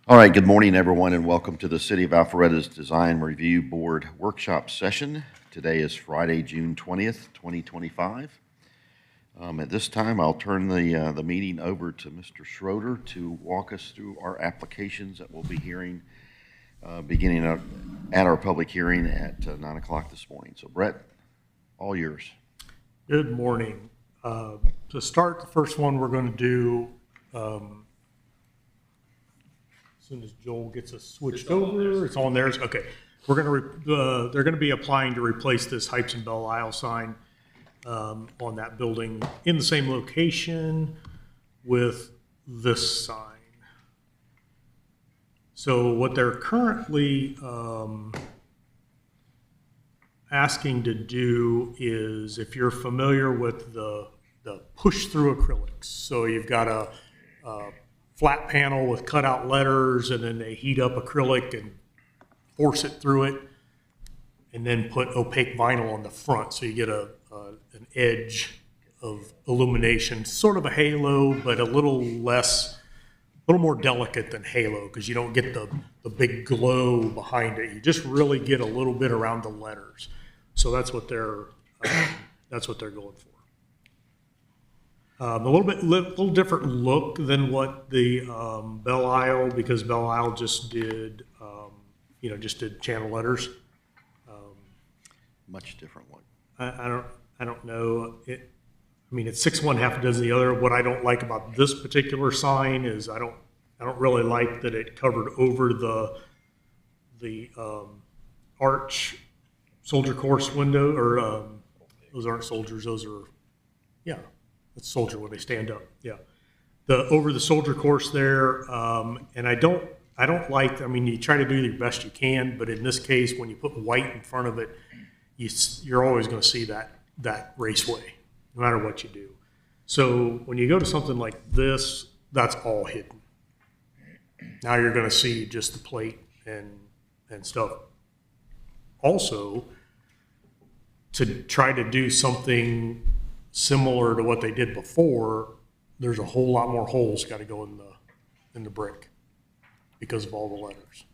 All right, good morning, everyone, and welcome to the City of Alpharetta's Design Review Board Workshop Session. Today is Friday, June 20th, 2025. At this time, I'll turn the meeting over to Mr. Schroeder to walk us through our applications that we'll be hearing beginning at our public hearing at 9 o'clock this morning. So, Brett, all yours. Good morning. To start, the first one we're going to do, as soon as Joel gets us switched over, it's on theirs. Okay, we're going to they're going to be applying to replace this Hypes and Belle Isle sign on that building in the same location with this sign. So what they're currently asking to do is, if you're familiar with the push-through acrylics, so you've got a flat panel with cutout letters, and then they heat up acrylic and force it through it, and then put opaque vinyl on the front, so you get an edge of illumination, sort of a halo, but a little more delicate than halo, because you don't get the big glow behind it. You just really get a little bit around the letters. So that's what they're going for. A little different look than what the Belle Isle, because Belle Isle just did channel letters. Much different one. I don't know. It's 6-1, half a dozen the other. What I don't like about this particular sign is I don't really like that it covered over the arch soldier course window, or those aren't soldiers. Those are, yeah. It's soldier when they stand up. Yeah, over the soldier course there, and I don't like. You try to do the best you can, but in this case, when you put white in front of it, you're always going to see that raceway, no matter what you do. So when you go to something like this, that's all hidden. Now you're going to see just the plate and stuff. Also, to try to do something similar to what they did before, there's a whole lot more holes got to go in the brick because of all the letters.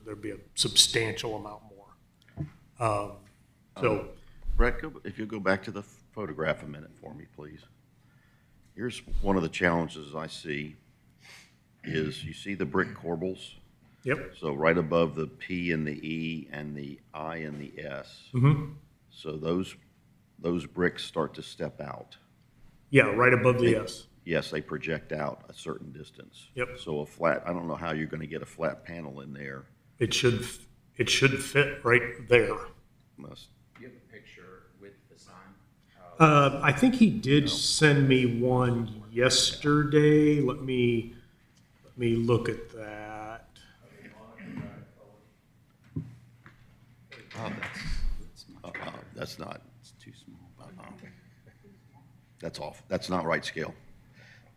There'd be a substantial amount more. Brett, if you'll go back to the photograph a minute for me, please. Here's one of the challenges I see is you see the brick corbels? Yep. So right above the P and the E and the I and the S. Mm-hmm. So those bricks start to step out. Yeah, right above the S. Yes, they project out a certain distance. Yep. So I don't know how you're going to get a flat panel in there. It should fit right there. Must. Do you have a picture with the sign? I think he did send me one yesterday. Let me look at that. Oh, that's not. It's too small. That's off. That's not right scale.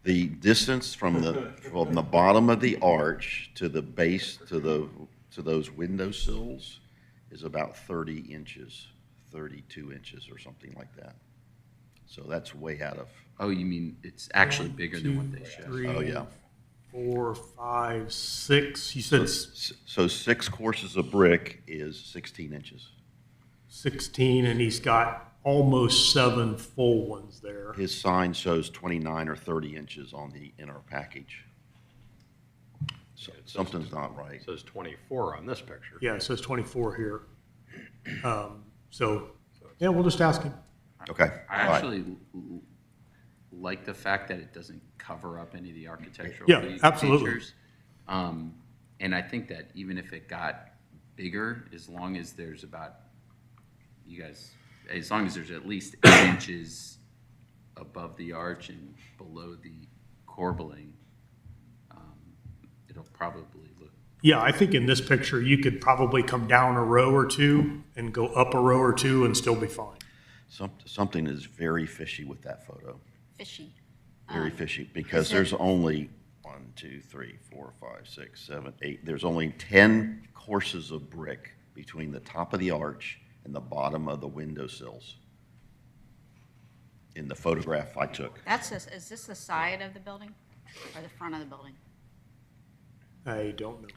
The distance from the bottom of the arch to the base to those window sills is about 30 inches, 32 inches, or something like that. So that's way out of. Oh, you mean it's actually bigger than what they showed? 3, Oh yeah. 4, 5, 6. You said So 6 courses of brick is 16 inches. 16, and he's got almost 7 full ones there. His sign shows 29 or 30 inches on the inner package. So something's not right. It says 24 on this picture. Yeah, it says 24 here. Yeah, we'll just ask him. Okay. I all right. actually like the fact that it doesn't cover up any of the architectural absolutely. features. And I think that even if it got bigger, as long as there's as long as there's at least 8 inches above the arch and below the corbelling, it'll probably look. Yeah, I think in this picture, you could probably come down a row or two and go up a row or two and still be fine. Something is very fishy with that photo. Fishy. Very fishy, because there's only 1, 2, 3, 4, 5, 6, 7, 8. There's only 10 courses of brick between the top of the arch and the bottom of the window sills in the photograph I took. Is this the side of the building or the front of the building? I don't know.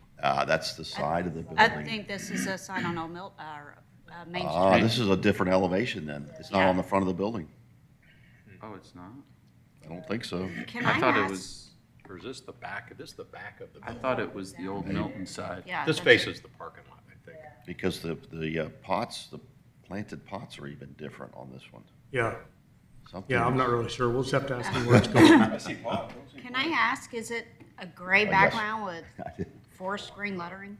That's the side of the I building. think this is a sign on Old Main Ah, Street. this is a different elevation then. It's not Yeah. on the front of the building. Oh, it's not? I don't think so. Can I thought it ask? was, Or is this the back? This is the back of the I building. thought it was the old Milton side. Yeah. This that's- faces the parking lot, I think. Because the pots, the planted pots are even different on this one. Yeah, Something. yeah, I'm not really sure. We'll just have to ask him where it's going. Can I ask, is it a gray yes. background with forest green lettering?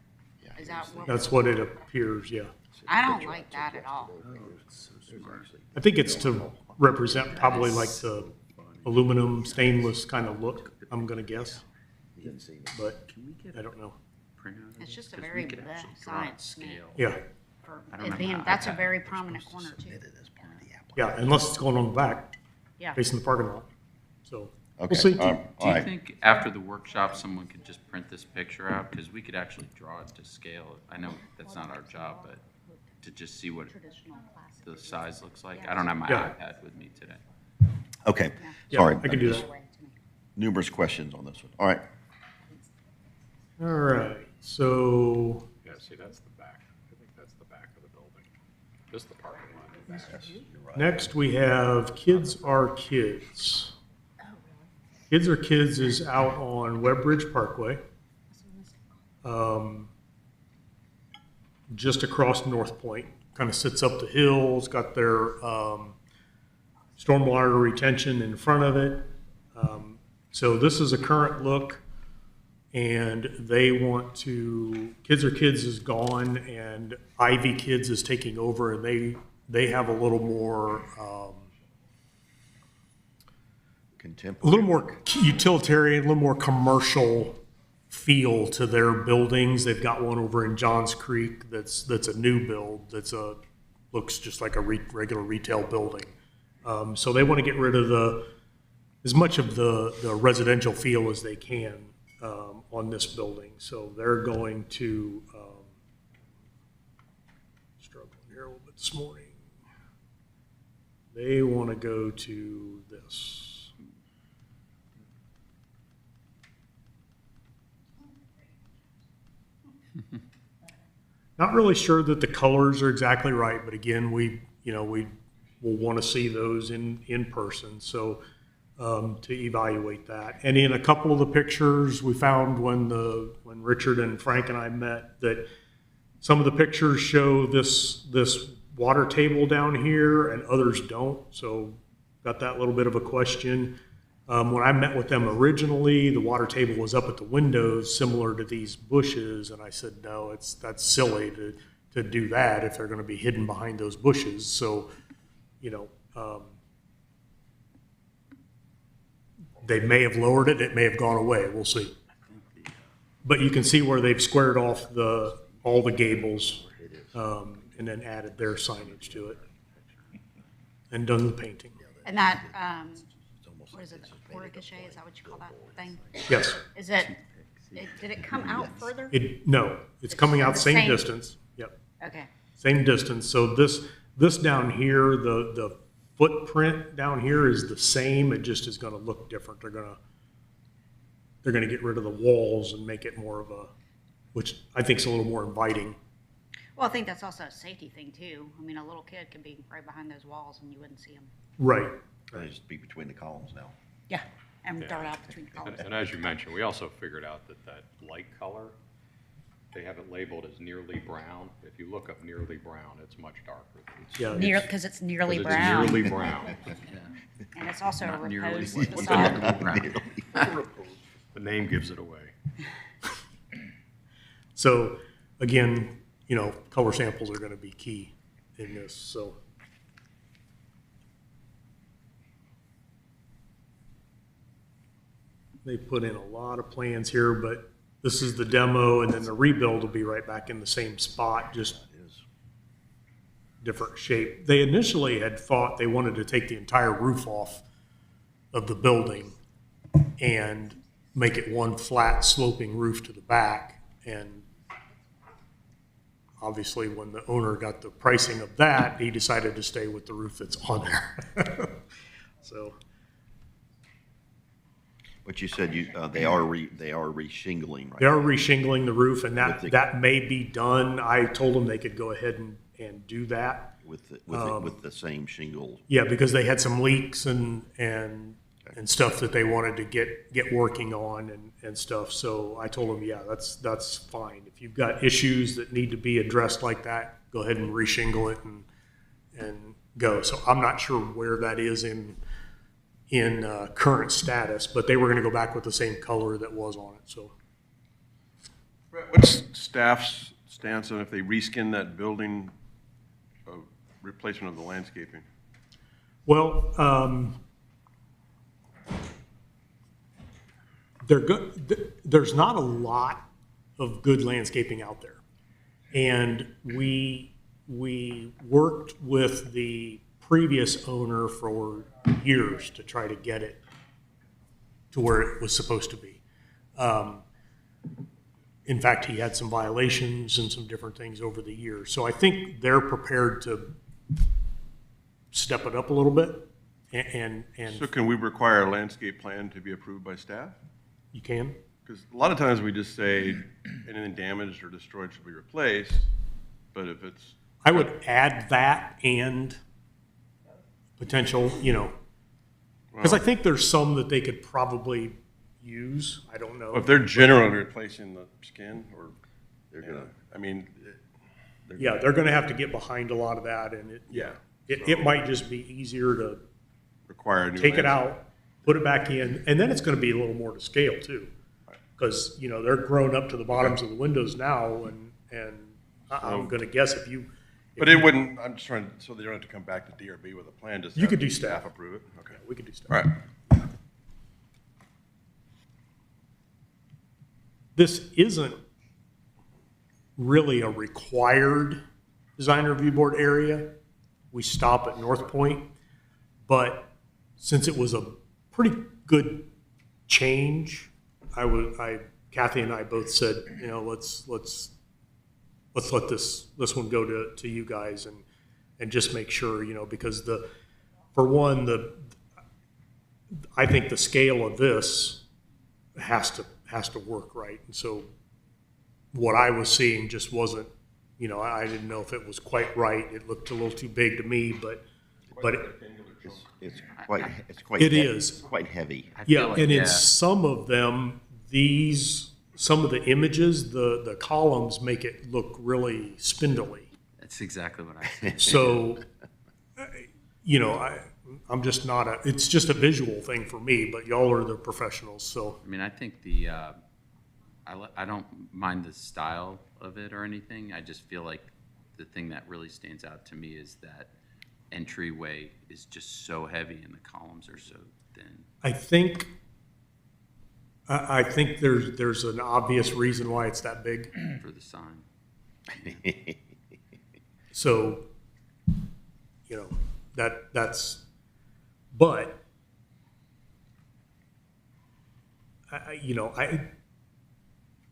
Is that what? That's what it appears, yeah. I don't like that at all. I think it's to represent probably like the aluminum stainless kind of look, I'm gonna guess. But I don't know. Printout of It's this? just a 'Cause we very could bleh actually draw it science to me. scale. Yeah, For I don't it know being, how that's a iPad very was prominent corner too. yeah, unless it's going on the back, Yeah. facing the parking lot. So, Okay. we'll see. All Do right. you think after the workshop, someone could just print this picture out? Because we could actually draw it to scale. I know that's not our job, but to just see what Traditional classic. the size looks like. I don't have my Yeah. iPad with me today. Okay, Yeah, sorry. I can do that. Numerous questions on this one. All right. All right, so, Yeah, see, that's the back. I think that's the back of the building. This is the parking lot. next we have Kids Are Kids. Kids Are Kids is out on Webbridge Parkway, just across North Point. Kind of sits up the hill, it's got their stormwater retention in front of it. So this is a current look, and they want to, Kids Are Kids is gone, and Ivy Kids is taking over, and they have a little more, a Contemporary. little more utilitarian, a little more commercial feel to their buildings. They've got one over in Johns Creek that's a new build, looks just like a regular retail building. So they want to get rid of as much of the residential feel as they can on this building. So they're going to, struggling here a little bit this morning. They want to go to this. Not really sure that the colors are exactly right, but again, we will want to see those in person. So to evaluate that. And in a couple of the pictures we found when Richard and Frank and I met, that some of the pictures show this water table down here and others don't. So got that little bit of a question. When I met with them originally, the water table was up at the windows, similar to these bushes, and I said, no, that's silly to do that if they're going to be hidden behind those bushes. So, they may have lowered it, it may have gone away, we'll see. But you can see where they've squared off all the gables, and then added their signage to it, and done the painting. And that, what is it, portico, is that what you call that thing? Yes, Is it, did it come out further? no, it's coming out same Same. distance, yep, Okay, same distance. So this down here, the footprint down here is the same, it just is gonna look different. They're gonna get rid of the walls and make it more of which I think is a little more inviting. well, I think that's also a safety thing too. I mean, a little kid could be right behind those walls and you wouldn't see him. Right, They just be between the columns now. Yeah. And dart out between columns. And as you mentioned, we also figured out that light color, they have it labeled as nearly brown. If you look up nearly brown, it's much darker. yeah. Near, because it's nearly It's brown, nearly brown. and it's also a Not nearly repose what- facade. The name gives it away. So again, color samples are gonna be key in this, so. They put in a lot of plans here, but this is the demo, and then the rebuild will be right back in the same spot, just different shape. They initially had thought they wanted to take the entire roof off of the building and make it one flat sloping roof to the back. And obviously, when the owner got the pricing of that, he decided to stay with the roof that's on there. So, But you said they are re-shingling, right? They are re-shingling the roof, and With the- that may be done. I told them they could go ahead and do that. With the same shingle. Yeah, because they had some leaks and stuff that they wanted to get working on and stuff. So I told them, yeah, that's fine. If you've got issues that need to be addressed like that, go ahead and reshingle it and go. So I'm not sure where that is in current status, but they were going to go back with the same color that was on it. So Brett, what's staff's stance on if they reskin that building, replacement of the landscaping? well. There's not a lot of good landscaping out there. And we worked with the previous owner for years to try to get it to where it was supposed to be. In fact, he had some violations and some different things over the years. So I think they're prepared to step it up a little bit and So can we require a landscape plan to be approved by staff? you can. Because a lot of times we just say anything damaged or destroyed should be replaced, but if it's, I would add that and potential, because I think there's some that they could probably use. I don't know. if they're generally replacing the skin or, They're gonna, I mean, Yeah, they're going to have to get behind a lot of that, and it might just be easier to require a new take it landscape. out, put it back in, and then it's going to be a little more to scale too, because they're grown up to the bottoms of the windows now, and I'm going to guess if you. But it wouldn't, I'm just trying, so they don't have to come back to DRB with a plan, just You have could do staff staff. approve it? Okay. We could do stuff. All right. This isn't really a required design review board area. We stop at North Point, but since it was a pretty good change, Kathy and I both said, let's let this one go to you guys and just make sure, because I think the scale of this has to work right. And so what I was seeing just wasn't, I didn't know if it was quite right. It looked a little too big to me, but it's quite It he- is. quite heavy. I feel yeah, like, and in yeah. some of them, some of the images, the columns make it look really spindly. That's exactly what I think. So, I'm just not it's just a visual thing for me, but y'all are the professionals, so. I mean, I think I don't mind the style of it or anything. I just feel like the thing that really stands out to me is that entryway is just so heavy and the columns are so thin. I think there's an obvious reason why it's that big. For the sign. So, that's, but, I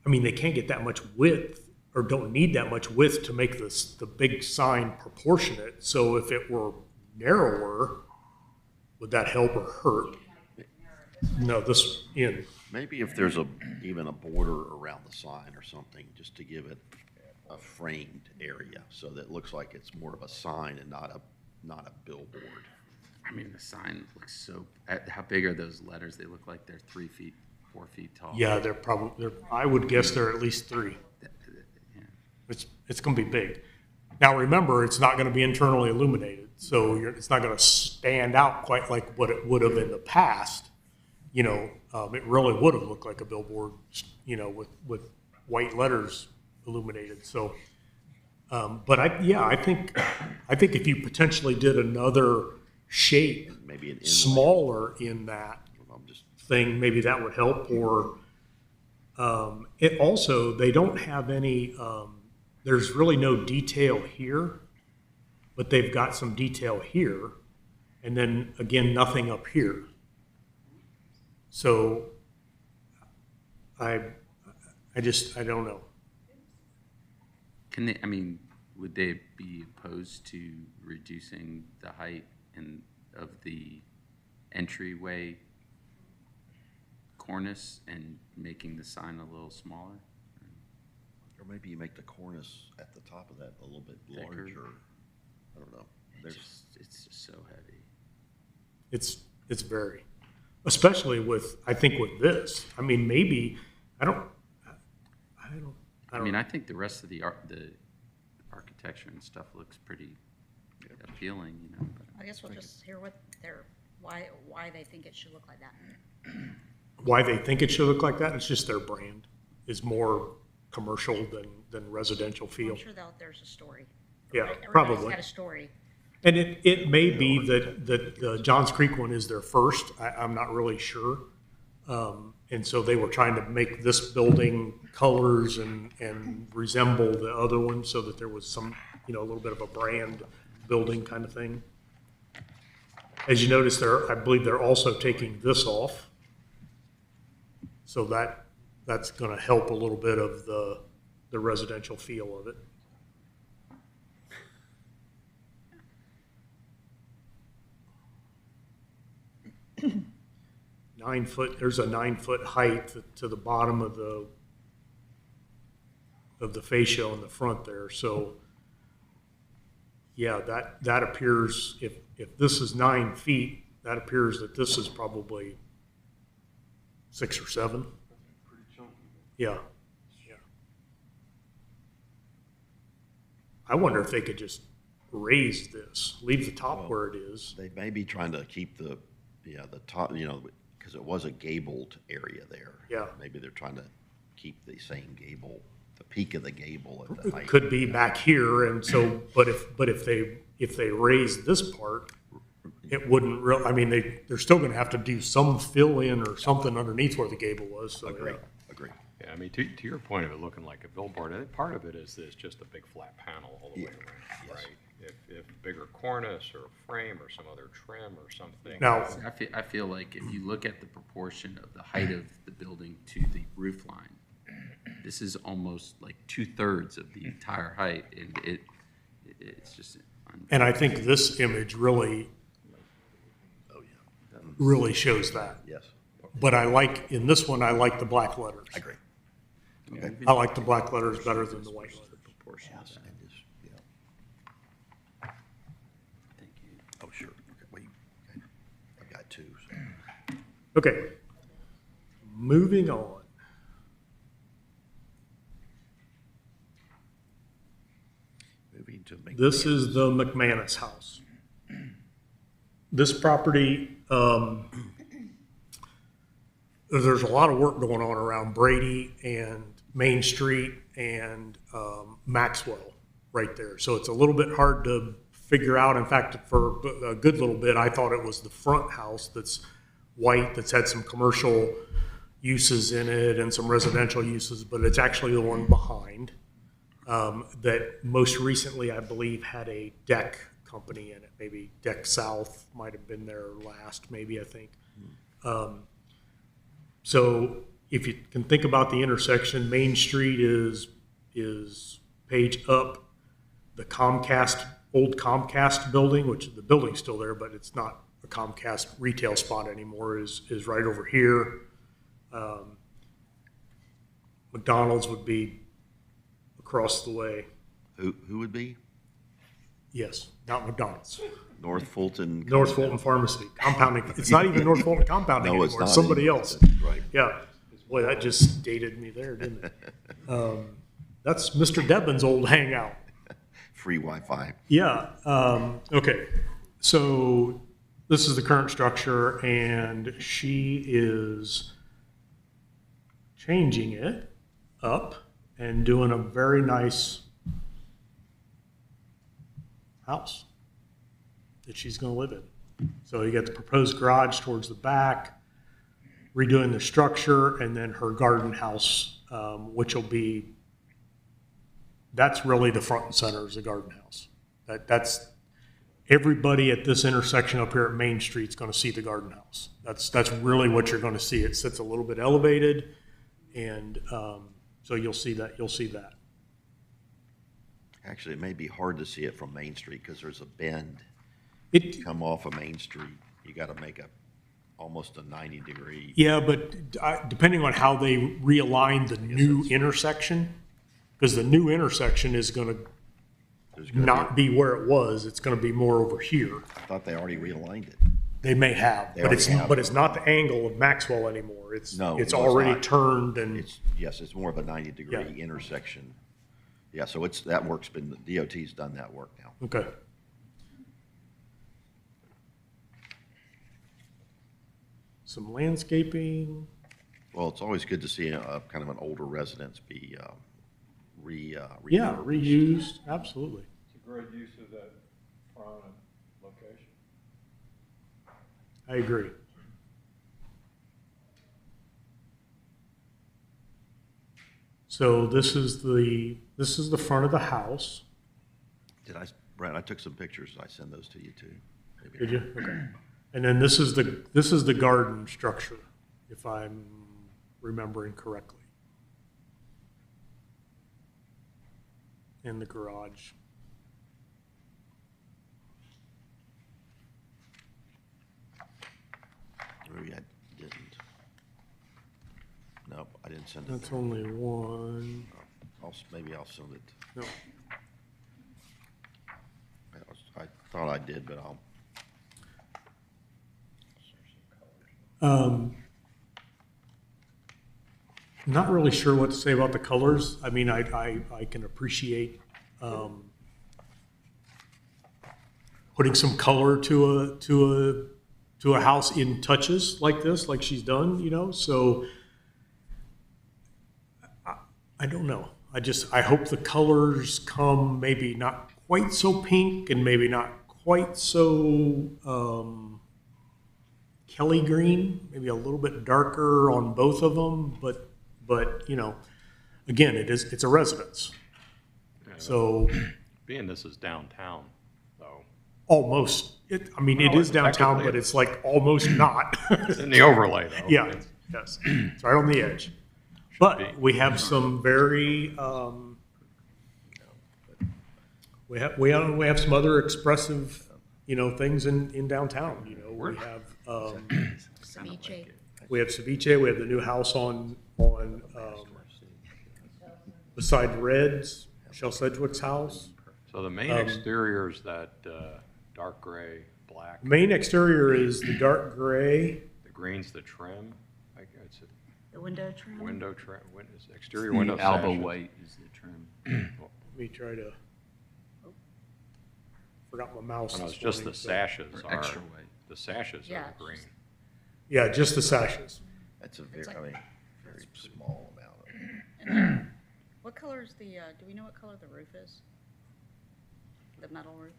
mean, they can't get that much width or don't need that much width to make the big sign proportionate. So if it were narrower, would that help or hurt? No, Maybe if there's even a border around the sign or something, just to give it a framed area, so that it looks like it's more of a sign and not a billboard. I mean, the sign looks so, how big are those letters? They look like they're 3 feet, 4 feet tall. yeah, I would guess they're at least 3. Yeah. It's going to be big. Now, remember, it's not going to be internally illuminated, so it's not going to stand out quite like what it would have in the past. It really would have looked like a billboard, with white letters illuminated. So, but I think if you potentially did another shape, Maybe an inlay. smaller in that I'm just thing, maybe that would help. Or it also, they don't have any. There's really no detail here, but they've got some detail here, and then again nothing up here. So I don't know. Can they, I mean, would they be opposed to reducing the height of the entryway cornice and making the sign a little smaller? Or maybe you make the cornice at the top of that a little bit Thicker. larger. I don't know. It's just so heavy. It's very, especially with, I think with this, I mean, maybe, I mean, don't, I think the rest of the architecture and stuff looks pretty appealing, you know, but I guess we'll just hear what why they think it should look like that. why they think it should look like that, it's just their brand is more commercial than residential I'm feel. sure there's a story. Yeah, Everybody's probably. got a story. And it may be that the Johns Creek one is their first, I'm not really sure. And so they were trying to make this building colors and resemble the other one so that there was some, you know, a little bit of a brand building kind of thing. As you notice I believe they're also taking this off. So that's gonna help a little bit of the residential feel of it. 9 foot, there's a 9-foot height to the bottom of the fascia on the front there. So yeah, that appears, if this is 9 feet, that appears that this is probably 6 or 7. Yeah. Yeah. I wonder if they could just raise this, leave the top where it is. They may be trying to keep the top, you know, because it was a gabled area there. Yeah. Maybe they're trying to keep the same gable, the peak of the gable at the It height. could be back here, and so, but if they raise this part, it wouldn't real, I mean, they're still gonna have to do some fill in or something underneath where the gable was, so. Agree, yeah. agree. Yeah, I mean, to your point of it looking like a billboard, I think part of it is just a big flat panel all the way around, Yes. right? If bigger cornice or frame or some other trim or something. Now, I feel like if you look at the proportion of the height of the building to the roof line, this is almost like 2/3 of the entire height, and it's just. and I think this image really shows that. Yes, But in this one, I like the black letters. I agree. Okay. I like the black letters better than the white letters. Proportion of that. And just, yeah. Thank you. Oh, sure. Okay, wait. Okay. I've got 2, so. Okay, moving on. Moving to This is the McManus house. This property, there's a lot of work going on around Brady and Main Street and Maxwell right there. So it's a little bit hard to figure out. In fact, for a good little bit, I thought it was the front house that's white, that's had some commercial uses in it and some residential uses, but it's actually the one behind. That most recently, I believe, had a deck company in it. Maybe Deck South might have been there last, maybe, I think. So if you can think about the intersection, Main Street is page up. The old Comcast building, which the building's still there, but it's not a Comcast retail spot anymore, is right over here. McDonald's would be across the way. Who would be? Yes, not McDonald's. North Fulton? North Fulton Pharmacy, compounding. It's not even North Fulton Compounding No, it's anymore. not. It's somebody else. Right. Yeah. Boy, that just dated me there, didn't it? That's Mr. Devon's old hangout. Free Wi-Fi. Yeah. Okay. So this is the current structure, and she is changing it up and doing a very nice house that she's going to live in. So you got the proposed garage towards the back, redoing the structure, and then her garden house, which will be, that's really the front and center is the garden house. That's everybody at this intersection up here at Main Street is going to see the garden house. That's really what you're going to see. It sits a little bit elevated, and so you'll see that. Actually, it may be hard to see it from Main Street because there's a bend. It Come off of Main Street, you got to make almost a 90-degree. Yeah, but depending on how they realign the new intersection, because the new intersection is gonna There's gonna not be where it was, it's gonna be more over here. I thought they already realigned it. They may have, They but it's, already have. but it's not the angle of Maxwell anymore. It's, No, it's it's already not. turned and, Yes, it's more of a 90-degree Yeah. intersection. Yeah, so that work's been, DOT's done that work now. okay. Some landscaping, Well, it's always good to see a kind of an older residence be yeah, refurbished. reused, absolutely. It's a great use of that prominent location. I agree. So this is the front of the house. Brad, I took some pictures. Did I send those to you too? Maybe. Did you? Okay. And then this is the garden structure, if I'm remembering correctly. And the garage. Maybe I didn't. Nope, I didn't send it. That's only one. Maybe I'll send it. No. I thought I did, but I'll. Not really sure what to say about the colors. I mean, I can appreciate putting some color to a house in touches like this, like she's done, you know. So I don't know. I hope the colors come maybe not quite so pink and maybe not quite so Kelly green, maybe a little bit darker on both of them, but you know, again, it's a residence. Yeah, So Being this is downtown, though, almost, it Well, is downtown, technically but it's like almost not. it's in the overlay, though. Yeah, It's- yes, it's right on the edge. But be. we have some very, we have some other expressive, you know, things in downtown, you know, we have, Ceviche. we have Ceviche, we have the new house on beside Red's, Michelle Sedgwick's house. So the main exterior is that dark gray, black, Main exterior is the dark gray. the green's the trim, like it's a The window trim. window trim, exterior window The Alba sashes. white is the trim. Let me try to, forgot my mouse. Oh, no, this it's just the morning, so- sashes Or are, extra white. the sashes Yeah, are green. Yeah, just the sashes. That's a very, It's like- I mean, very small amount of it. What color is the, do we know what color the roof is? The metal roof?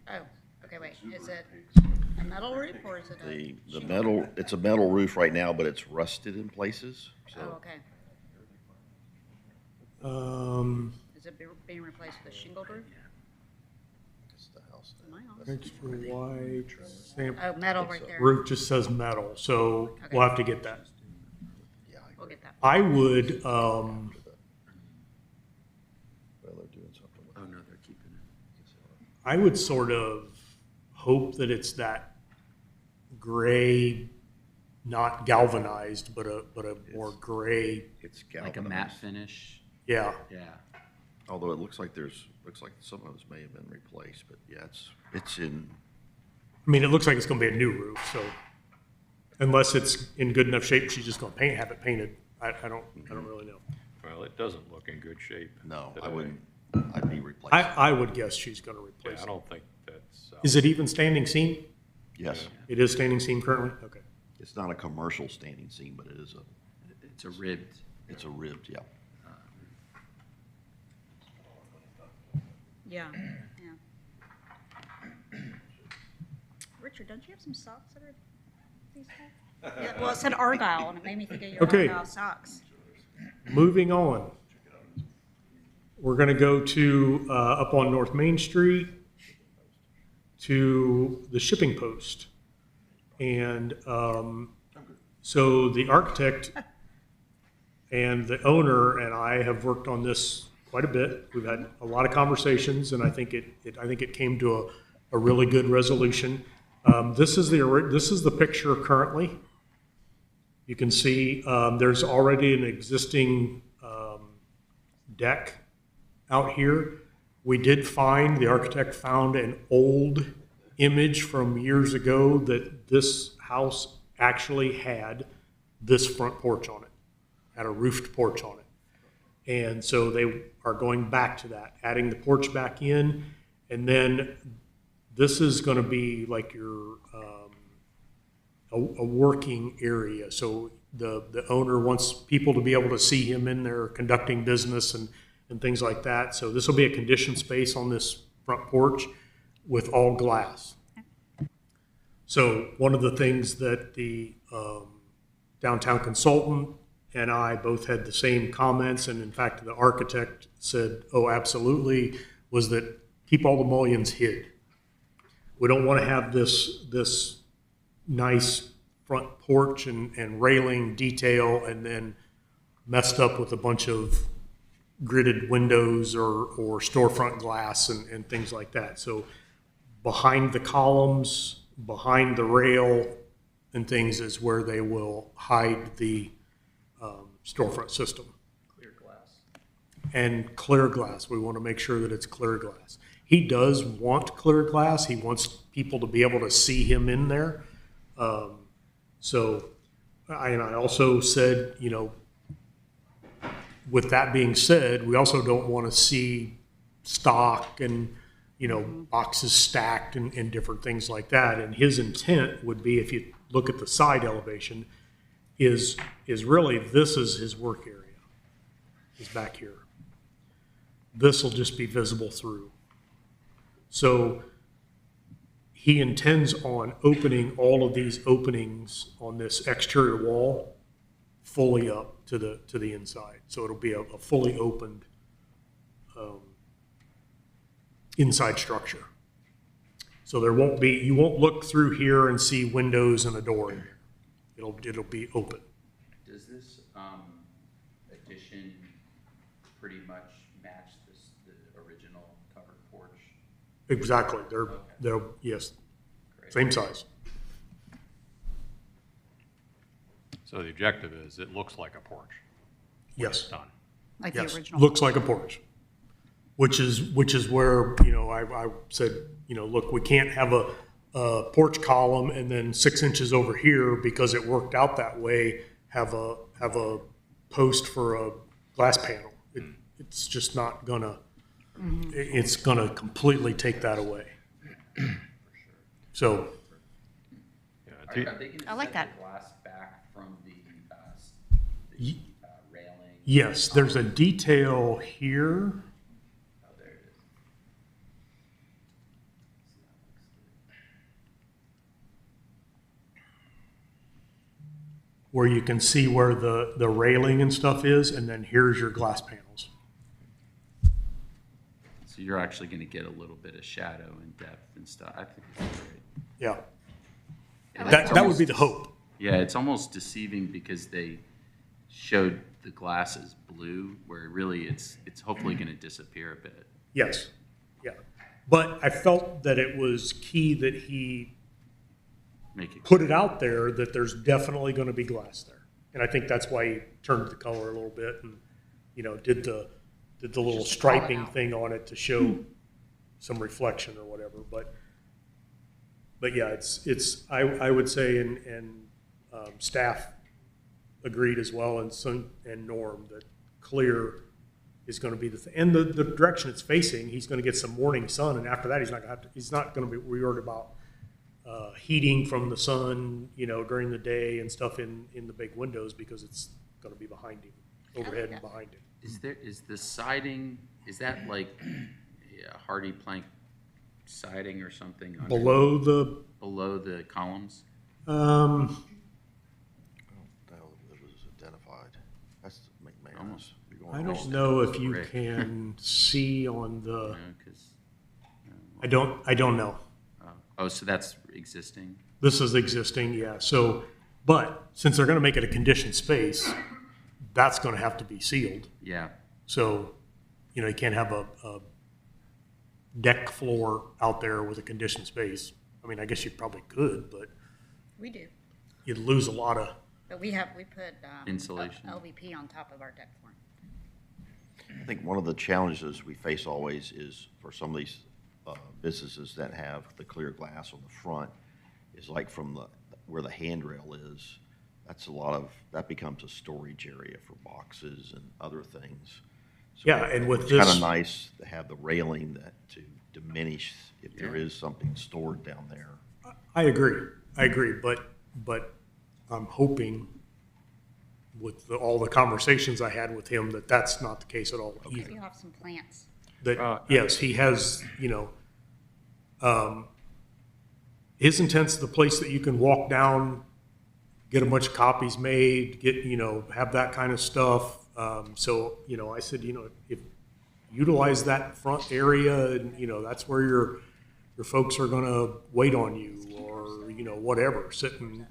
Oh, okay, wait, is it a metal roof or is it a? The shingle? metal, it's a metal roof right now, but it's rusted in places, Oh, so. okay. Is it being replaced with a shingled roof? It's the house Am I on? Extra white, stamp, Oh, metal right there. roof just says metal, so we'll have to get that. Yeah, I We'll agree. get that. I would, Well, they're doing something with Oh, no, they're keeping it. I would sort of hope that it's that gray, not galvanized, but a more gray, It's Like a matte galvanized. finish. yeah. Yeah. Although it looks like some of those may have been replaced, but yeah, it's in, I mean, it looks like it's gonna be a new roof, so unless it's in good enough shape, she's just gonna have it painted. I don't really know. Well, it doesn't look in good shape. no, I today. wouldn't, I'd be replacing. I would guess she's gonna Yeah, replace I it. don't think that's. Is it even standing seam? Yes, It is standing seam currently? Okay. it's not a commercial standing seam, but it is It's a ribbed. it's a ribbed, yeah. Yeah, yeah. Richard, don't you have some socks that are these type? Yeah, well, it said Argyle and it made me think of your Okay. Argyle socks. Moving on. We're gonna go to, up on North Main Street to the shipping post. And, so the architect and the owner and I have worked on this quite a bit. We've had a lot of conversations and I think it came to a really good resolution. This is the picture currently. You can see there's already an existing deck out here. The architect found an old image from years ago that this house actually had this front porch on it, had a roofed porch on it. And so they are going back to that, adding the porch back in, and then this is going to be like your a working area. So the owner wants people to be able to see him in there conducting business and things like that. So this will be a conditioned space on this front porch with all glass. So one of the things that the downtown consultant and I both had the same comments, and in fact, the architect said, oh, absolutely, was that keep all the mullions hid. We don't want to have this nice front porch and railing detail and then messed up with a bunch of gridded windows or storefront glass and things like that. So behind the columns, behind the rail and things is where they will hide the storefront system. Clear glass. And clear glass. We want to make sure that it's clear glass. He does want clear glass. He wants people to be able to see him in there. I also said, you know, with that being said, we also don't want to see stock and, you know, boxes stacked and different things like that. And his intent would be, if you look at the side elevation, is really this is his work area, is back here. This will just be visible through. So he intends on opening all of these openings on this exterior wall fully up to the inside. So it'll be a fully opened inside structure. So you won't look through here and see windows and a door in here. It'll be open. Does this addition pretty much match the original covered porch? Exactly. They're yes, Great. same size. So the objective is, it looks like a porch. Yes. Done. Like Yes. the original. Looks like a porch. Which is where, you know, I said, you know, look, we can't have a porch column and then 6 inches over here, because it worked out that way, have a post for a glass panel. It's just not gonna, it's gonna completely take that away. So, Yeah, Are do- they gonna I like set that. the glass back from the Ye- railing? yes, there's a detail here. Oh, there it is. Where you can see where the railing and stuff is, and then here's your glass panels. So you're actually gonna get a little bit of shadow and depth and stuff. I think it's great. Yeah, And that it's would almost- be the hope. Yeah, it's almost deceiving because they showed the glass as blue, where really it's hopefully gonna disappear a bit. Yes, yeah. But I felt that it was key that he Make it, put it out there that there's definitely going to be glass there. And I think that's why he turned the color a little bit and, you know, did the little Just to call it striping out. thing on it to show some reflection or whatever. But yeah, I would say, and staff agreed as well, and Norm, that clear is going to be the thing. And the direction it's facing, he's going to get some morning sun, and after that, he's not going to be worried about heating from the sun, you know, during the day and stuff in the big windows, because it's going to be behind him, overhead and behind him. is the siding, is that like hardy plank siding or something? under- Below Below the columns? um, That was identified. That's McManus. Almost. You're going I wrong. don't know if you Brick. can see on the. No, 'cause- I don't know. oh, so that's existing? This is existing, yeah. So, but since they're going to make it a conditioned space, that's going to have to be sealed. Yeah, So, you know, you can't have a deck floor out there with a conditioned space. I mean, I guess you probably could, but We do, you'd lose a lot of, but we put Insulation. LVP on top of our deck flooring. I think one of the challenges we face always is for some of these businesses that have the clear glass on the front is like from where the handrail is, that becomes a storage area for boxes and other things. So yeah, and with it's kind this, of nice to have the railing to diminish if there Yeah. is something stored down there. I agree, but I'm hoping with all the conversations I had with him that that's not the case at all either. You'll have some plants. That, yes, he has, his intent's the place that you can walk down, get a bunch of copies made, have that kind of stuff. So, I said, if utilize that front area and, that's where your folks are gonna wait on you or, whatever, sit and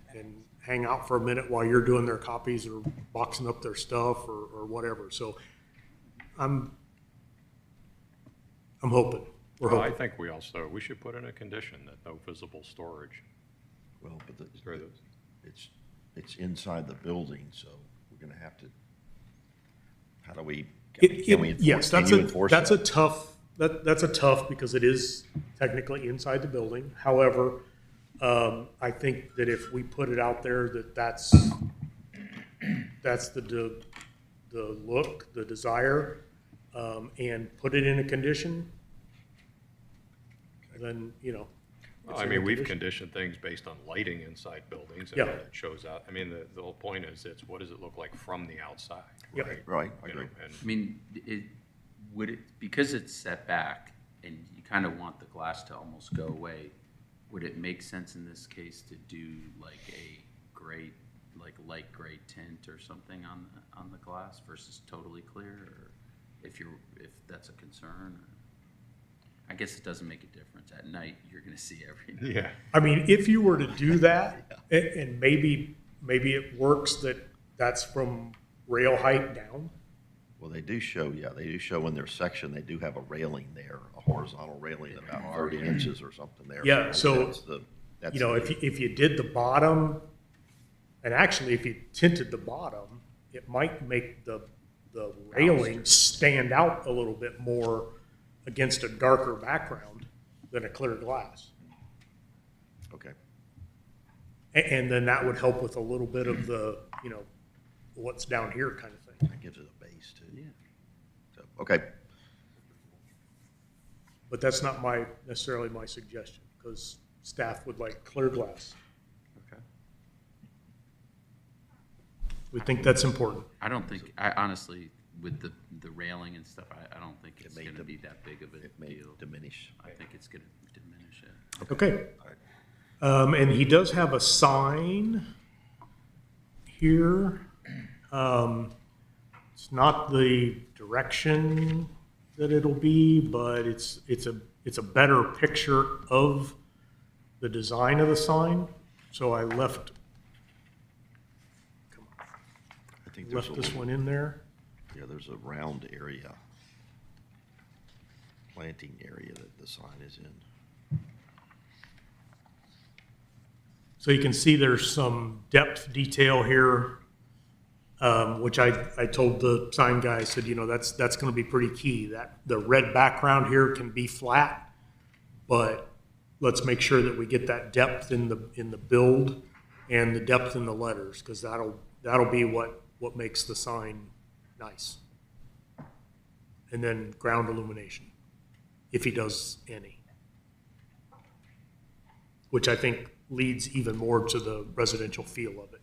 hang out for a minute while you're doing their copies or boxing up their stuff or whatever. So I'm hoping, we're Well, I hoping. think we should put in a condition that no visible storage. Well, but Through those. it's inside the building, so we're gonna have to, how do we, It- can we it- Yes, enforce, can you enforce that's a that? tough, that's a tough because it is technically inside the building. However, I think that if we put it out there that's the look, the desire, and put it in a condition, then, I mean, we've conditioned things based on lighting inside buildings, and Yeah. then it shows out. I mean, the whole point is, what does it look like from the outside? Yep. Right? Right, I You know, agree. and I mean, because it's set back and you kind of want the glass to almost go away, would it make sense in this case to do like a gray, like light gray tint or something on the glass versus totally clear? Or if that's a concern? Or, I guess it doesn't make a difference. At night, you're going to see everything. Yeah. I mean, if you were to do that, and maybe it works that's from rail height down. Well, they do show in their section, they do have a railing there, a horizontal railing about 30 inches or something there. Yeah, so, that's if you did the bottom, and actually if you tinted the bottom, it might make the railing stand out a little bit more against a darker background than a clear glass. Okay, And then that would help with a little bit of the, what's down here kind of thing. that gives it a base too. Yeah. So, okay, But that's not necessarily my suggestion, because staff would like clear glass. Okay. We think that's important. I don't think, I honestly, with the railing and stuff, I don't think it's may going to dim- be that big of a it may deal. diminish. I think it's going to diminish it. Okay. And he does have a sign here. It's not the direction that it'll be, but it's a better picture of the design of the sign. So I left I think there's this one in there. Yeah, there's a round area, planting area that the sign is in. So you can see there's some depth detail here, which I told the sign guy, I said, that's going to be pretty key. That the red background here can be flat, but let's make sure that we get that depth in the build and the depth in the letters, because that'll be what makes the sign nice. And then ground illumination, if he does any, which I think leads even more to the residential feel of it.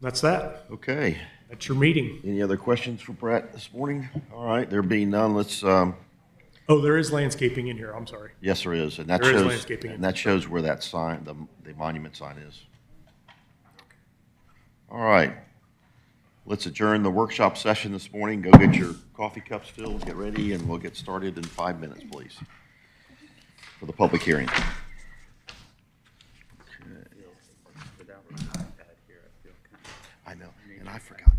That's that. Okay, That's your meeting. any other questions for Brett this morning? All right, there being none, let's, Oh, there is landscaping in here. I'm sorry. yes, there is, and that There is shows, landscaping in and that shows where that sign, the monument sign is. All right, let's adjourn the workshop session this morning. Go get your coffee cups filled, get ready, and we'll get started in 5 minutes, please, for the public hearing. Without an iPad here, I feel kind of. I know, and I forgot.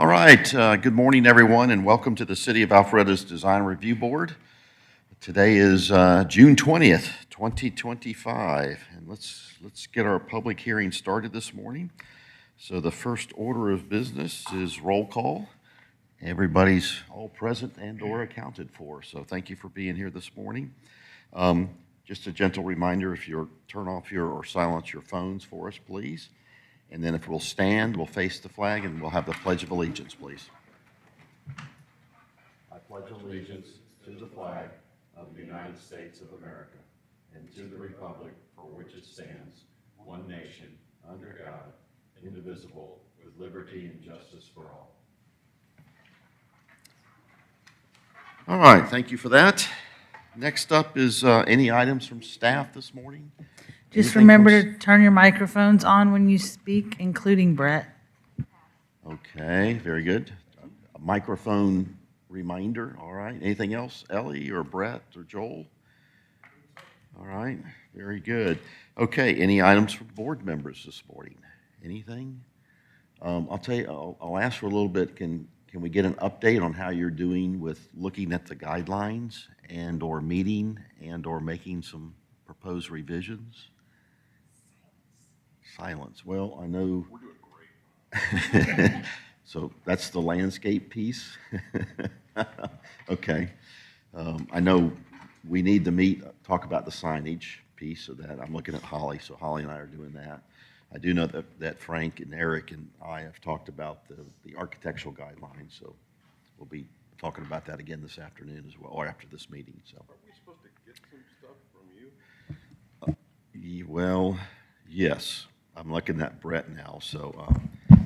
All right, good morning, everyone, and welcome to the City of Alpharetta's Design Review Board. Today is June 20th, 2025, and let's get our public hearing started this morning. So the first order of business is roll call. Everybody's all present and or accounted for, so thank you for being here this morning. Just a gentle reminder, if you'll turn off or silence your phones for us, please. And then if we'll stand, we'll face the flag, and we'll have the Pledge of Allegiance, please. I pledge allegiance to the flag of the United States of America and to the republic for which it stands, one nation, under God, indivisible, with liberty and justice for all. All right, thank you for that. Next up is any items from staff this morning? Just Anything remember from to turn your microphones on when you speak, including Brett. Okay, very good. A microphone reminder, all right. Anything else, Ellie or Brett or Joel? All right, very good. Okay, any items from board members this morning? Anything? I'll tell you, I'll ask for a little bit, can we get an update on how you're doing with looking at the guidelines and or meeting and or making some proposed revisions? Silence. Well, I know. We're doing great. So that's the landscape piece. Okay. I know we need to meet, talk about the signage piece of that. I'm looking at Holly, so Holly and I are doing that. I do know that Frank and Eric and I have talked about the architectural guidelines, so we'll be talking about that again this afternoon as well, or after this meeting. So. Are we supposed to get some stuff from you? Well, yes. I'm looking at Brett now. So,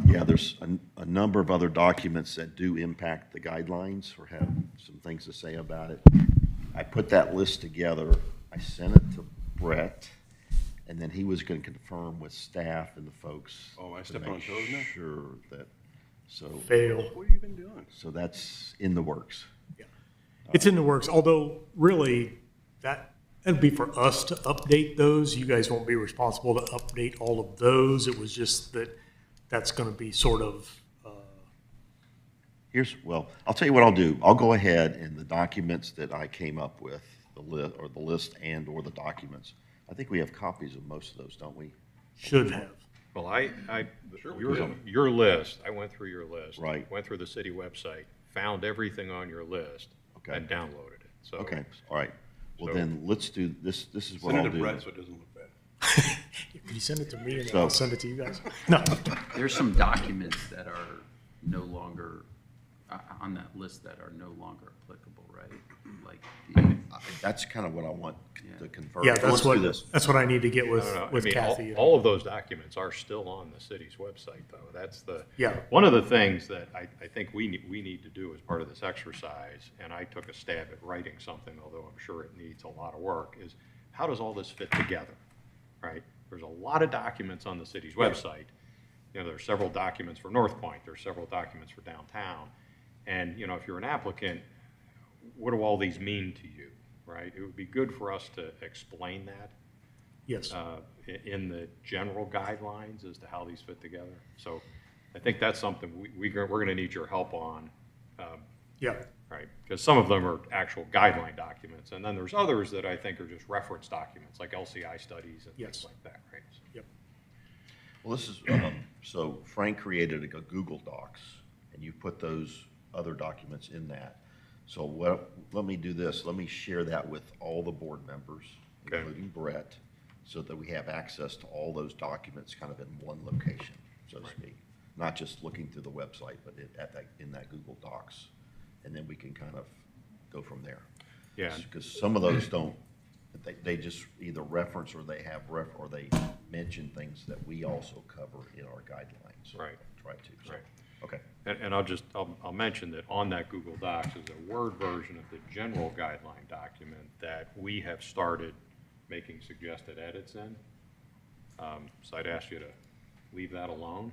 yeah, there's a number of other documents that do impact the guidelines or have some things to say about it. I put that list together. I sent it to Brett, and then he was going to confirm with staff and the folks. Oh, I to stepped make on toes now? Sure that, so. Fail. What have you been doing? So that's in the works. It's in the works, although really that'd be for us to update those. You guys won't be responsible to update all of those. It was just that's going to be sort of, Well, I'll tell you what I'll do. I'll go ahead and the documents that I came up with, the list and or the documents. I think we have copies of most of those, don't we? should have. Well, Sure we your list, I went through your list. Right. Went through the city website, found everything on your list, Okay. and downloaded it. So Okay, all right. Well, So- then let's do this. This is what Send I'll it to do. Brett so it doesn't look bad. Could you send it to me and then So- I'll send it to you guys? No. There's some documents that are no longer, on that list that are no longer applicable, right? Like the, That's kind of what I want to confirm. Yeah, So let's do this. that's what I need to get with, I don't know. with I mean, Kathy. all of those documents are still on the city's website, though. That's Yeah. one of the things that I think we need to do as part of this exercise, and I took a stab at writing something, although I'm sure it needs a lot of work, is how does all this fit together, right? There's a lot of documents on the city's website. You know, there's several documents for North Point, there's several documents for downtown. And, you know, if you're an applicant, what do all these mean to you, right? It would be good for us to explain that Yes. in the general guidelines as to how these fit together. So I think that's something we're going to need your help on, Yeah. right? Because some of them are actual guideline documents, and then there's others that I think are just reference documents, like LCI studies and Yes. things like that, right? So- Yep. Well, this is, so Frank created a Google Docs, and you put those other documents in that. So let me do this. Let me share that with all the board members, Okay. including Brett, so that we have access to all those documents kind of in one location, so to speak. Not just looking through the website, but in that Google Docs. And then we can kind of go from there. Yeah. Because some of those don't, they just either reference or they have or they mention things that we also cover in our guidelines. So Right. Try to, so, Right. okay. And I'll mention that on that Google Docs is a Word version of the general guideline document that we have started making suggested edits in. So I'd ask you to leave that alone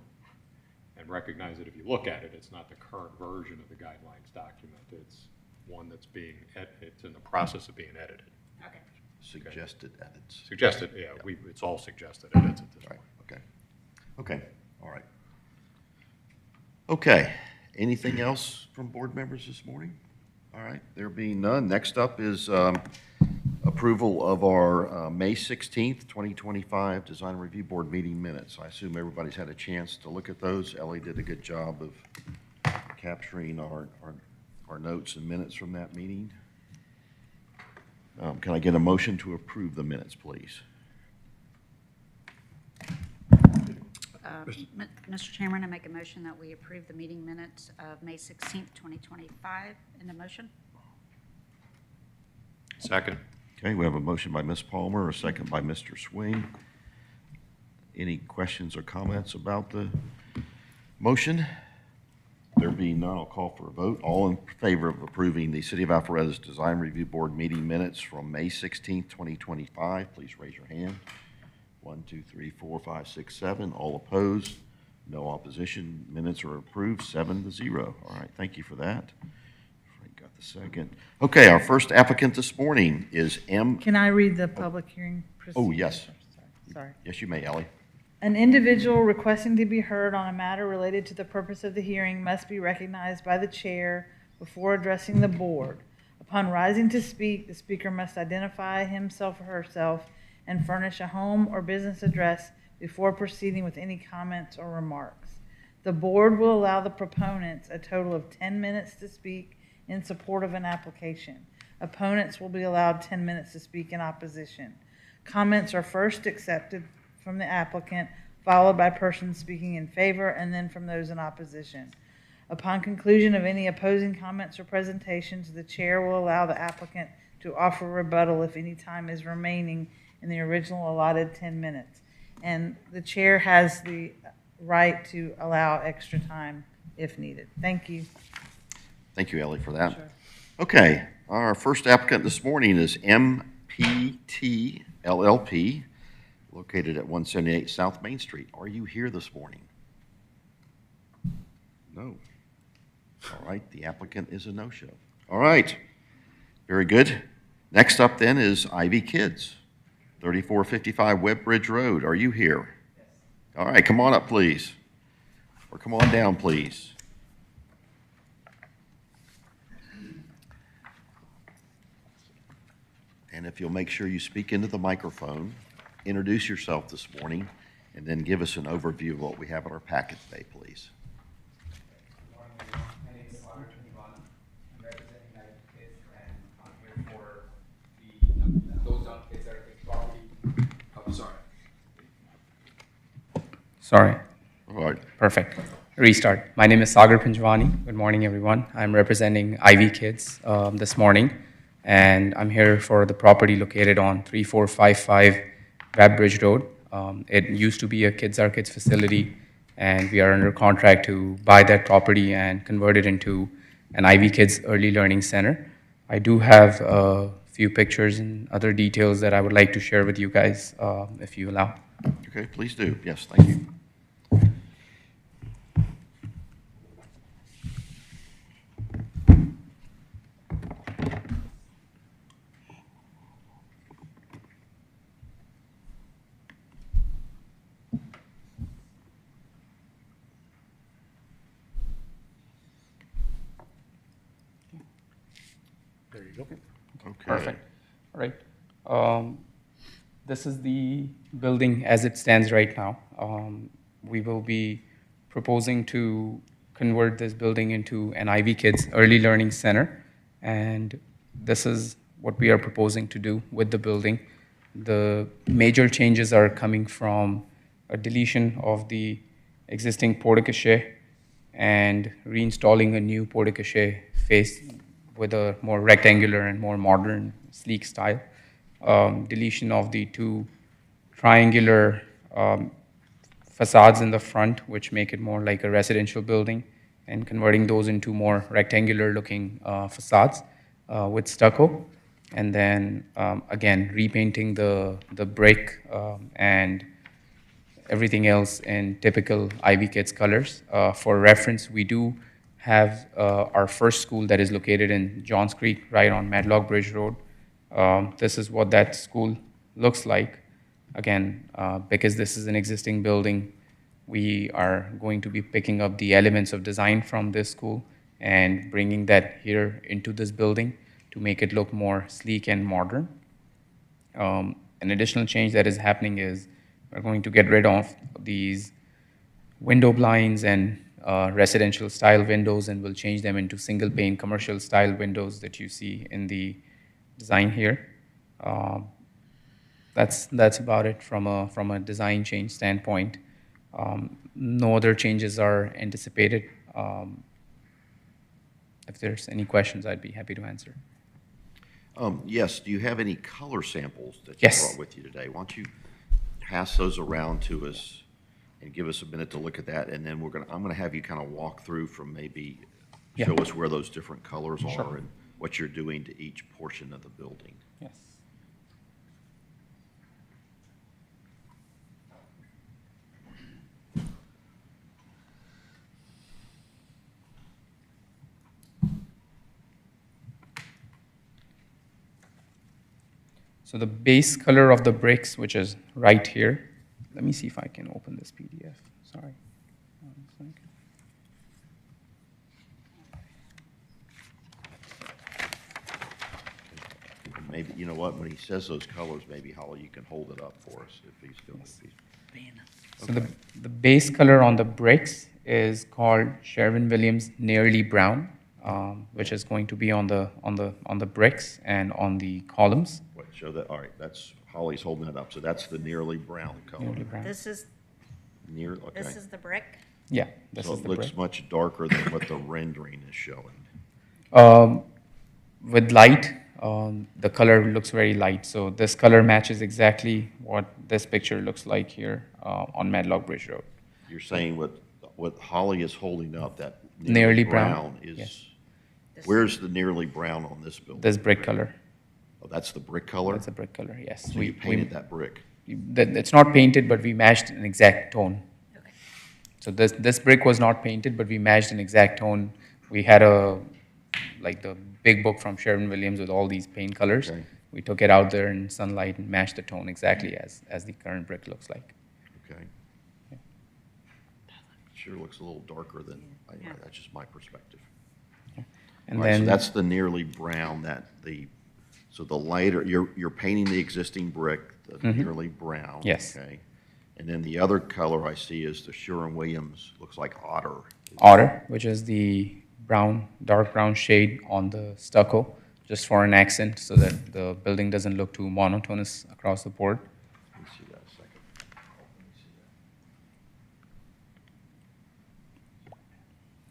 and recognize that if you look at it, it's not the current version of the guidelines document. It's one that's it's in the process of being edited. Okay. Suggested edits. Suggested, yeah, it's all suggested edits at this Right, point. okay. Okay, all right. Okay, Anything else from board members this morning? All right, there being none, next up is approval of our May 16th, 2025 Design Review Board meeting minutes. I assume everybody's had a chance to look at those. Ellie did a good job of capturing our notes and minutes from that meeting. Can I get a motion to approve the minutes, please? Mr. Chairman, I make a motion that we approve the meeting minutes of May 16th, 2025. In the motion? Second. Okay, we have a motion by Ms. Palmer, a second by Mr. Swing. Any questions or comments about the motion? There being none, I'll call for a vote. All in favor of approving the City of Alpharetta's Design Review Board meeting minutes from May 16th, 2025, please raise your hand. 1, 2, 3, 4, 5, 6, 7. All opposed? No opposition. Minutes are approved, 7-0. All right, thank you for that. Frank got the second. Okay, our first applicant this morning is M. Can I read the public hearing procedure? Oh, yes. Sorry. Yes, you may, Ellie. An individual requesting to be heard on a matter related to the purpose of the hearing must be recognized by the chair before addressing the board. Upon rising to speak, the speaker must identify himself or herself and furnish a home or business address before proceeding with any comments or remarks. The board will allow the proponents a total of 10 minutes to speak in support of an application. Opponents will be allowed 10 minutes to speak in opposition. Comments are first accepted from the applicant, followed by persons speaking in favor, and then from those in opposition. Upon conclusion of any opposing comments or presentations, the chair will allow the applicant to offer rebuttal if any time is remaining in the original allotted 10 minutes. And the chair has the right to allow extra time if needed. Thank you. Thank you, Ellie, for that. Sure. Okay, our first applicant this morning is MPT LLP, located at 178 South Main Street. Are you here this morning? No. All right, the applicant is a no-show. All right, very good. Next up then is Ivy Kids, 3455 Webb Bridge Road. Are you here? Yes. All right, come on up, please. Or come on down, please. And if you'll make sure you speak into the microphone, introduce yourself this morning, and then give us an overview of what we have in our packet today, please. Good morning, everyone. My name is Alpharetta. I'm representing United Kids, and I'm here for the closed down kids that are taking property. Oh, sorry. Sorry. All right. Perfect. Restart. My name is Sagar Pinjwani. Good morning, everyone. I'm representing Ivy Kids this morning, and I'm here for the property located on 3455 Webb Bridge Road. It used to be a Kids Are Kids facility, and we are under contract to buy that property and convert it into an Ivy Kids Early Learning Center. I do have a few pictures and other details that I would like to share with you guys, if you allow. Okay, please do. Yes, thank you. There you go. Okay. Perfect. All right. This is the building as it stands right now. We will be proposing to convert this building into an Ivy Kids Early Learning Center, and this is what we are proposing to do with the building. The major changes are coming from a deletion of the existing porte-cochere and reinstalling a new porte-cochere face with a more rectangular and more modern, sleek style. Deletion of the two triangular facades in the front, which make it more like a residential building, and converting those into more rectangular-looking facades with stucco. And then, again, repainting the brick and everything else in typical Ivy Kids colors. For reference, we do have our first school that is located in Johns Creek, right on Medlock Bridge Road. This is what that school looks like. Again, because this is an existing building, we are going to be picking up the elements of design from this school and bringing that here into this building to make it look more sleek and modern. An additional change that is happening is we're going to get rid of these window blinds and residential style windows, and we'll change them into single pane commercial style windows that you see in the design here. That's about it from a design change standpoint. No other changes are anticipated. If there's any questions, I'd be happy to answer. Yes, do you have any color samples that you Yes. brought with you today? Why don't you pass those around to us and give us a minute to look at that, and then I'm gonna have you kind of walk through from maybe, Yeah. show us where those different colors Sure. are and what you're doing to each portion of the building. Yes. So the base color of the bricks, which is right here, let me see if I can open this PDF, sorry. One second. Maybe, you know what, when he says those colors, maybe Holly, you can hold it up for us if he's doing it. So the base color on the bricks is called Sherwin-Williams Nearly Brown, which is going to be on the bricks and on the columns. Wait, show that, all right, that's, Holly's holding it up, so that's the nearly brown color. Nearly brown. This is, Near, okay. this is the brick. Yeah, this So is it the looks brick. much darker than what the rendering is showing. With light, the color looks very light. So this color matches exactly what this picture looks like here on Madlock Bridge Road. You're saying what Holly is holding up, that Nearly brown, is, yes. where's the nearly brown on this building? This brick color. Oh, that's the brick color? That's a brick color, yes. So you painted that brick? It's not painted, but we matched an exact tone. Okay. So this brick was not painted, but we matched an exact tone. We had like the big book from Sherwin-Williams with all these paint colors. Okay. We took it out there in sunlight and matched the tone exactly as the current brick looks like. Okay. Sure looks a little darker than, anyway, that's just my perspective. And All right, so then that's the nearly brown, so the lighter, you're painting the existing brick, the nearly brown. Yes. Okay. And then the other color I see is the Sherwin-Williams, looks like otter. otter, which is the brown, dark brown shade on the stucco, just for an accent so that the building doesn't look too monotonous across the board. Let me see that a second. Let me see that.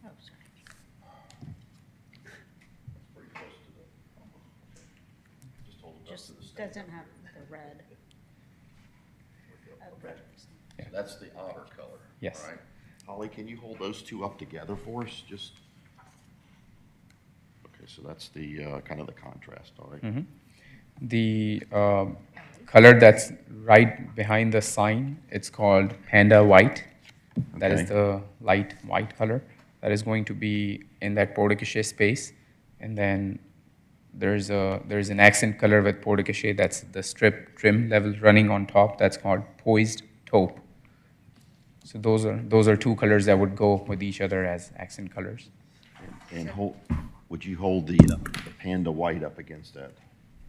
Oh, sorry. That's pretty close to the, just hold it up to the Just stem. doesn't have the red. Oh, red. So that's the otter color. Yes. All right. Holly, can you hold those two up together for us, just? Okay, so that's the, kind of the contrast, all right? The color that's right behind the sign, it's called Panda White. That is Okay. the light white color. That is going to be in that porte-cochere space. And then there's an accent color with porte-cochere, that's the strip trim level running on top. That's called Poised Taupe. So those are two colors that would go with each other as accent colors. And would you hold the Panda White up against that?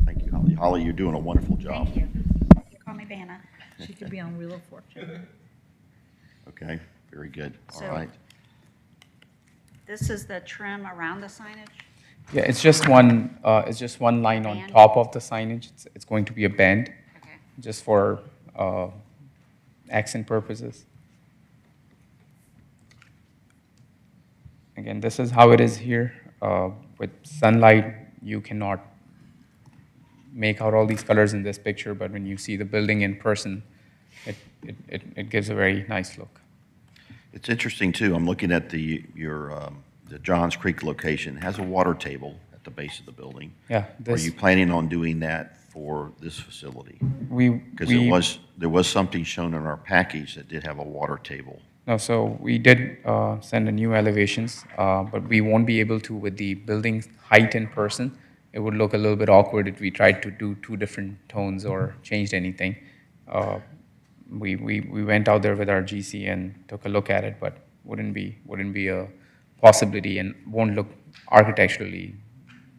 Thank you, Holly. Holly, you're doing a wonderful job. Thank you. You call me Vanna. She could be on Wheel of Fortune. Okay, very good, all So- right. This is the trim around the signage? Yeah, it's just one line on Band? top of the signage. It's going to be a band, Okay. just for accent purposes. Again, this is how it is here. With sunlight, you cannot make out all these colors in this picture, but when you see the building in person, it gives a very nice look. It's interesting, too, I'm looking at the Johns Creek location, it has a water table at the base of the building. Yeah, Are you planning on doing that for this facility? Because there was something shown in our package that did have a water table. No, so we did send a new elevations, but we won't be able to with the building height in person. It would look a little bit awkward if we tried to do two different tones or changed anything. We went out there with our GC and took a look at it, but wouldn't be a possibility and won't look architecturally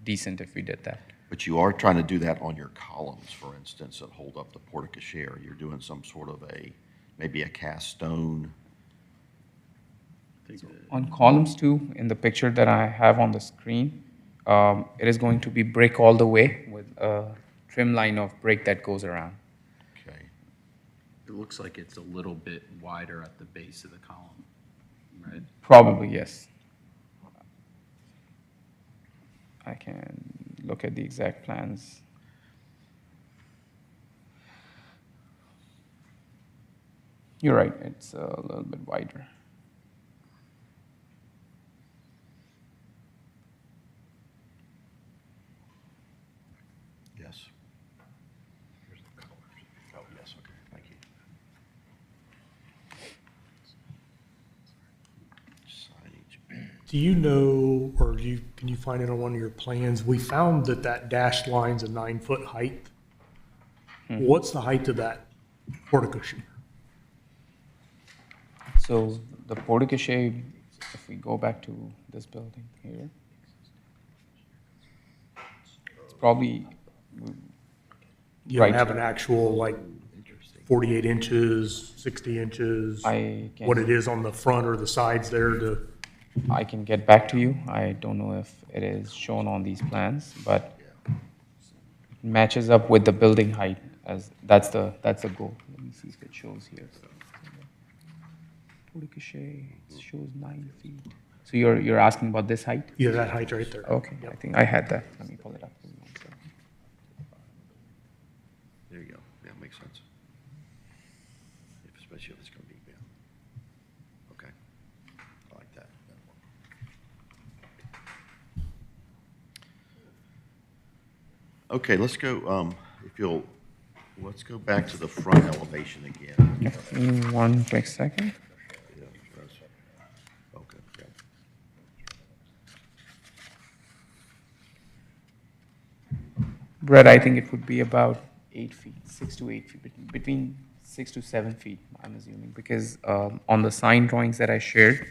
decent if we did that. But you are trying to do that on your columns, for instance, that hold up the porte cochere. You're doing some sort of maybe a cast stone. On columns too, in the picture that I have on the screen, it is going to be brick all the way with a trim line of brick that goes around. Okay. It looks like it's a little bit wider at the base of the column, right? Probably, yes. I can look at the exact plans. You're right, it's a little bit wider. Yes. Here's the colors. Oh, yes, okay, thank you. Signage. Do you know, or can you find it on one of your plans? We found that dashed line's a 9-foot height. What's the height of that portico? So the porte cochere, if we go back to this building here, it's probably You Right. don't have an actual, like, 48 inches, 60 inches? I can- What it is on the front or the sides there to, I can get back to you. I don't know if it is shown on these plans, but it matches up with the building height as that's the goal. Let me see if it shows here. Porte cochere shows 9 feet. So you're asking about this height? yeah, that height right there. Okay, I think I had that. Let me pull it up. Give me one second. There you go. Yeah, makes sense. Especially if it's going to be, yeah. Okay. I like that. Okay, let's go, let's go back to the front elevation again. Yeah, give me one quick second. Yeah, that's- Okay, yeah. Brett, I think it would be about 8 feet, 6 to 8 feet, between 6 to 7 feet, I'm assuming, because on the sign drawings that I shared,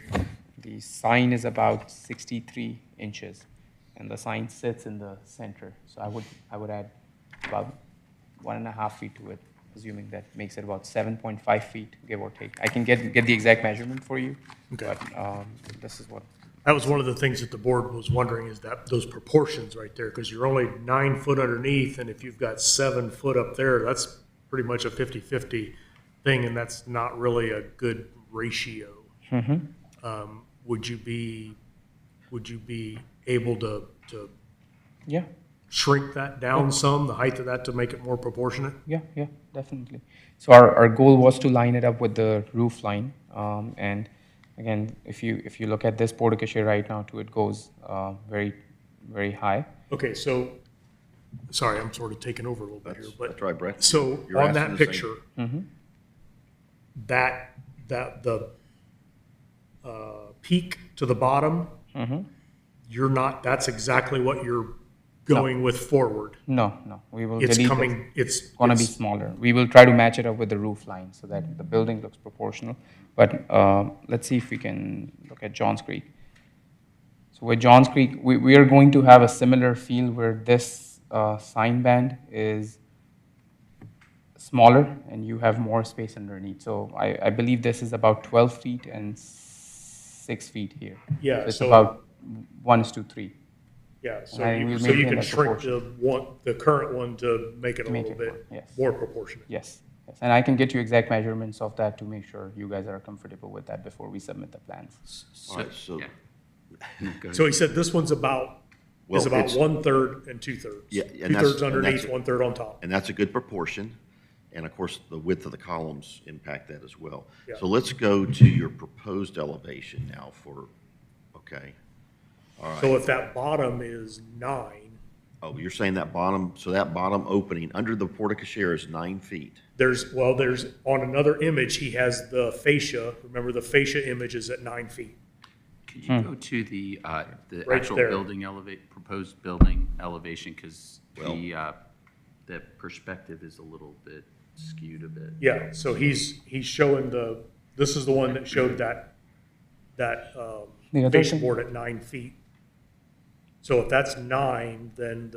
the sign is about 63 inches, and the sign sits in the center. So I would add about 1.5 feet to it, assuming that makes it about 7.5 feet, give or take. I can get the exact measurement for you, Okay. but this is what. That was one of the things that the board was wondering, is that those proportions right there, because you're only 9 foot underneath, and if you've got 7 foot up there, that's pretty much a 50-50 thing, and that's not really a good ratio. Would you be able to Yeah. shrink that down some, the height of that, to make it more proportionate? Yeah, definitely. So our goal was to line it up with the roof line. And again, if you look at this porte cochere right now too, it goes very, very high. Okay, so, sorry, I'm sort of taking over a little bit here, That's but, that's right, Brett. so You're on asking that the same- picture, the peak to the bottom, you're not, that's exactly what you're going with forward. No, we will It's delete coming, it's. Gonna be it's- smaller. We will try to match it up with the roof line so that the building looks proportional. But let's see if we can look at Johns Creek. So with Johns Creek, we are going to have a similar feel where this sign band is smaller and you have more space underneath. So I believe this is about 12 feet and 6 feet here. Yeah, It's so- about 1:3. Yeah, so And we'll so you maintain can that shrink proportion. the current one to make it a Make little it bit more, yes. more proportionate. Yes, and I can get you exact measurements of that to make sure you guys are comfortable with that before we submit the plans. All right, so- Yeah. Go ahead. So he said this one's about, is Well, about it's- 1/3 and 2/3. Yeah, and that's- 2/3 and underneath, that's- 1/3 on top. And that's a good proportion. And of course, the width of the columns impact that as well. Yeah. So let's go to your proposed elevation now okay. All So right. if that bottom is 9, Oh, you're saying that bottom, so that bottom opening under the porte cochere is 9 feet. there's, on another image, he has the fascia. Remember, the fascia image is at 9 feet. Could you go to the Right actual there. proposed building elevation, because Well- the perspective is a little bit skewed a bit. Yeah, so he's showing this is the one that showed that The other thing- baseboard at 9 feet. So if that's 9, then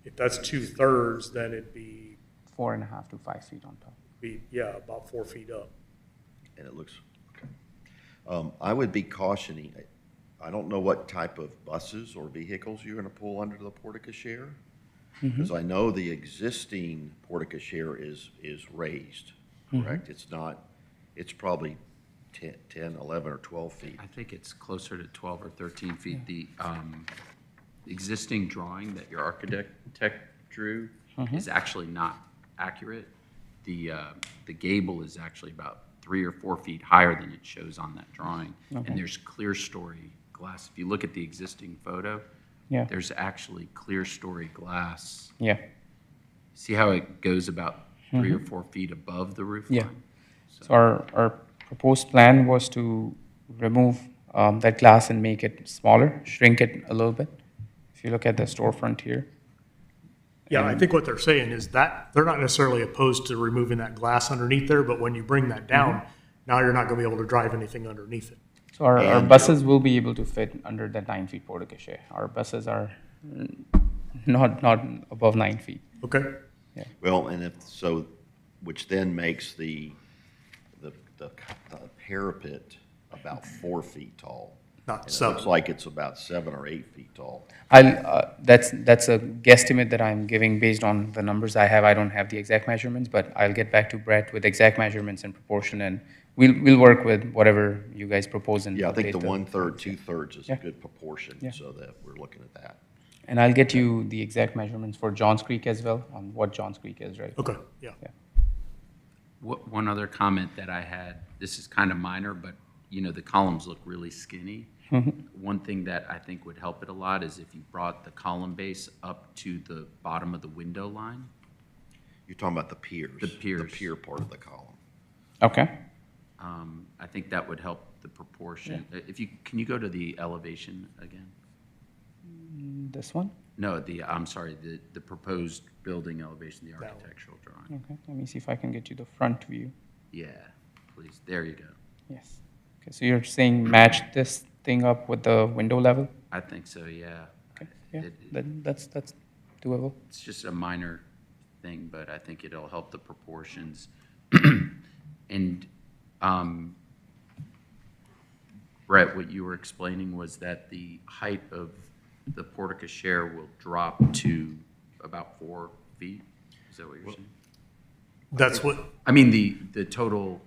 if that's 2/3, then it'd be, 4.5 to 5 feet on top. yeah, about 4 feet up. And it looks, okay. I would be cautioning, I don't know what type of buses or vehicles you're gonna pull under the porte-cochere. Because I know the existing porte-cochere is raised, correct? It's not, it's probably 10, 11, or 12 feet. I think it's closer to 12 or 13 feet. The existing drawing that your architect drew is actually not accurate. The gable is actually about 3 or 4 feet higher than it shows on that drawing. And there's clear story glass. If you look at the existing photo, Yeah, there's actually clear story glass. yeah, See how it goes about 3 or 4 feet above the roof yeah. line? So our proposed plan was to remove that glass and make it smaller, shrink it a little bit. If you look at the storefront here. Yeah, I think what they're saying is that they're not necessarily opposed to removing that glass underneath there, but when you bring that down, now you're not gonna be able to drive anything underneath it. So our And buses will be able to fit under that 9 feet porte-cochere. Our buses are not above 9 feet. Okay? Well, and if, so, which then makes the parapet about 4 feet tall. Not And it 7. looks like it's about 7 or 8 feet tall. That's a guesstimate that I'm giving based on the numbers I have. I don't have the exact measurements, but I'll get back to Brett with exact measurements and proportion, and we'll work with whatever you guys propose and Yeah, I think update the 1/3, 2/3 is a Yeah. good proportion, Yeah. so that we're looking at that. And I'll get you the exact measurements for Johns Creek as well, on what Johns Creek is, right? Okay, yeah. One other comment that I had, this is kind of minor, but, you know, the columns look really skinny. One thing that I think would help it a lot is if you brought the column base up to the bottom of the window line. You're talking about the piers. The piers. The pier part of the column. Okay. I think that would help the proportion. Can you go to the elevation again? This one? No, I'm sorry, the proposed building elevation, the one. architectural drawing. Okay, let me see if I can get you the front view. Yeah, please, there you go. Yes. Okay, so you're saying match this thing up with the window level? I think so, yeah. Okay, yeah, It- then that's doable. It's just a minor thing, but I think it'll help the proportions. And Brett, what you were explaining was that the height of the porte-cochere will drop to about 4 feet? Is that what you're saying? That's what, I mean, the total,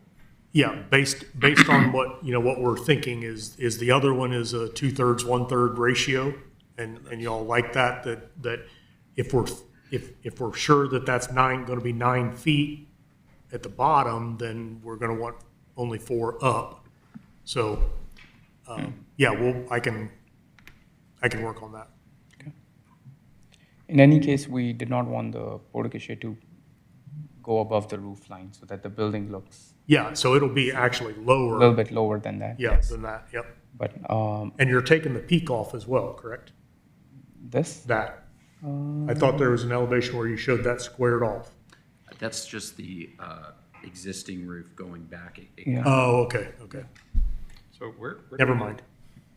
yeah, based on what, what we're thinking is the other one is a 2/3, 1/3 ratio. And y'all like that if we're sure that that's gonna be 9 feet at the bottom, then we're gonna want only 4 up. So, yeah, I can work on that. In any case, we did not want the porte-cochere to go above the roof line so that the building looks Yeah, so it'll be actually a little lower, bit lower than that. yeah, yes. than that, yep. But And you're taking the peak off as well, correct? this, That. I thought there was an elevation where you showed that squared off. that's just the existing roof going back. Yeah. Oh, okay. So where? Never mind.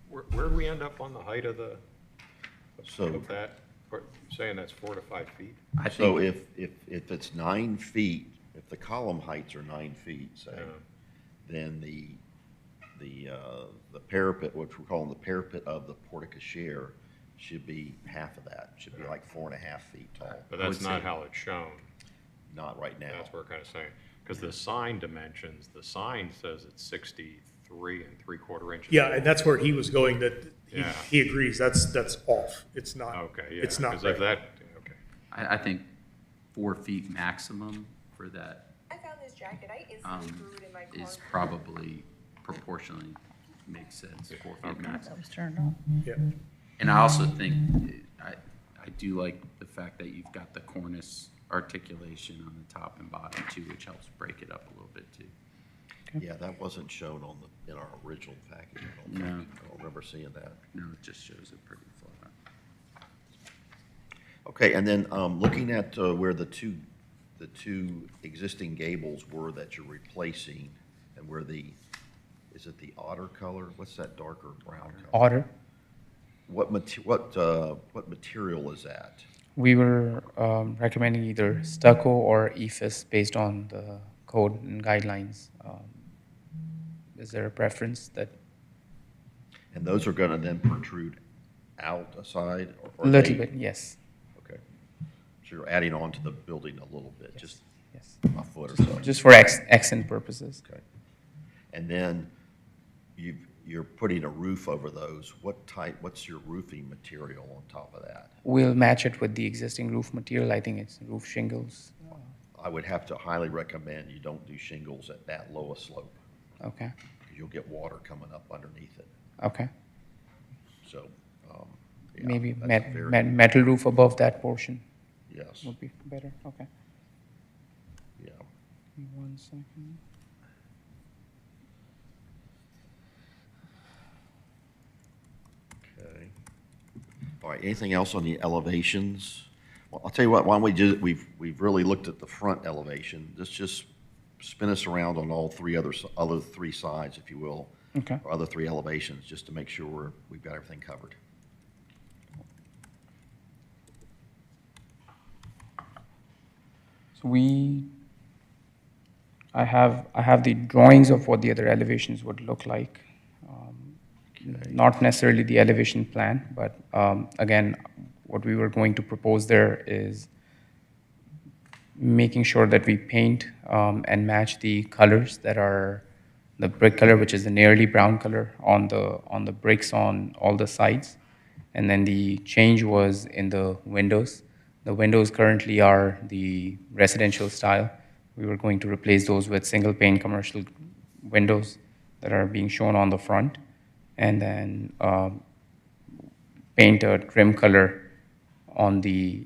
Where do we end up on the height of So- of that? Saying that's 4 to 5 feet? I So think, if it's 9 feet, if the column heights are 9 feet, say, Yeah. then the parapet, which we're calling the parapet of the porte-cochere, should be half of that, should be like 4.5 feet tall. But I would that's not say- how it's shown. Not right now. That's what we're kind of saying. Because the sign dimensions, the sign says it's 63 3/4 inches. Yeah, and that's where he was going, that Yeah. he agrees, that's off. It's not, Okay, yeah. it's not Because if right. that, okay. I think 4 feet maximum for that I found this jacket. I instantly threw it in my car. is probably proportionally makes sense, 4 feet max. That was turned on. Yeah. And I also think, I do like the fact that you've got the cornice articulation on the top and bottom too, which helps break it up a little bit too. Yeah, that wasn't shown in our original package, I don't think. No. I don't remember seeing that. No, it just shows it pretty flat. Okay, and then looking at where the two existing gables were that you're replacing, and where is it the otter color? What's that darker brown color? Order. What material is that? We were recommending either stucco or EFIS based on the code and guidelines. Is there a preference that And those are gonna then protrude out aside? a little bit? Yes. Okay. So you're adding on to the building a little bit, just Yes. a foot or so? Just for accent purposes. Okay. And then you're putting a roof over those. What's your roofing material on top of that? We'll match it with the existing roof material. I think it's roof shingles. I would have to highly recommend you don't do shingles at that low a slope, Okay. because you'll get water coming up underneath it. Okay. So, yeah, Maybe that's very- metal roof above that portion Yes, would be better. Okay. yeah. Give me 1 second. Okay. All right, anything else on the elevations? Well, I'll tell you what, why don't we've really looked at the front elevation. Let's just spin us around on all other three sides, if you will. Okay. Or other three elevations, just to make sure we've got everything covered. So I have the drawings of what the other elevations would look like. Not necessarily the elevation plan, but again, what we were going to propose there is making sure that we paint and match the colors that are the brick color, which is the nearly brown color on the bricks on all the sides. And then the change was in the windows. The windows currently are the residential style. We were going to replace those with single pane commercial windows that are being shown on the front, and then paint a trim color on the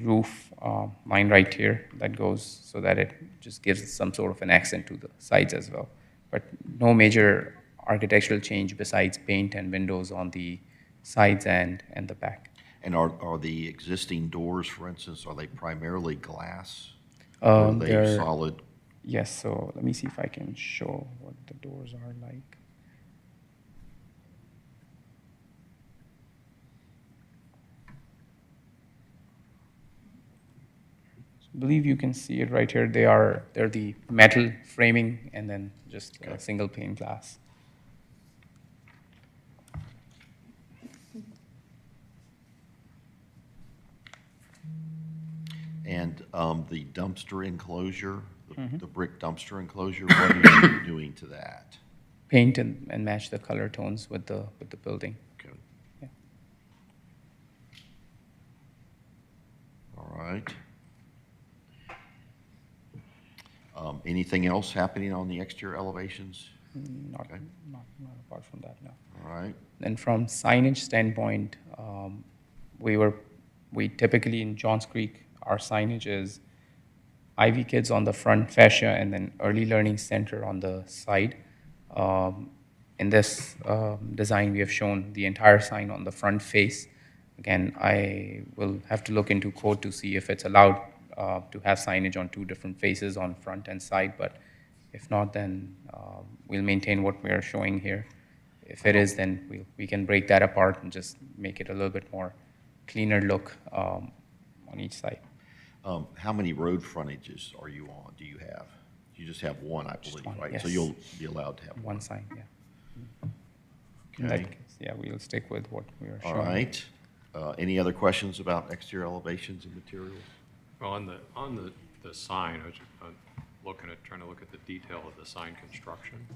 roof line right here that goes so that it just gives some sort of an accent to the sides as well. But no major architectural change besides paint and windows on the sides and the back. And are the existing doors, for instance, are they primarily glass? Or are they They're- solid? Yes, so let me see if I can show what the doors are like. I believe you can see it right here. They're the metal framing and then just Okay. single pane glass. And the dumpster enclosure, Mm-hmm. the brick dumpster enclosure, what are you doing to that? Paint and match the color tones with the building. Okay. Yeah. All right. Anything else happening on the exterior elevations? Not, Okay. not apart from that, no. All right. And from signage standpoint, we typically in Johns Creek, our signage is Ivy Kids on the front fascia and then Early Learning Center on the side. In this design, we have shown the entire sign on the front face. Again, I will have to look into code to see if it's allowed to have signage on two different faces on front and side, but if not, then we'll maintain what we are showing here. If it is, then we can break that apart and just make it a little bit more cleaner look on each side. How many road frontages are you on, do you have? You just have one, I believe, one, right? So yes. you'll be allowed to have one. One sign, yeah. In that Okay. case, yeah, we'll stick with what we are All showing. right. Any other questions about exterior elevations and materials? Well, on the sign, I was trying to look at the detail of the sign construction.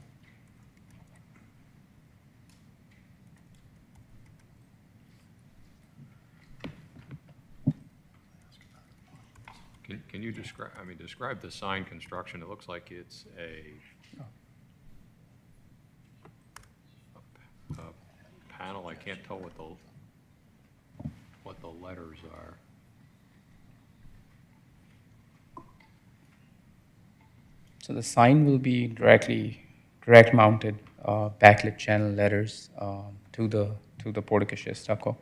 Can you describe the sign construction? It looks like it's a panel. I can't tell what the letters are. So the sign will be direct mounted backlit channel letters to the porte cochere stucco.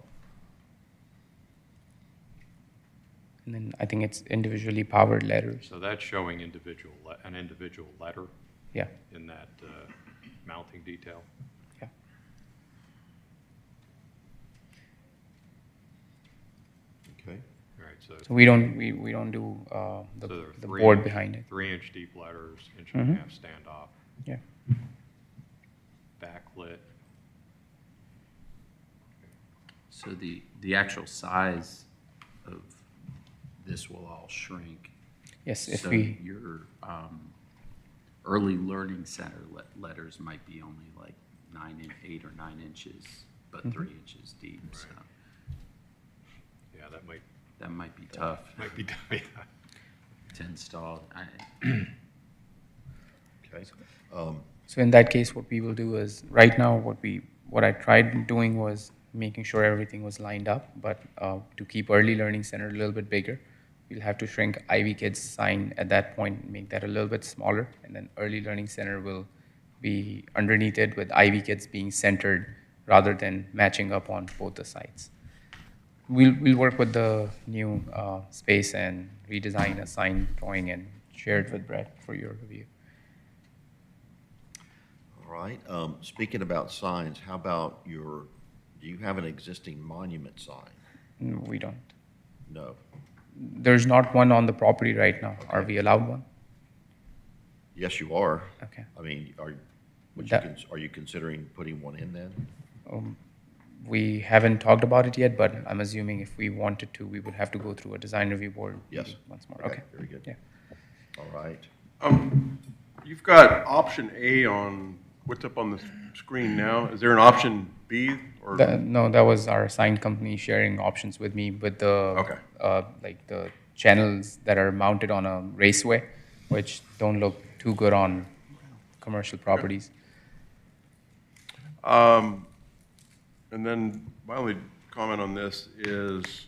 And then I think it's individually powered letters. So that's showing an individual letter Yeah, in that mounting detail. yeah. Okay. All right, so So we don't do so there are the three board inch- behind it. 3-inch deep letters, inch and a Mhm. half standoff, Yeah. backlit. So the actual size of this will all shrink. Yes, if So we, your early learning center letters might be only like 8 or 9 inches, but Mhm. 3 inches deep, so Yeah, that might be tough be, yeah. to install. Okay. so in that case, what we will do is, right now, what I tried doing was making sure everything was lined up, but to keep early learning center a little bit bigger, we'll have to shrink Ivy Kids sign at that point, make that a little bit smaller, and then early learning center will be underneath it with Ivy Kids being centered rather than matching up on both the sides. We'll work with the new space and redesign a sign drawing and share it with Brett for your review. All right. Speaking about signs, how about do you have an existing monument sign? We don't. No. There's not one on the property right now. Are we allowed one? Yes, you are. Okay. I mean, That- are you considering putting one in then? We haven't talked about it yet, but I'm assuming if we wanted to, we would have to go through a design review board Yes. meeting once more. Okay. Very good. Yeah. All right. You've got option A on, what's up on the screen now? Is there an option B or? No, that was our sign company sharing options with me with the Okay. like the channels that are mounted on a raceway, which don't look too good on commercial properties. And then my only comment on this is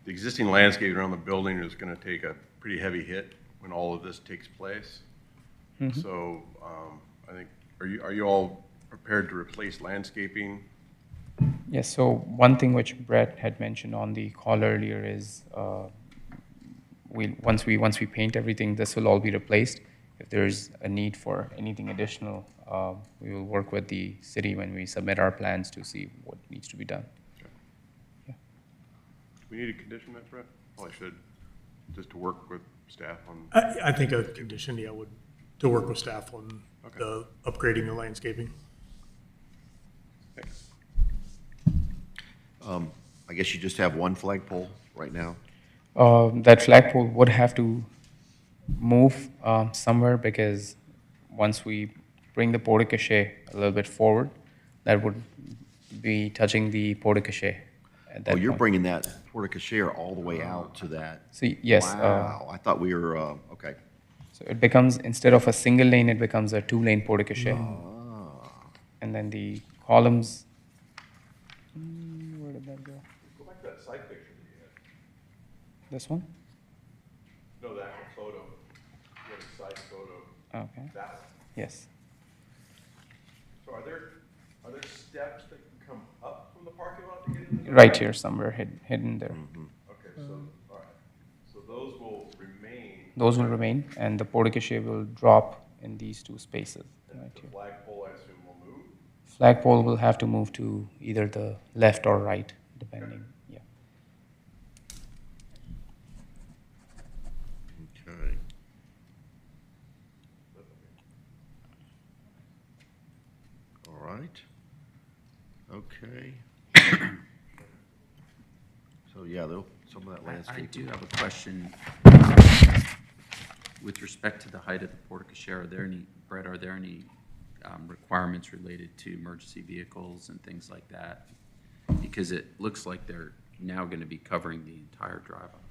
the existing landscape around the building is going to take a pretty heavy hit when all of this takes place. Mhm. So I think, are you all prepared to replace landscaping? Yes, so one thing which Brett had mentioned on the call earlier is once we paint everything, this will all be replaced. If there's a need for anything additional, we will work with the city when we submit our plans to see what needs to be done. Do we need to condition that, Brett? Probably should, just to work with staff on. I think a condition, yeah, to work with staff on Okay. the upgrading the landscaping. Thanks. I guess you just have one flagpole right now? That flagpole would have to move somewhere because once we bring the porte cochere a little bit forward, that would be touching the porte cochere at that Oh, you're point. bringing that porte cochere all the way out to that? So yes, Wow, I thought we were, okay. so it becomes, instead of a single lane, it becomes a 2-lane porte cochere. Ah, And then the columns, where did that go? Go back to that side picture that you had. This one? No, that photo. You had a side photo. Okay, That one. yes. So are there steps that can come up from the parking lot to get into the? Right here somewhere, hidden there. Okay, so, all right. So those will remain. Those will remain, and the porte cochere will drop in these two spaces right The here. flagpole, I assume, will move. Flagpole will have to move to either the left or right, depending, yeah. okay. All right. Okay. So, yeah, some of that I landscape. do have a question. With respect to the height of the porte cochere, Brett, are there any requirements related to emergency vehicles and things like that? Because it looks like they're now going to be covering the entire drive-up.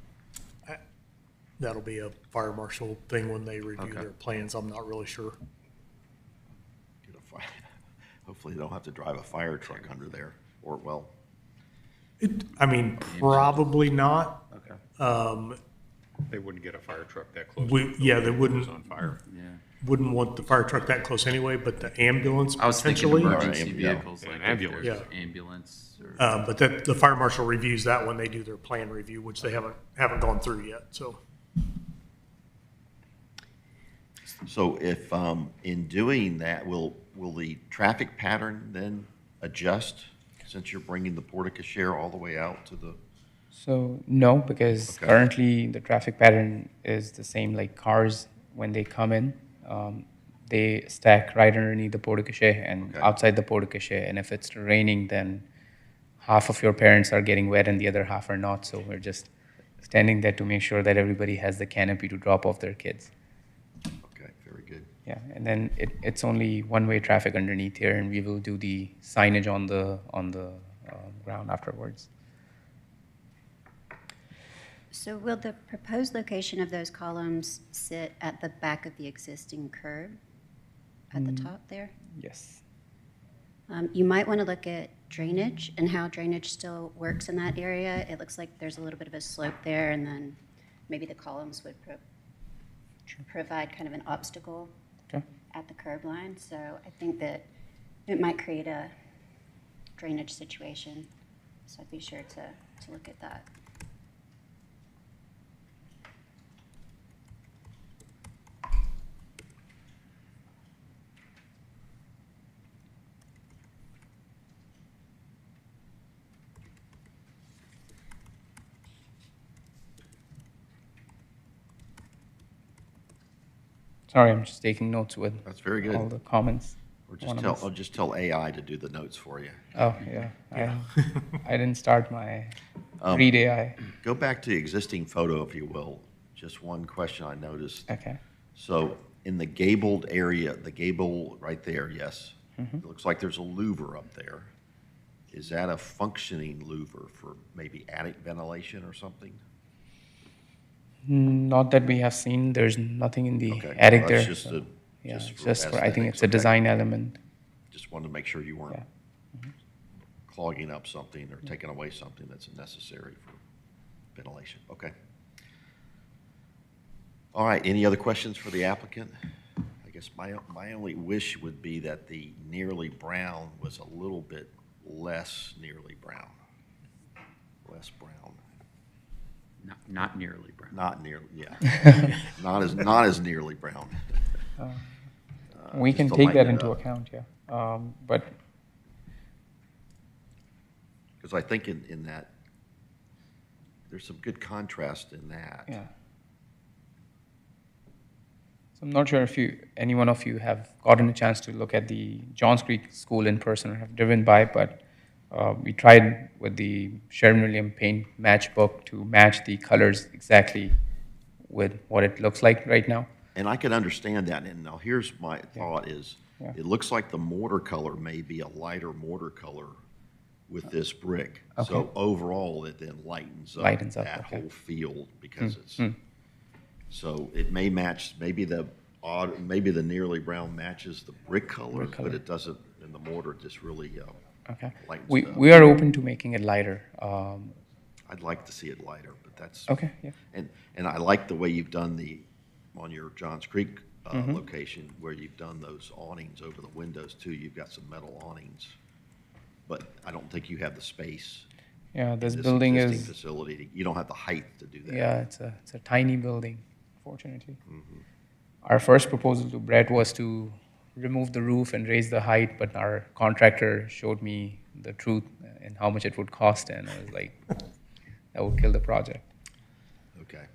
That'll be a fire marshal thing when they review Okay. their plans. I'm not really sure. Get a fire- Hopefully they don't have to drive a fire truck under there, or, well, I mean, probably not. Okay. They wouldn't get a fire truck that close. We- to the yeah, building they if it was wouldn't. on fire. Yeah. wouldn't want the fire truck that close anyway, but the ambulance I was thinking potentially. emergency Yeah. vehicles, Yeah, like an if there's ambulance. ambulance or. But that, the fire marshal reviews that when they do their plan review, which they haven't gone through yet, so. So if, in doing that, will the traffic pattern then adjust since you're bringing the porte-cochere all the way out to the? So no, because Okay. currently the traffic pattern is the same, like cars, when they come in, they stack right underneath the porte-cochere and Okay. outside the porte-cochere. And if it's raining, then half of your parents are getting wet and the other half are not. So we're just standing there to make sure that everybody has the canopy to drop off their kids. Okay, very good. Yeah, and then it's only one-way traffic underneath here, and we will do the signage on the ground afterwards. So will the proposed location of those columns sit at the back of the existing curb at the top there? Yes. You might want to look at drainage and how drainage still works in that area. It looks like there's a little bit of a slope there, and then maybe the columns would provide kind of an obstacle Okay. at the curb line. So I think that it might create a drainage situation. So I'd be sure to look at that. Sorry, I'm just taking notes with That's very good. all the comments. Or One just of I'll us. just tell AI to do the notes for you. Oh, yeah. I didn't start my Um, read AI. Go back to the existing photo, if you will. Just one question I noticed. Okay. So in the gabled area, the gable right there, yes. Mm-hmm. It looks like there's a louver up there. Is that a functioning louver for maybe attic ventilation or something? Not that we have seen. There's nothing in the Okay, attic well, there. that's just so, yeah, just it's for just for, I think aesthetics, it's a okay. design element. Just wanted to make sure you weren't Yeah. clogging up something or taking away something that's necessary for ventilation. Okay. All right, any other questions for the applicant? I guess my only wish would be that the nearly brown was a little bit less nearly brown. Less brown. Not nearly brown. Not nearly, yeah. Not as nearly brown. We just can to take that lighten it into up. account, yeah. But Because I think in that, there's some good contrast in that. yeah. So I'm not sure if any one of you have gotten a chance to look at the Johns Creek School in person or have driven by, but we tried with the Sherwin-Williams paint match book to match the colors exactly with what it looks like right now. And I can understand that, and now here's my thought is, Yeah. it looks like the mortar color may be a lighter mortar color with this brick. So Okay. overall, it then lightens up Lightens up, that okay. whole field because it's, mm. so it may match, maybe the nearly brown matches the brick color, Brick color. but it doesn't, and the mortar just really Okay. lightens We it up. we are open to making it lighter. I'd like to see it lighter, but that's. Okay, yeah. And I like the way you've done on your Johns Creek Mm-hmm. location, where you've done those awnings over the windows too. You've got some metal awnings. But I don't think you have the space. Yeah, in this building existing is, facility, you don't have the height to do that. yeah, it's a tiny building, fortunately. Mm-hmm. Our first proposal to Brett was to remove the roof and raise the height, but our contractor showed me the truth and how much it would cost, and I was like, that would kill the project. Okay.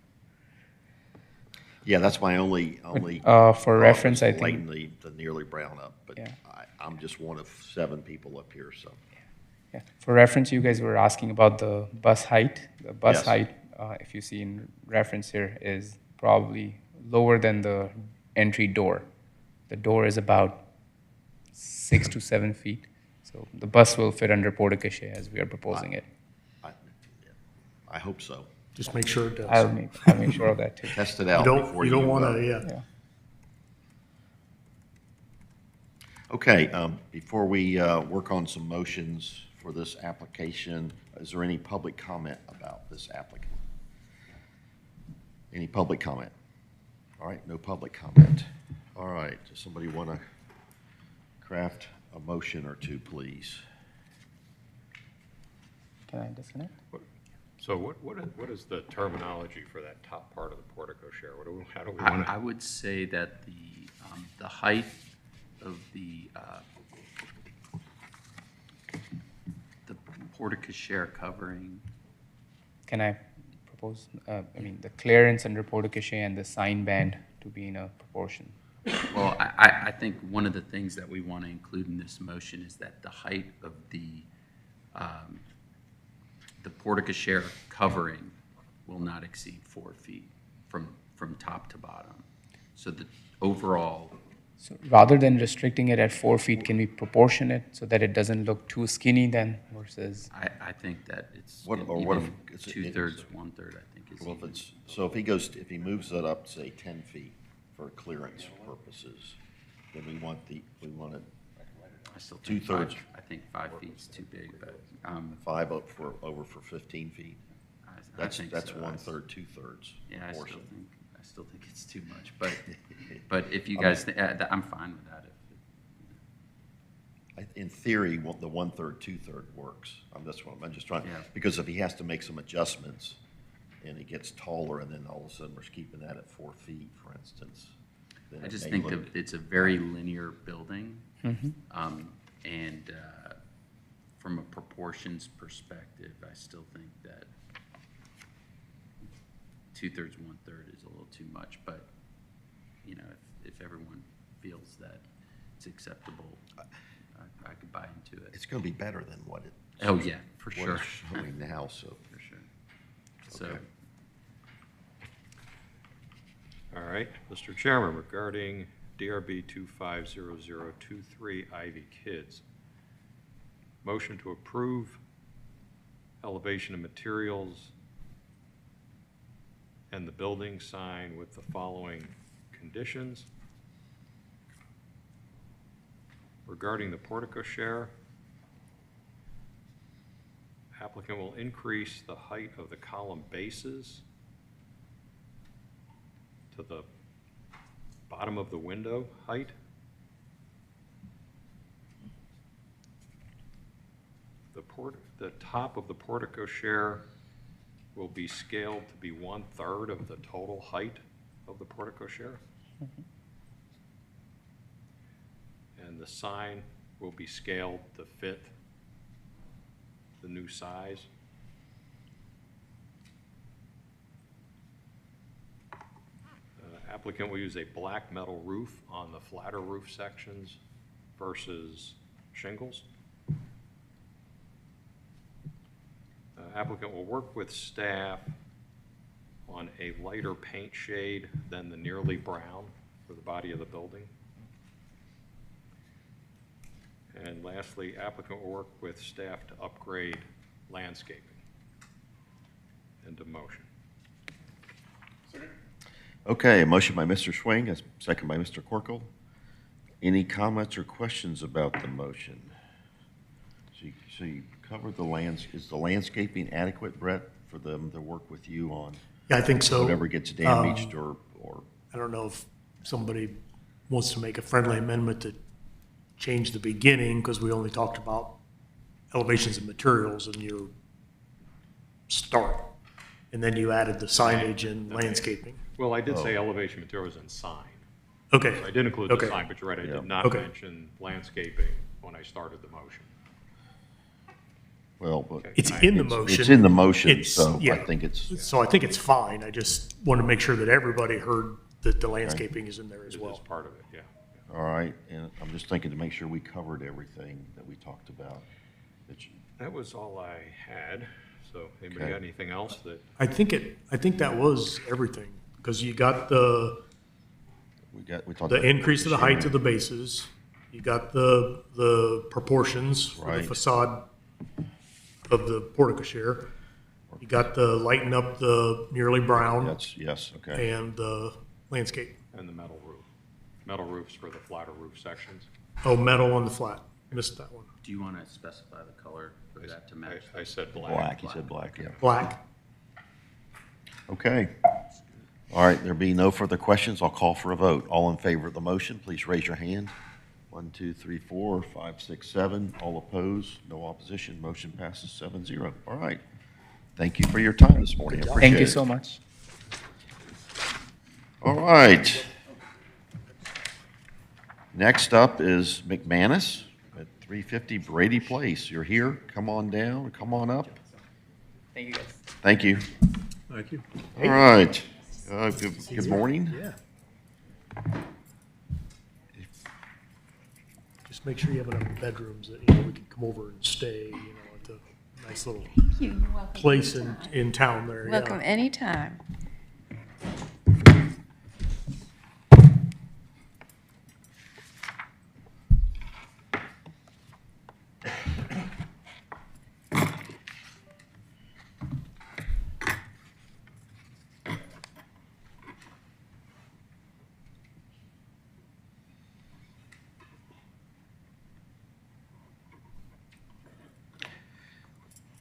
Yeah, that's my only. for thought reference, was I to think- lighten the nearly brown up, but Yeah. I'm just one of 7 people up here, so. Yeah. For reference, you guys were asking about the bus height. The bus Yes. height, if you see in reference here, is probably lower than the entry door. The door is about 6 to 7 feet. So the bus will fit under porte-cochere as we are proposing it. I hope so. Just make sure it does. I'll make sure of that too. Test it You out don't, before you don't want to, Yeah. Okay, before we work on some motions for this application, is there any public comment about this applicant? Any public comment? All right, no public comment. All right, does somebody want to craft a motion or two, please? Can I disconnect? So what is the terminology for that top part of the portico share? How do we I, want I to? would say that the height of the portico covering, Can I propose, the clearance under portico and the sign band to be in a proportion? well, I think one of the things that we want to include in this motion is that the height of the portico covering will not exceed 4 feet from top to bottom. So the overall, So rather than restricting it at 4 feet, can we proportion it so that it doesn't look too skinny then versus? I think that it's What if even it's- 2/3, 1/3, I think is Well, if even. it's, so if he moves it up, say, 10 feet for clearance purposes, then we want it I still think 2/3. I think 5 feet's too big, but, 5 over for 15 feet. I That's think so. 1/3, 2/3 Yeah, portion. I still think it's too much, but if you guys, I'm fine with that. In theory, the 1/3, 2/3 works. I'm just trying, Yeah. because if he has to make some adjustments and it gets taller and then all of a sudden we're keeping that at 4 feet, for instance. then I it just may think look- that it's a very linear building. And from a proportions perspective, I still think that 2/3, 1/3 is a little too much, but, you know, if everyone feels that it's acceptable, I could buy into it. It's going to be better than what it. Oh, yeah, for what sure. it's showing now, so. For sure. So, Okay. All right, Mr. Chairman, regarding DRB 250023 Ivy Kids, motion to approve elevation of materials and the building sign with the following conditions. Regarding the portico share, applicant will increase the height of the column bases to the bottom of the window height. The top of the portico share will be scaled to be 1/3 of the total height of the portico share. And the sign will be scaled to fit the new size. Applicant will use a black metal roof on the flatter roof sections versus shingles. Applicant will work with staff on a lighter paint shade than the nearly brown for the body of the building. And lastly, applicant will work with staff to upgrade landscaping into motion. Okay, a motion by Mr. Schwing, a second by Mr. Corkle. Any comments or questions about the motion? So you covered is the landscaping adequate, Brett, for them to work with you on Yeah, I think so. whatever gets damaged or, I don't know if somebody wants to make a friendly amendment to change the beginning, because we only talked about elevations and materials in your start. And then you added the signage and landscaping. Well, I did say elevation materials and sign. Okay. So I did include the Okay. sign, but you're right, I Yeah. did not Okay. mention landscaping when I started the motion. well, but It's in the motion. it's in the motion, It's- so I yeah. think it's, So I think it's fine. I just want to make sure that everybody heard that the landscaping is in there as It is well. part of it, yeah. all right. And I'm just thinking to make sure we covered everything that we talked about. That was all I had, so anybody Okay. got anything else that, I think that was everything, because you got the We talked the about increase of the height sharing. of the bases, you got the proportions for the Right. facade of the portico share, you got the lighten up the nearly brown Yes, okay. and the landscape. and the metal roof. Metal roofs for the flatter roof sections. Oh, metal on the flat, missed that one. do you want to specify the color for that to match? I said black. Black, he said black, yeah. Black, Okay. All right, there being no further questions, I'll call for a vote. All in favor of the motion, please raise your hand. 1, 2, 3, 4, 5, 6, 7. All opposed, no opposition. Motion passes 7-0. All right. Thank you for your time this morning. I appreciate it. Thank you so much. All right. Next up is McManus at 350 Brady Place. You're here. Come on down. Come on up. Thank you, guys. Thank you. Thank you. All right. Good morning. Yeah. Just make sure you have enough bedrooms that, we can come over and stay, at the nice little You're welcome. place in town there. yeah. Welcome anytime.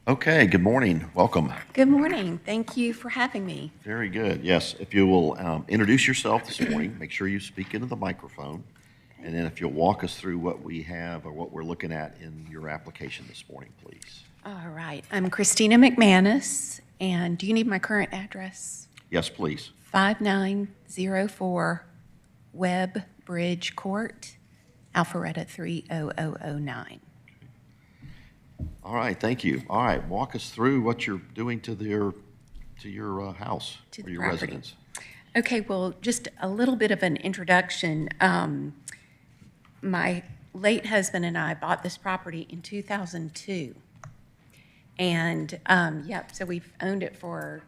Okay, good morning. Welcome. Good morning. Thank you for having me. Very good. Yes, if you will introduce yourself this morning, make sure you speak into the microphone. And then if you'll walk us through what we have or what we're looking at in your application this morning, please. All right. I'm Christina McManus, and do you need my current address? Yes, please. 5904 Webb Bridge Court, Alpharetta 30009. All right, thank you. All right, walk us through what you're doing to your house To or the your property. residence. Okay, well, just a little bit of an introduction. My late husband and I bought this property in 2002. And, so we've owned it for,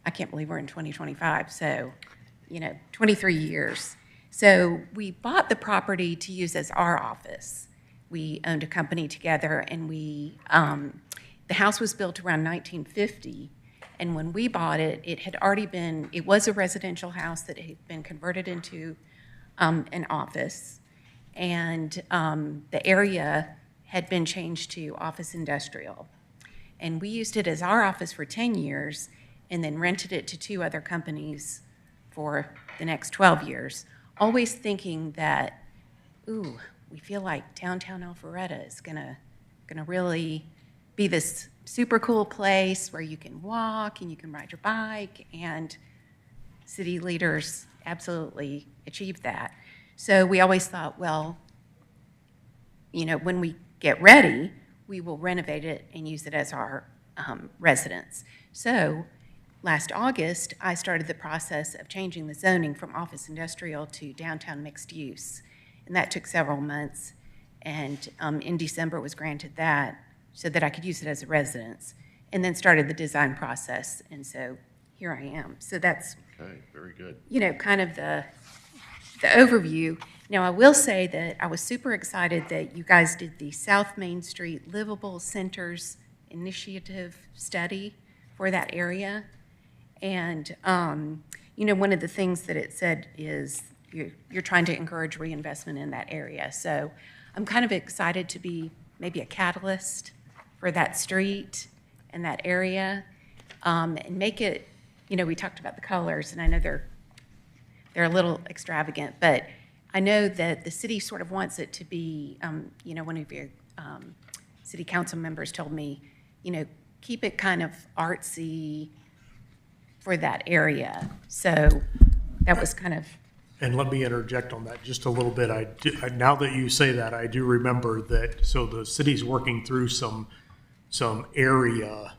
I can't believe we're in 2025, so, 23 years. So we bought the property to use as our office. We owned a company together, and the house was built around 1950. And when we bought it, it was a residential house that had been converted into an office. And the area had been changed to office industrial. And we used it as our office for 10 years and then rented it to 2 other companies for the next 12 years, always thinking that, we feel like downtown Alpharetta is gonna really be this super cool place where you can walk and you can ride your bike, and city leaders absolutely achieved that. So we always thought, well, when we get ready, we will renovate it and use it as our residence. So last August, I started the process of changing the zoning from office industrial to downtown mixed use. And that took several months. And in December was granted that so that I could use it as a residence, and then started the design process. And so here I am. So that's, Okay, very good. kind of the overview. Now, I will say that I was super excited that you guys did the South Main Street Livable Centers Initiative study for that area. And, one of the things that it said is you're trying to encourage reinvestment in that area. So I'm kind of excited to be maybe a catalyst for that street and that area, and make it, we talked about the colors, and I know they're a little extravagant, but I know that the city sort of wants it to be, one of your city council members told me, keep it kind of artsy for that area. So that was kind of. And let me interject on that just a little bit. Now that you say that, I do remember that, so the city's working through some area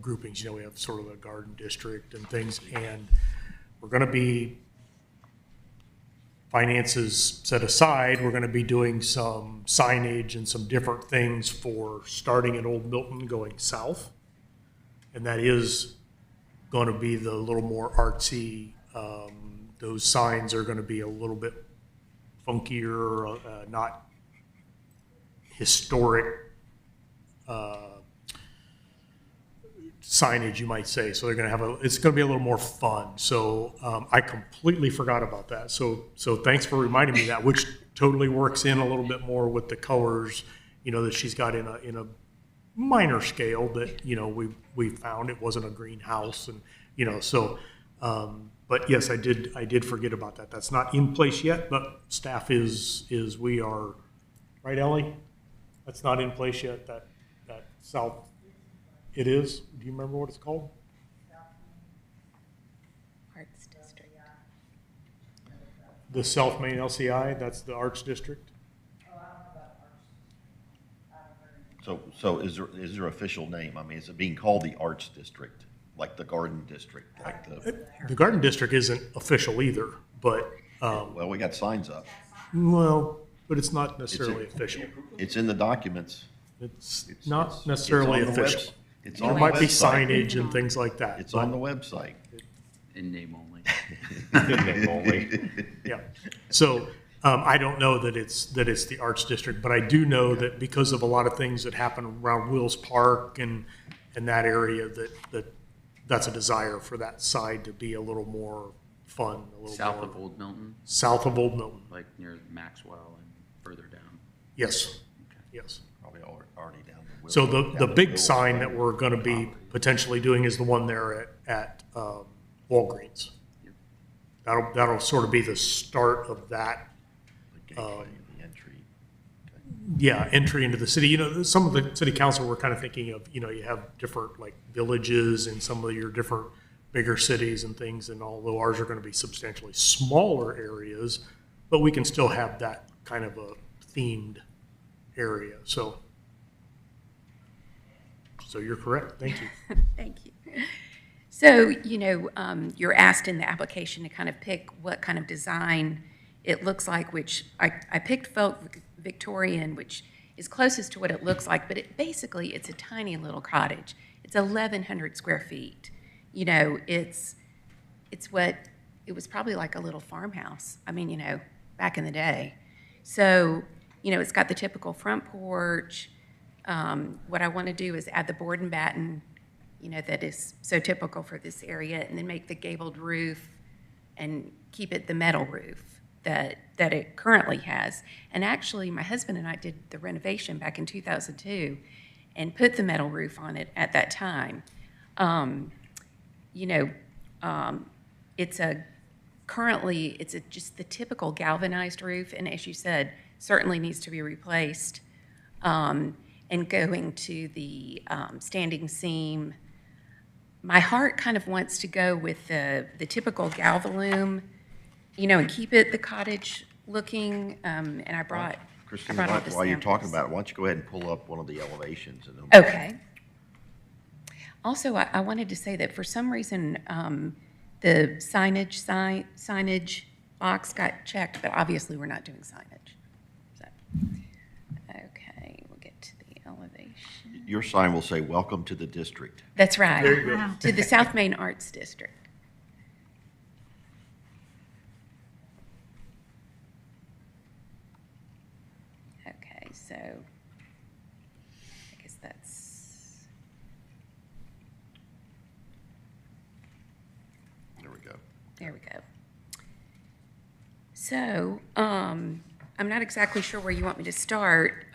groupings. We have sort of a garden district and things, and we're going to be, finances set aside, we're going to be doing some signage and some different things for starting at Old Milton going south. And that is going to be the little more artsy. Those signs are going to be a little bit funkier, not historic signage, you might say. So they're going to have it's going to be a little more fun. So I completely forgot about that. So thanks for reminding me of that, which totally works in a little bit more with the colors, that she's got in a minor scale that, we found. It wasn't a greenhouse, and you know, so, but yes, I did forget about that. That's not in place yet, but staff we are, right, Ellie? That's not in place yet, that south, it is? Do you remember what it's called? Arts District. The South Main LCI, that's the Arts District? So is there official name? I mean, is it being called the Arts District, like the Garden District, like The Garden District isn't official either, but, well, we got signs up. well, but it's not necessarily official. It's in the documents. It's It's not necessarily on the official. webs- It's There on the might be website. signage and things like that. It's on the website. In name only. Name only. Yeah. So I don't know that it's the Arts District, but I do know that because of a lot of things that happen around Wills Park and that area, that's a desire for that side to be a little more fun, a little South more of Old Milton, south of Old Milton. like near Maxwell and further down. Yes. Yes. Probably already down the. So down the big Wills sign Road. that we're going to be potentially doing is the one there at Walgreens. That'll sort of be the start of that. The gateway, the entry. Yeah, entry into the city. You know, some of the city council were kind of thinking of, you know, you have different like villages in some of your different bigger cities and things, and although ours are going to be substantially smaller areas, but we can still have that kind of a themed area. So you're correct. Thank you. Thank you. So, you know, you're asked in the application to kind of pick what kind of design it looks like, which I picked folk Victorian, which is closest to what it looks like, but basically it's a tiny little cottage. It's 1,100 square feet. You know, it's what, it was probably like a little farmhouse. I mean, you know, back in the day. So, you know, it's got the typical front porch. What I want to do is add the board and batten, you know, that is so typical for this area, and then make the gabled roof and keep it the metal roof that it currently has. And actually, my husband and I did the renovation back in 2002 and put the metal roof on it at that time. You know, it's just the typical galvanized roof, and as you said, certainly needs to be replaced. And going to the standing seam, my heart kind of wants to go with the typical Galvalume, you know, and keep it the cottage looking. And I brought Christine, all the while you're talking samples. about it, why don't you go ahead and pull up one of the elevations and then. Okay. Also, I wanted to say that for some reason, the signage box got checked, but obviously we're not doing signage. So, okay, we'll get to the elevation. Your sign will say, "Welcome to the district." That's right. There you go. To the South Main Arts District. Okay, so I guess that's, There we go. there we go. So, I'm not exactly sure where you want me to start.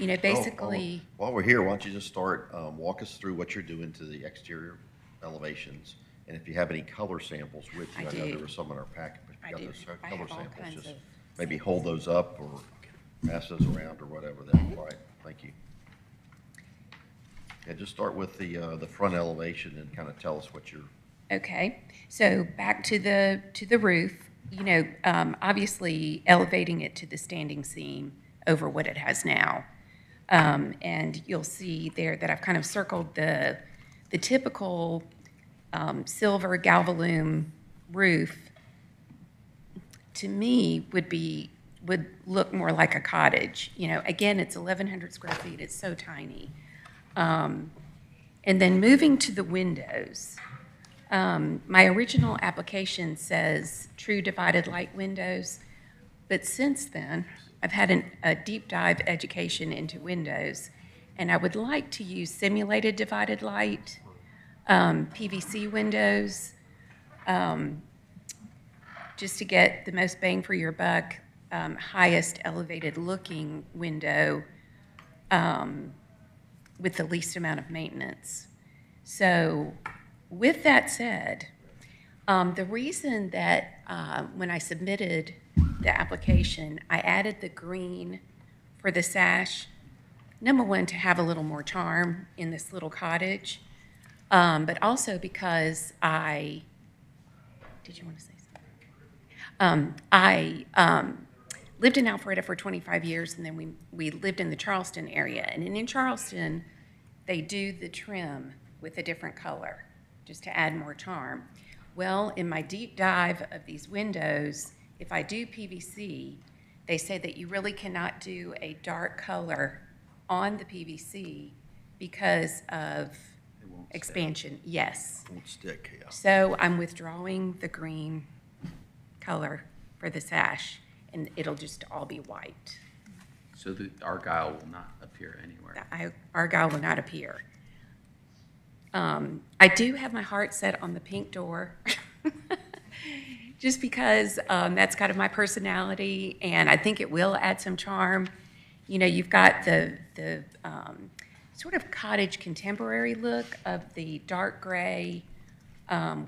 You know, basically. While we're here, why don't you just start, walk us through what you're doing to the exterior elevations, and if you have any color samples with you. I know do. there were some in our packet, but I if you do. got those I color have all samples, kinds just of maybe hold those up or pass those around or whatever, that'd be fine. Thank you. Yeah, just start with the front elevation and kind of tell us what you're. Okay, so back to the roof, you know, obviously elevating it to the standing seam over what it has now. And you'll see there that I've kind of circled the typical silver Galvalume roof. To me, would look more like a cottage. You know, again, it's 1,100 square feet. It's so tiny. And then moving to the windows. My original application says true divided light windows, but since then, I've had a deep dive education into windows, and I would like to use simulated divided light, PVC windows, just to get the most bang for your buck, highest elevated looking window with the least amount of maintenance. So with that said, the reason that when I submitted the application, I added the green for the sash, number one, to have a little more charm in this little cottage, but also because did you want to say something? I lived in Alpharetta for 25 years, and then we lived in the Charleston area. And in Charleston, they do the trim with a different color, just to add more charm. Well, in my deep dive of these windows, if I do PVC, they say that you really cannot do a dark color on the PVC because of expansion. Yes. Won't stick, yeah. So I'm withdrawing the green color for the sash, and it'll just all be white. So the Argyle will not appear anywhere. Argyle will not appear. I do have my heart set on the pink door, just because that's kind of my personality, and I think it will add some charm. You know, you've got the sort of cottage contemporary look of the dark gray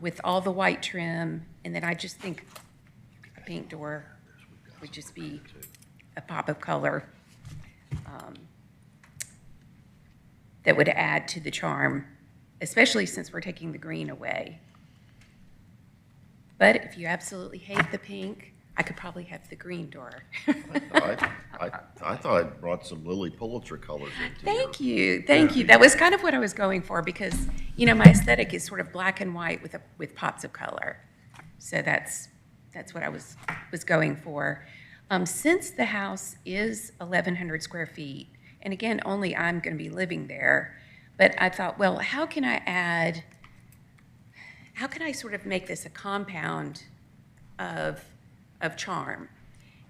with all the white trim, and then I just think a pink door would just be a pop of color that would add to the charm, especially since we're taking the green away. But if you absolutely hate the pink, I could probably have the green door. I thought I brought some Lily Pulitzer colors into Thank you. That was kind of what I was going for because, you know, my aesthetic is sort of black and white with pops of color. So that's what I was going for. Since the house is 1,100 square feet, and again, only I'm going to be living there, but I thought, well, how can I sort of make this a compound of charm?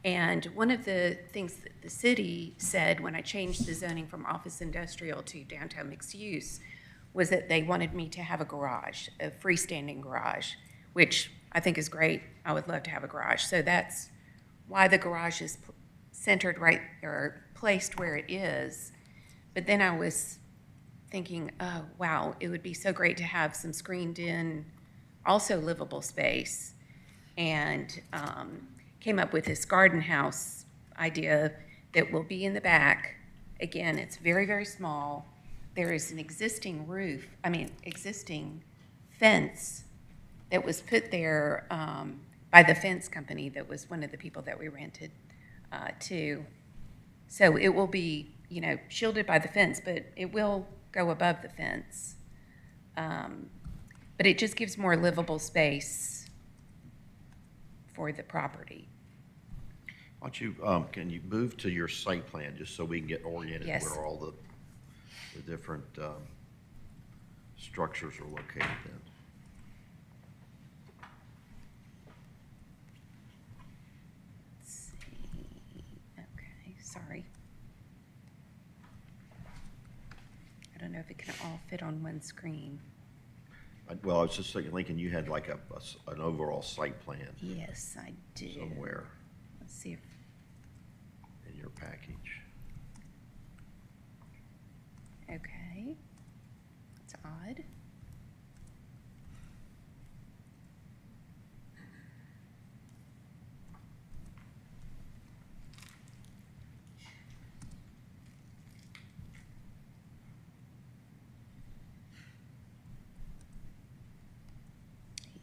And one of the things that the city said when I changed the zoning from office industrial to downtown mixed use was that they wanted me to have a garage, a freestanding garage, which I think is great. I would love to have a garage. So that's why the garage is centered right or placed where it is. But then I was thinking, oh, wow, it would be so great to have some screened in, also livable space. And came up with this garden house idea that will be in the back. Again, it's very, very small. There is an existing existing fence that was put there by the fence company that was one of the people that we rented to. So it will be, you know, shielded by the fence, but it will go above the fence. But it just gives more livable space for the property. Why don't you, can you move to your site plan, just so we can get oriented Yes. where all the different structures are located then? Let's see. Okay, sorry. I don't know if it can all fit on one screen. Well, I was just thinking, Lincoln, you had like an overall site plan Yes, I do. somewhere Let's see if, in your package. okay. It's odd.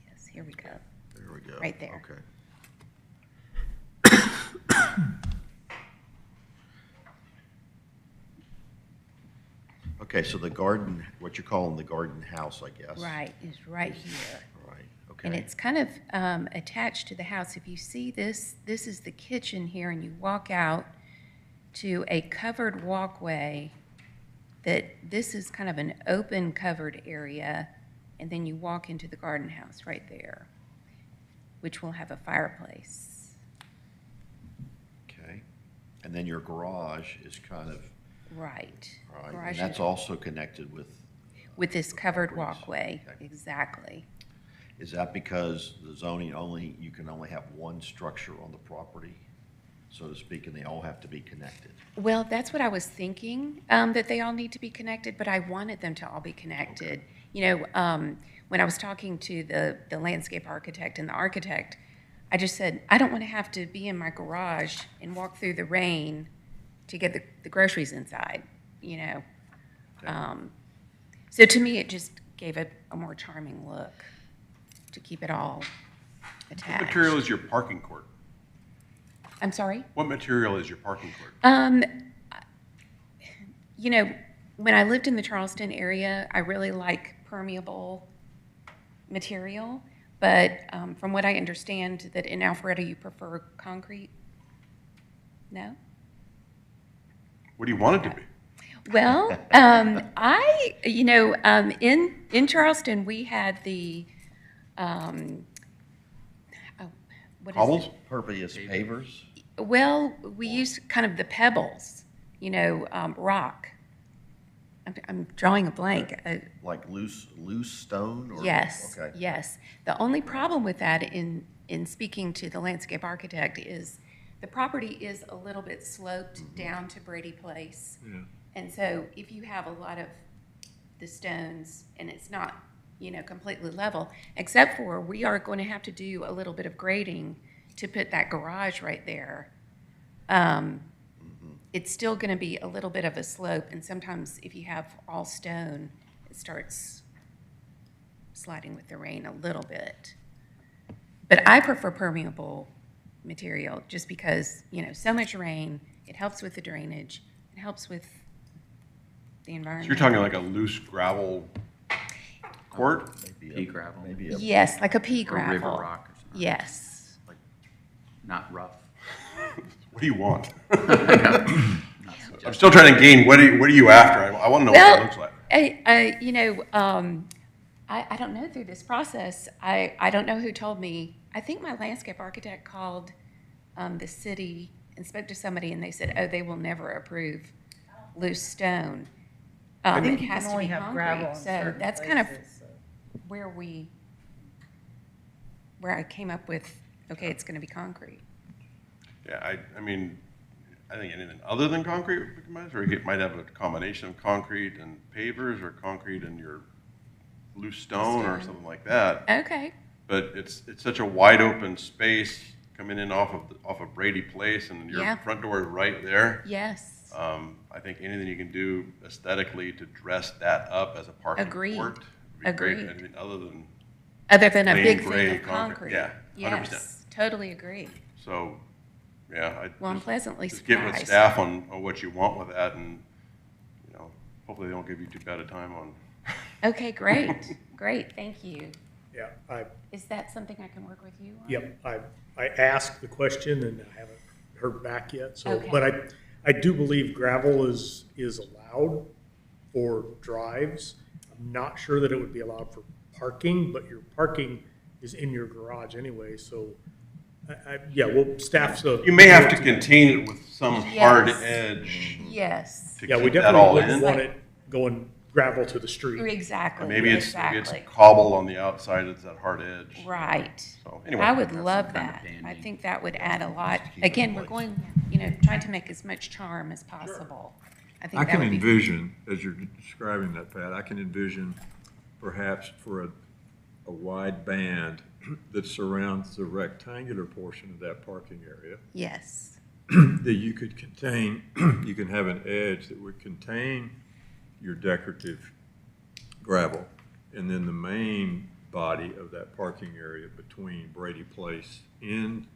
Yes, here we go. There we go. Right there. Okay. Okay, so the garden, what you're calling the garden house, I guess. Right, is right here. Right, And okay. it's kind of attached to the house. If you see this, this is the kitchen here, and you walk out to a covered walkway that this is kind of an open covered area, and then you walk into the garden house right there, which will have a fireplace. Okay. And then your garage is kind of, Right. right, Garage and that's also connected with, with this covered properties. walkway, Okay. exactly. is that because the zoning only, you can only have one structure on the property, so to speak, and they all have to be connected? Well, that's what I was thinking, that they all need to be connected, but I wanted them to all be connected. You know, when I was talking to the landscape architect and the architect, I just said, I don't want to have to be in my garage and walk through the rain to get the groceries inside, you know? So to me, it just gave it a more charming look to keep it all What attached. material is your parking court? I'm sorry? What material is your parking court? You know, when I lived in the Charleston area, I really like permeable material, but from what I understand, that in Alpharetta you prefer concrete? No? What do you want it to be? Well, in Charleston, we had the, what is Cobbles? it? Pervious pavers? Well, we used kind of the pebbles, rock. I'm drawing a blank. Like loose stone or? Yes, Okay. yes. The only problem with that in speaking to the landscape architect is the property is a little bit sloped down to Brady Place. Yeah. And so if you have a lot of the stones and it's not, completely level, except for we are going to have to do a little bit of grading to put that garage right there. It's still going to be a little bit of a slope, and sometimes if you have all stone, it starts sliding with the rain a little bit. But I prefer permeable material just because, so much rain, it helps with the drainage, it helps with the So environment. you're talking like a loose gravel court? Pea gravel. Maybe a Yes, like a pea Or river gravel. rock or something. Yes. Like, not rough. What do you want? Not I'm suggested. still trying to gain, what are you after? I want to know what Well, it looks like. I don't know through this process. I don't know who told me. I think my landscape architect called the city and spoke to somebody, and they said, "Oh, they will never approve loose stone. I think It you has can to only be have gravel concrete." in So certain that's kind of places, so. where I came up with, okay, it's going to be concrete. Yeah, I mean, I think anything other than concrete would be combined, or you might have a combination of concrete and pavers, or concrete and your loose stone, or something like that. Okay. But it's such a wide open space coming in off of Brady Place, and your Yeah. front door is right there. Yes. I think anything you can do aesthetically to dress that up as a parking Agreed. court would be great. Agreed. Anything other than, Other than a plain big gray thing of concrete. concrete. Yeah, 100%. Yes, totally agree. so, yeah. Well, I'm just- pleasantly Just get with surprised. staff on what you want with that, and, hopefully they don't give you too bad a time on. Okay, great, great, thank you. Yeah, Is that something I can work with you on? Yep, I asked the question and I haven't heard back yet, so, Okay. but I do believe gravel is allowed for drives. I'm not sure that it would be allowed for parking, but your parking is in your garage anyway, so, staff's a. You may have to contain it with some hard Yes. edge Yes, to Yeah, we keep that all definitely wouldn't in. want it going gravel to the street. exactly, Maybe it's exactly. cobble on the outside, it's that hard edge. Right. So, anyway. I would Have some love kind of that. I banding. think that would add a lot. keep it in Again, we're place. going, trying to make as much charm as possible. I think I that can would be. envision, as you're describing that, Pat, I can envision perhaps for a wide band that surrounds the rectangular portion of that parking area, Yes, that you could contain, you can have an edge that would contain your decorative gravel, and then the main body of that parking area between Brady Place in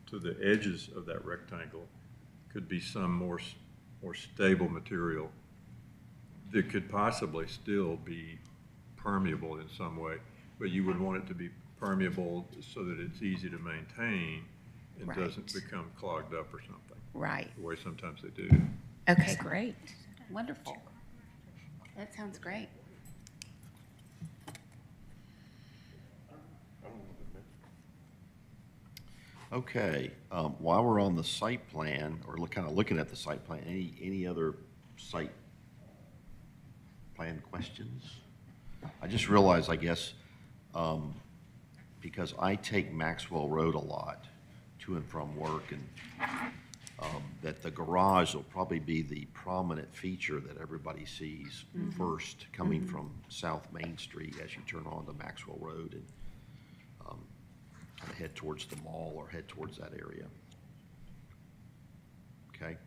to the edges of that rectangle could be some more stable material that could possibly still be permeable in some way, but you would want it to be permeable so that it's easy to maintain and Right. doesn't become clogged up or something, right. the way sometimes they do. Okay, great. Wonderful. That sounds great. Okay, while we're on the site plan, or kind of looking at the site plan, any other site plan questions? I just realized, I guess, because I take Maxwell Road a lot to and from work, and that the garage will probably be the prominent feature that everybody sees first coming from South Main Street as you turn onto Maxwell Road and kind of head towards the mall or head towards that area. Okay?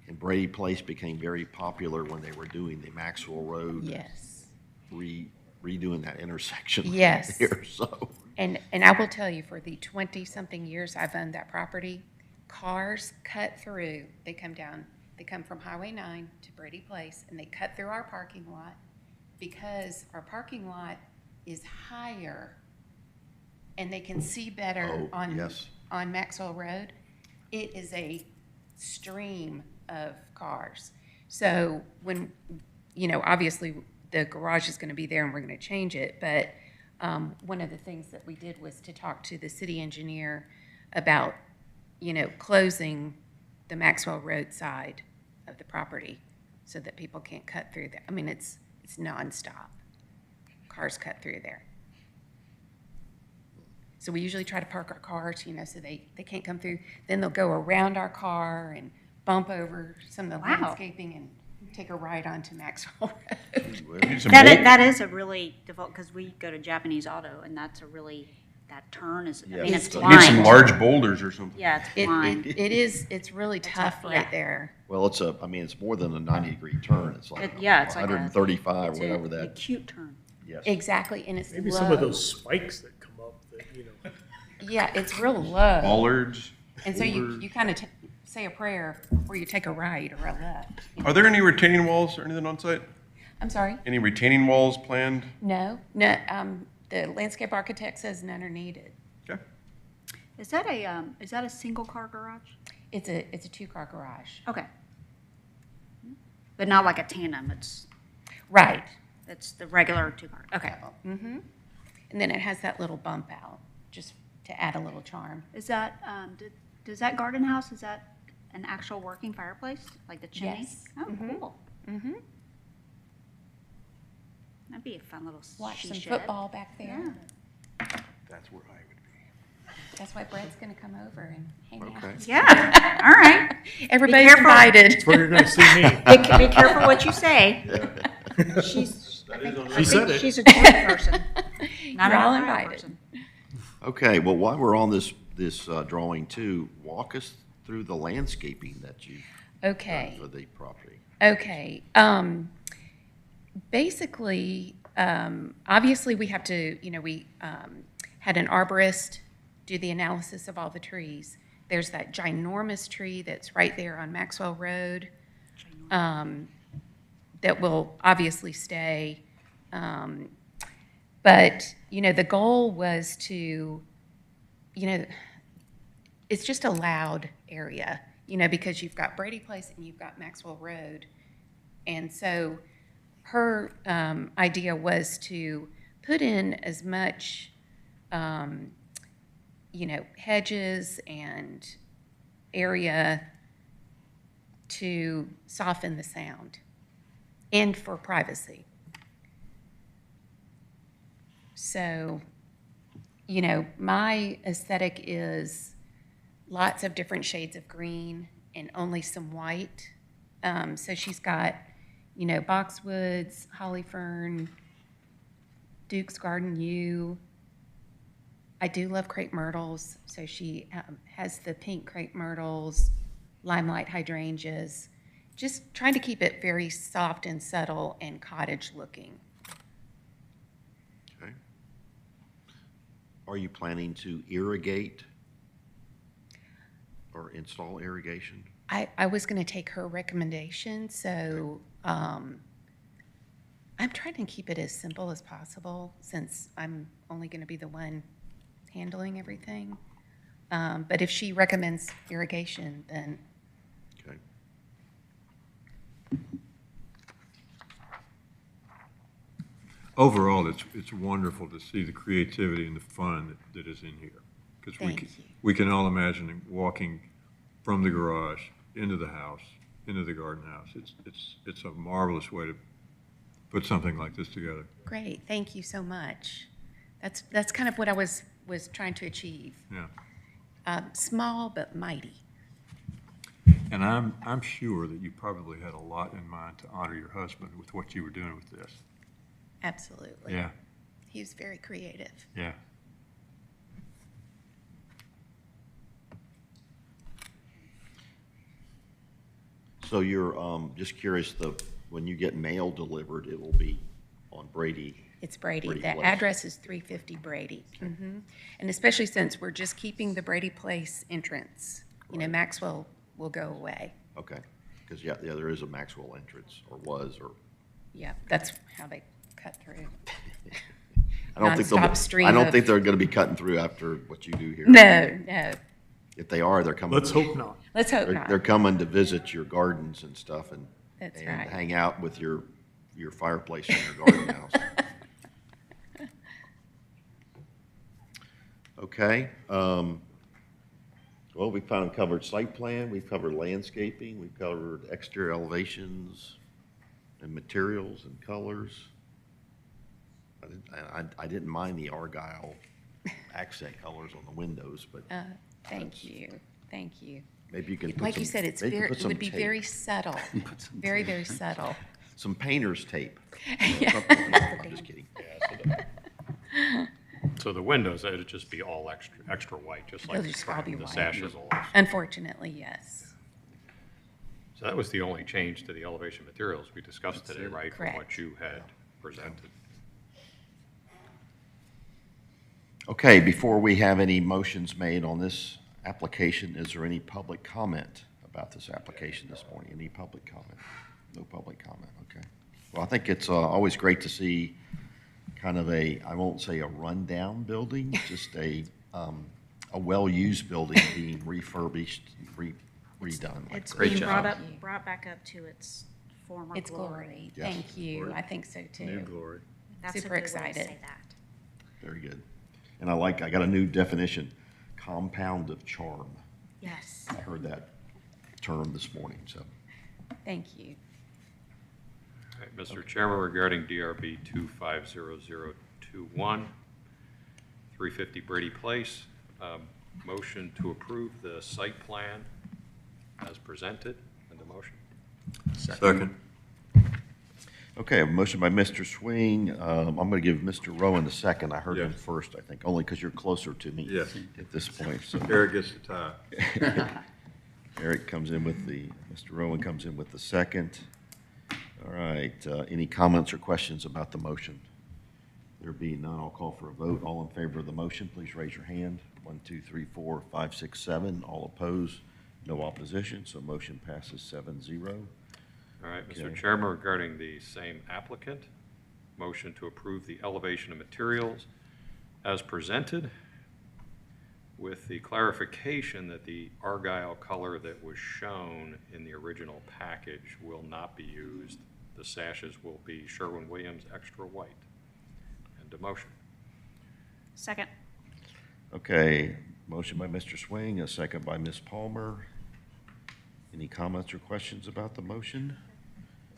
And Brady Place became very popular when they were doing the Maxwell Road. Yes. Redoing that intersection. Yes. Here, so. And I will tell you, for the 20-something years I've owned that property, cars cut through, they come from Highway 9 to Brady Place, and they cut through our parking lot because our parking lot is higher and they can see better Oh, yes. on Maxwell Road. It is a stream of cars. So when, obviously the garage is going to be there and we're going to change it, but one of the things that we did was to talk to the city engineer about, closing the Maxwell Road side of the property so that people can't cut through there. I mean, it's nonstop. Cars cut through there. So we usually try to park our cars, so they can't come through. Then they'll go around our car and bump over some of the landscaping and take a ride onto Maxwell Road. That is a really difficult, because we go to Japanese Auto, and that's a really, that turn is, I mean, it's It's- You need some blind. large boulders or something. Yeah, it's blind. It's really tough right yeah. there. Well, it's more than a 90-degree turn. It's like Yeah, it's like 135, it's whatever a that. acute turn. Yes. Exactly, and it's Maybe low. some of those spikes that come up that, Yeah, it's real low. Bollards. And so you kind of say a prayer before you take a right or a left. Are there any retaining walls or anything on site? I'm sorry? Any retaining walls planned? No, the landscape architect says none are needed. Okay. Is that a single car garage? It's a two-car garage. Okay. But not like a tandem, Right. it's the regular two car, okay. Mm-hmm. And then it has that little bump out, just to add a little charm. Is that, does that garden house, is that an actual working fireplace, like the chimney? Yes. Oh, Mhm. cool. Mm-hmm. That'd be a fun little Watch some she shed. football back there. Yeah. That's where I would be. That's why Brett's gonna come over and hang Okay. out. Yeah, all right. Everybody's careful. invited. that's where you're gonna see me. Be careful what you say. She's, I She said think it. she's a joint person, not You're all an Ohio invited. person. Okay, well, while we're on this drawing too, walk us through the landscaping that you've done Okay. for the property. Okay. Basically, obviously we have to, we had an arborist do the analysis of all the trees. There's that ginormous tree that's right there on Maxwell Road that will obviously stay. But, the goal was to, it's just a loud area, because you've got Brady Place and you've got Maxwell Road. And so her idea was to put in as much, hedges and area to soften the sound and for privacy. So, my aesthetic is lots of different shades of green and only some white. So she's got, boxwoods, holly fern, Duke's Garden Yew. I do love crepe myrtles, so she has the pink crepe myrtles, limelight hydrangeas, just trying to keep it very soft and subtle and cottage looking. Okay. Are you planning to irrigate or install irrigation? I was going to take her recommendation, so I'm trying to keep it as simple as possible since I'm only going to be the one handling everything. But if she recommends irrigation, then Okay. Overall, it's wonderful to see the creativity and the fun that is in here. Because Thank you. we can all imagine walking from the garage into the house, into the garden house. It's a marvelous way to put something like this together. great. Thank you so much. That's kind of what I was trying to achieve. Yeah. Small but mighty. And I'm sure that you probably had a lot in mind to honor your husband with what you were doing with this. Absolutely. Yeah, He's very creative. yeah. So you're, just curious, when you get mail delivered, it will be on Brady? It's Brady. Brady The Place. address is 350 Brady. And especially since we're just keeping the Brady Place entrance, Maxwell will go away. Okay, because, yeah, there is a Maxwell entrance, or was, or, Yeah, that's how they cut through. I don't think Nonstop stream I don't of- think they're gonna be cutting through after what you do here. No, no. If they are, they're coming. Let's hope not. Let's hope They're not. coming to visit your gardens and stuff and That's and right. hang out with your fireplace in your garden house. Okay, well, we kind of covered site plan, we've covered landscaping, we've covered exterior elevations and materials and colors. I didn't mind the Argyle accent colors on the windows, but Thank you. Thank you. maybe you can put Like some. you said, it's maybe you very, put it some would be tape. very subtle. Very, very subtle. Some painter's tape. Yeah. Something. I'm just kidding. So the windows, it'd just be all extra white, just like They'll just all be the white. sashes will also. Unfortunately, yes. So that was the only change to the elevation materials we discussed today, right? From what Correct. you had presented. Okay, before we have any motions made on this application, is there any public comment about this application this morning? Any public comment? No public comment, okay. Well, I think it's always great to see kind of I won't say a rundown building, just a well-used building being refurbished, redone. like It's this. Great being job. brought back up to its former It's glory. glory. Yes. Thank you. I think so too. New glory. That's a Super good way to excited. say that. Very good. And I got a new definition, compound of charm. Yes. I heard that term this morning, so. Thank you. All right, Mr. Chairman, regarding DRB 250021, 350 Brady Place, motion to approve the site plan as presented in the motion. Second. Okay, a motion by Mr. Swing. I'm going to give Mr. Rowan the second. I heard him Yeah. first, I think, only because you're closer to me Yes. at this point. So Eric gets the tie. Eric comes in with Mr. Rowan comes in with the second. All right, any comments or questions about the motion? There being none, I'll call for a vote. All in favor of the motion, please raise your hand. 1, 2, 3, 4, 5, 6, 7. All opposed, no opposition, so motion passes 7-0. All right, Mr. Okay. Chairman, regarding the same applicant, motion to approve the elevation of materials as presented with the clarification that the Argyle color that was shown in the original package will not be used. The sashes will be Sherwin-Williams extra white. And a motion. Second. Okay, motion by Mr. Swing, a second by Ms. Palmer. Any comments or questions about the motion?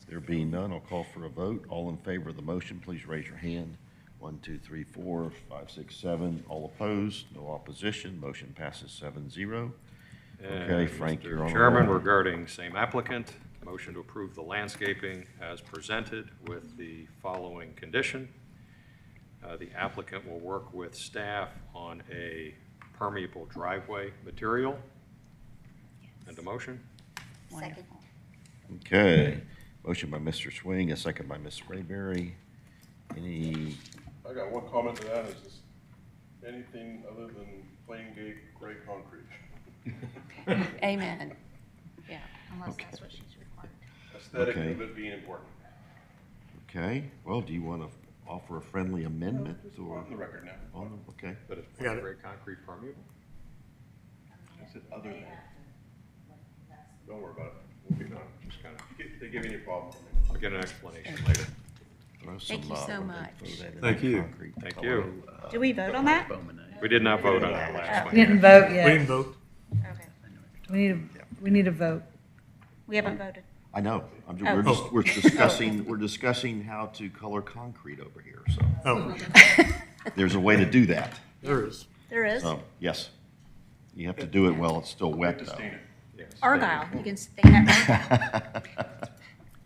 There being none, I'll call for a vote. All in favor of the motion, please raise your hand. 1, 2, 3, 4, 5, 6, 7. All opposed, no opposition, motion passes 7-0. Okay, And Frank, you're on Mr. a Chairman, roll. regarding same applicant, motion to approve the landscaping as presented with the following condition. The applicant will work with staff on a permeable driveway material. And a motion? Second. Okay, motion by Mr. Swing, a second by Ms. Sprayberry. Any, I got one comment to that, is this anything other than plain gray concrete? Amen. Yeah. Unless that's what she's required. Aesthetic Okay. of it being important. okay, well, do you want to offer a friendly amendment or? On the record now. Okay, That is I got it. gray concrete permeable? I said other than. Don't worry about it. We'll be done. Just kind of, if they give you any problem, I'll get an explanation later. throw some, Thank you so throw much. that in Thank that you. concrete Thank color. you. Do we vote on that? We did not vote on that last one. Didn't vote We yet. didn't vote. Okay. We need a vote. We haven't voted. I know, Oh. we're discussing how to color concrete over here, so Oh, there's a way to do that. there is. There is? So, yes, you have to do it while it's still wet, though. stain it. Argyle, you can stain it Argyle.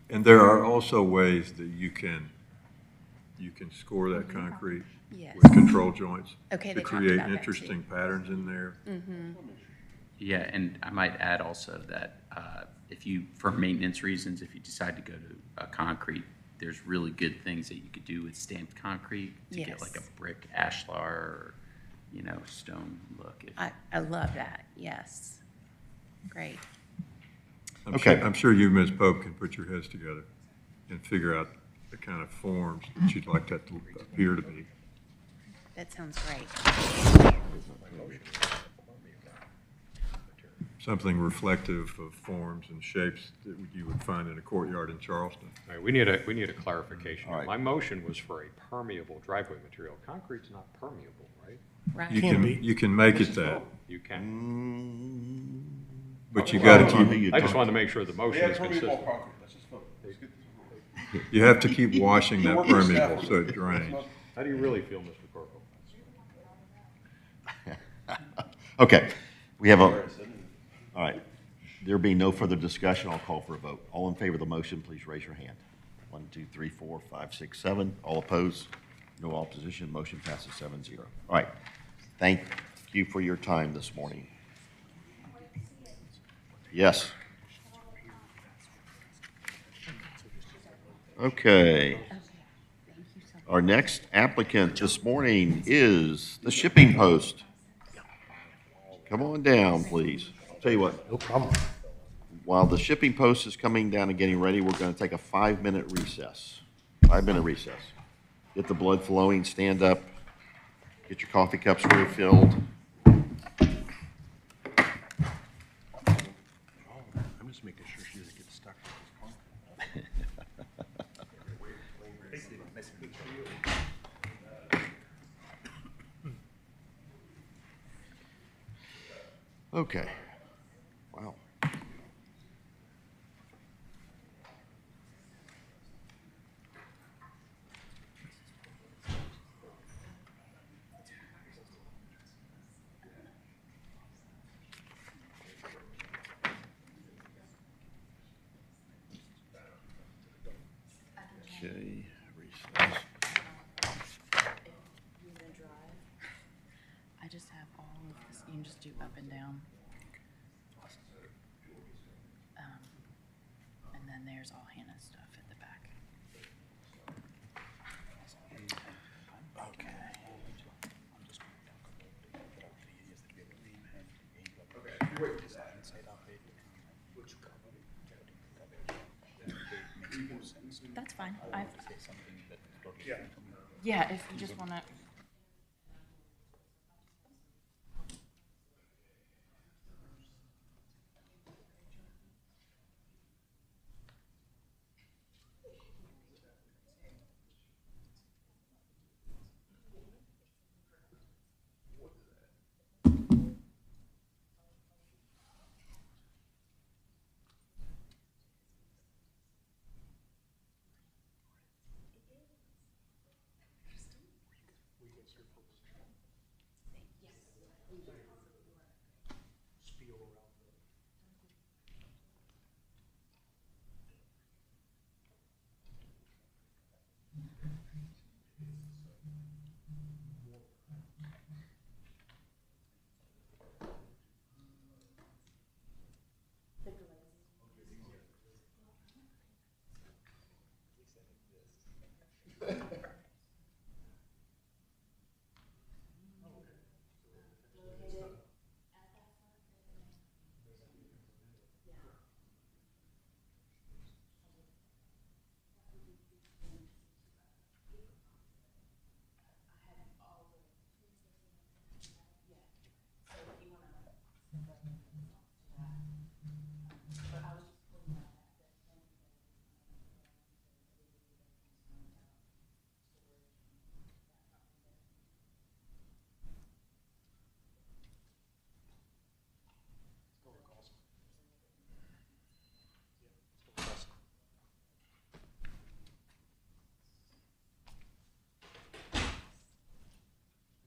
And there are also ways that you can score that concrete Yes. with control joints Okay, to they talked create about that too. interesting patterns in there. Yeah, and I might add also that if you, for maintenance reasons, if you decide to go to a concrete, there's really good things that you could do with stamped concrete to get like a Yes. brick ashlar or, stone look. I love that, yes. Great. Okay. I'm sure you, Ms. Pope, can put your heads together and figure out the kind of forms that you'd like that to appear to be. That sounds great. Something reflective of forms and shapes that you would find in a courtyard in Charleston. All right, we need a clarification. All right. My motion was for a permeable driveway material. Concrete's not permeable, right? Right. You can make it that, You can. but you gotta Who keep, you I just talking wanted to make sure the motion is consistent. Let's get this. you have to keep washing that permeable so it drains. How do you really feel, Mr. Corporal? Okay, we have all right. There being no further discussion, I'll call for a vote. All in favor of the motion, please raise your hand. 1, 2, 3, 4, 5, 6, 7. All opposed? No opposition. Motion passes 7-0. All right. Thank you for your time this morning. Yes. Okay. Our next applicant this morning is the Shipping Post. Come on down, please. I'll tell you what. No problem. While the Shipping Post is coming down and getting ready, we're going to take a 5-minute recess. 5-minute recess. Get the blood flowing, stand up, get your coffee cups refilled. I'm just making sure she doesn't get stuck with this Okay. Wow. Okay, recess. I just have all of this, you can just do up and down. And then there's all Hannah's stuff at the back. That's fine. Yeah, if you just wanna.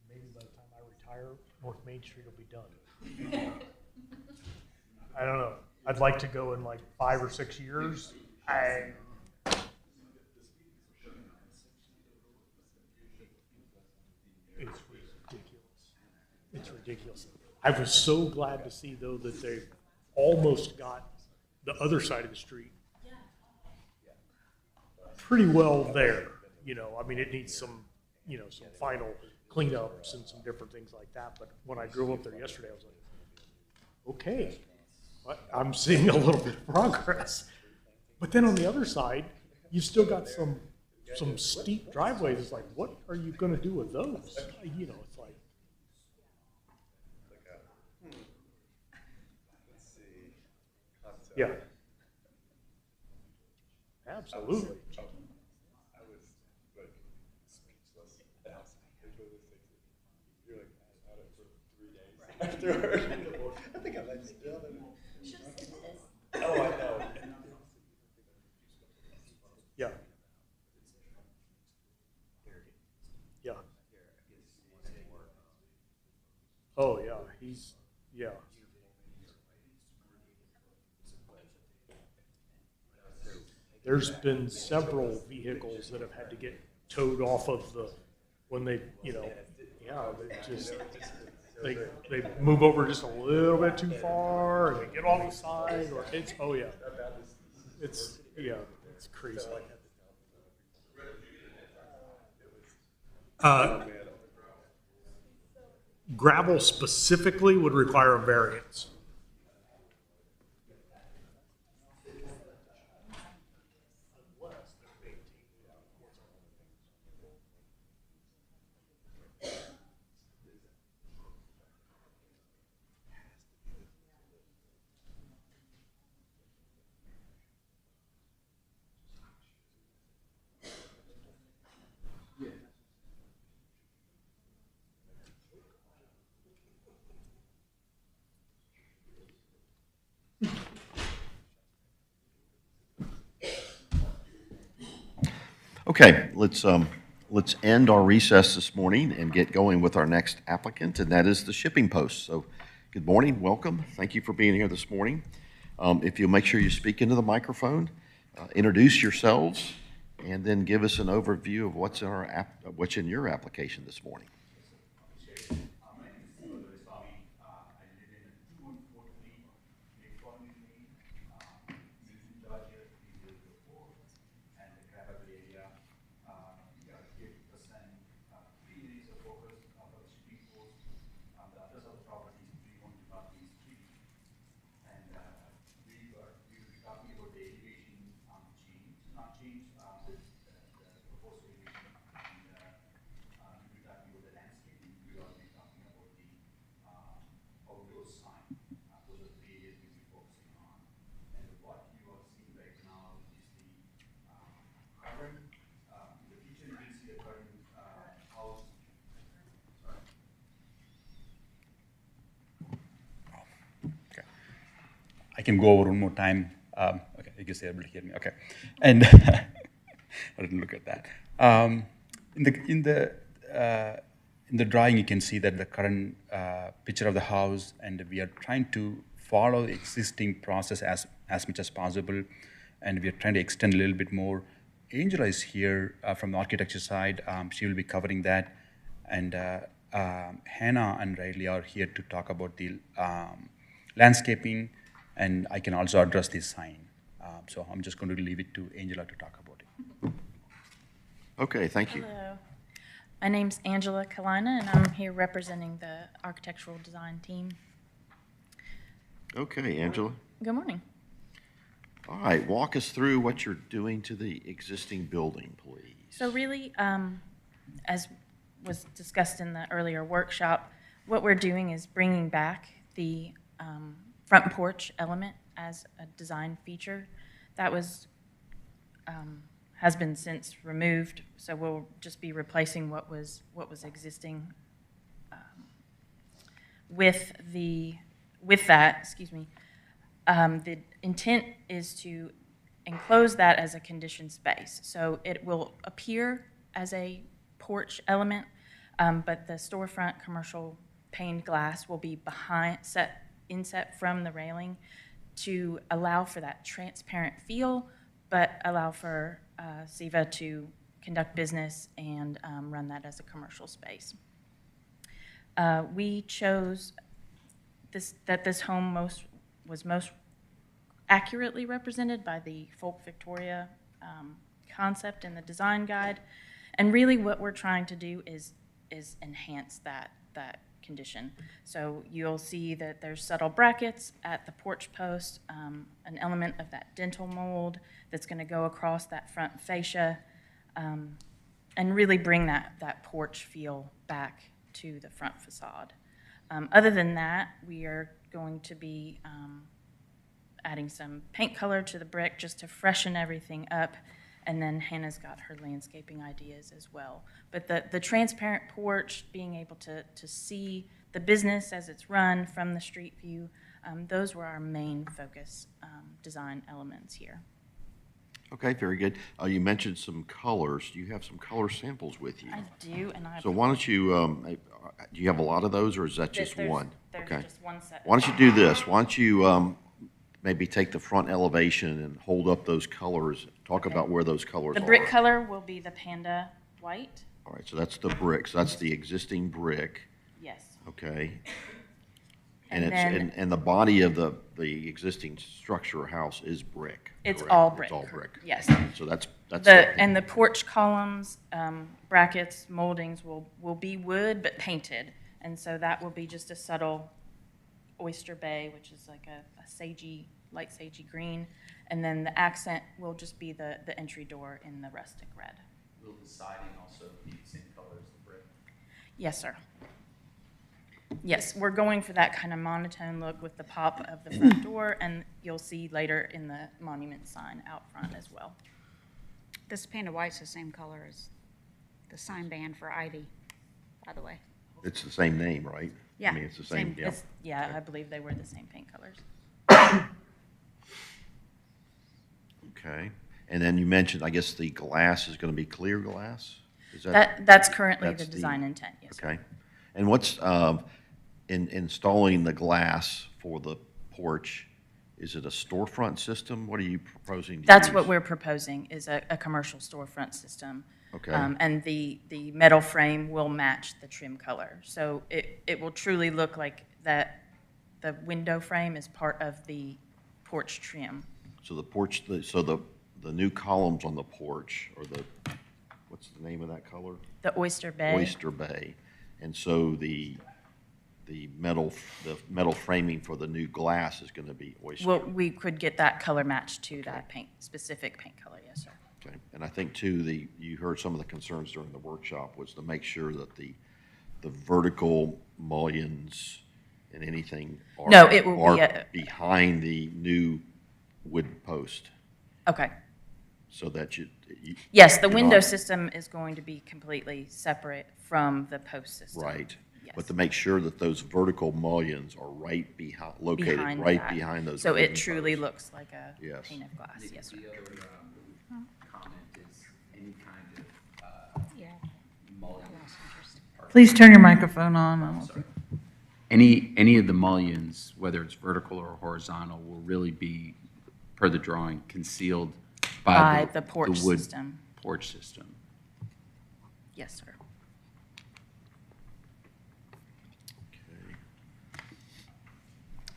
Maybe by the time I retire, North Main Street will be done. I don't know. I'd like to go in like 5 or 6 years. It's ridiculous. It's ridiculous. I was so glad to see though that they almost got the other side of the street pretty well there. You know, I mean, it needs some, you know, some final cleanups and some different things like that. But when I drove up there yesterday, I was like, okay, I'm seeing a little bit of progress. But then on the other side, you've still got some steep driveways. It's like, what are you going to do with those? You know, it's like. Yeah. Absolutely. I was like speechless. You're like out it for 3 days afterward. I think I might still. Oh, I know. Yeah. Yeah. Oh, yeah. Yeah. There's been several vehicles that have had to get towed off of when they, you know, yeah, they move over just a little bit too far and they get on the side or it's crazy. Gravel specifically would require a variance. Okay, let's end our recess this morning and get going with our next applicant, and that is the Shipping Post. So, good morning, welcome. Thank you for being here this morning. If you'll make sure you speak into the microphone, introduce yourselves, and then give us an overview of what's in your application this morning. I can go over one more time. Okay, I guess you're able to hear me. Okay, and I didn't look at that. In the drawing, you can see that the current picture of the house, and we are trying to follow the existing process as much as possible, and we are trying to extend a little bit more. Angela is here from the architecture side. She will be covering that, and Hannah and Riley are here to talk about the landscaping. And I can also address this sign. So I'm just going to leave it to Angela to talk about it. Okay, thank you. Hello. My name's Angela Kalina, and I'm here representing the architectural design team. Okay, Angela. Good morning. All right, walk us through what you're doing to the existing building, please. So really, as was discussed in the earlier workshop, what we're doing is bringing back the front porch element as a design feature. That was has been since removed, so we'll just be replacing what was existing with that. Excuse me. The intent is to enclose that as a conditioned space, so it will appear as a porch element, but the storefront commercial paned glass will be inset from the railing to allow for that transparent feel, but allow for SIVA to conduct business and run that as a commercial space. We chose this home was most accurately represented by the Folk Victoria concept in the design guide. And really what we're trying to do is enhance that condition. So you'll see that there's subtle brackets at the porch post, an element of that dental mold that's going to go across that front fascia, and really bring that porch feel back to the front facade. Other than that, we are going to be adding some paint color to the brick just to freshen everything up. And then Hannah's got her landscaping ideas as well. But the transparent porch, being able to see the business as it's run from the street view, those were our main focus design elements here. Okay, very good. You mentioned some colors. Do you have some color samples with you? I do, and I. So why don't you, do you have a lot of those, or is that just There's- one? There's Okay. just one set. Why don't you do this? Why don't you maybe take the front elevation and hold up those colors, talk about where those colors are. The brick color will be the panda white. All right, so that's the brick, so that's the existing brick, Yes. okay? And And then- and the body of the existing structure or house is brick. It's correct? all brick. It's all brick. Yes. So that's. And the porch columns, brackets, moldings will be wood but painted. And so that will be just a subtle oyster bay, which is like a sagey, light sagey green. And then the accent will just be the entry door in the rustic red. Will the siding also be the same color as the brick? Yes, sir. Yes, we're going for that kind of monotone look with the pop of the front door, and you'll see later in the monument sign out front as well. This Panda White's the same color as the sign band for Ivy, by the way. It's the same name, right? Yeah, I mean, it's the same, same. yeah. Yeah, I believe they were the same paint colors. Okay. And then you mentioned, I guess, the glass is going to be clear glass? Is that? That's currently the that's design intent, yes, sir. Okay. And what's, in installing the glass for the porch, is it a storefront system? What are you proposing to use? That's what we're proposing, is a commercial storefront system. Okay. And the metal frame will match the trim color. So it will truly look like that the window frame is part of the porch trim. So the porch, so the new columns on the porch, or what's the name of that color? The oyster bay. Oyster bay. And so the metal framing for the new glass is going to be oyster. Well, we could get that color matched to that specific paint color, yes, sir. Okay. And I think too, you heard some of the concerns during the workshop was to make sure that the vertical mullions and anything are. No, it will be are behind the new wood post, Okay. so that you. Yes, the you're window not- system is going to be completely separate from the post system. Right. Yes. But to make sure that those vertical mullions are right behind, located Behind right that. behind those. So it wooden truly posts. looks like a Yes. pane of glass, yes, sir. The other comment is any kind of Yeah. mullion. Please turn your microphone on. I don't think- Any of the mullions, whether it's vertical or horizontal, will really be, per the drawing, concealed by By the porch wood system. porch system. Yes, sir.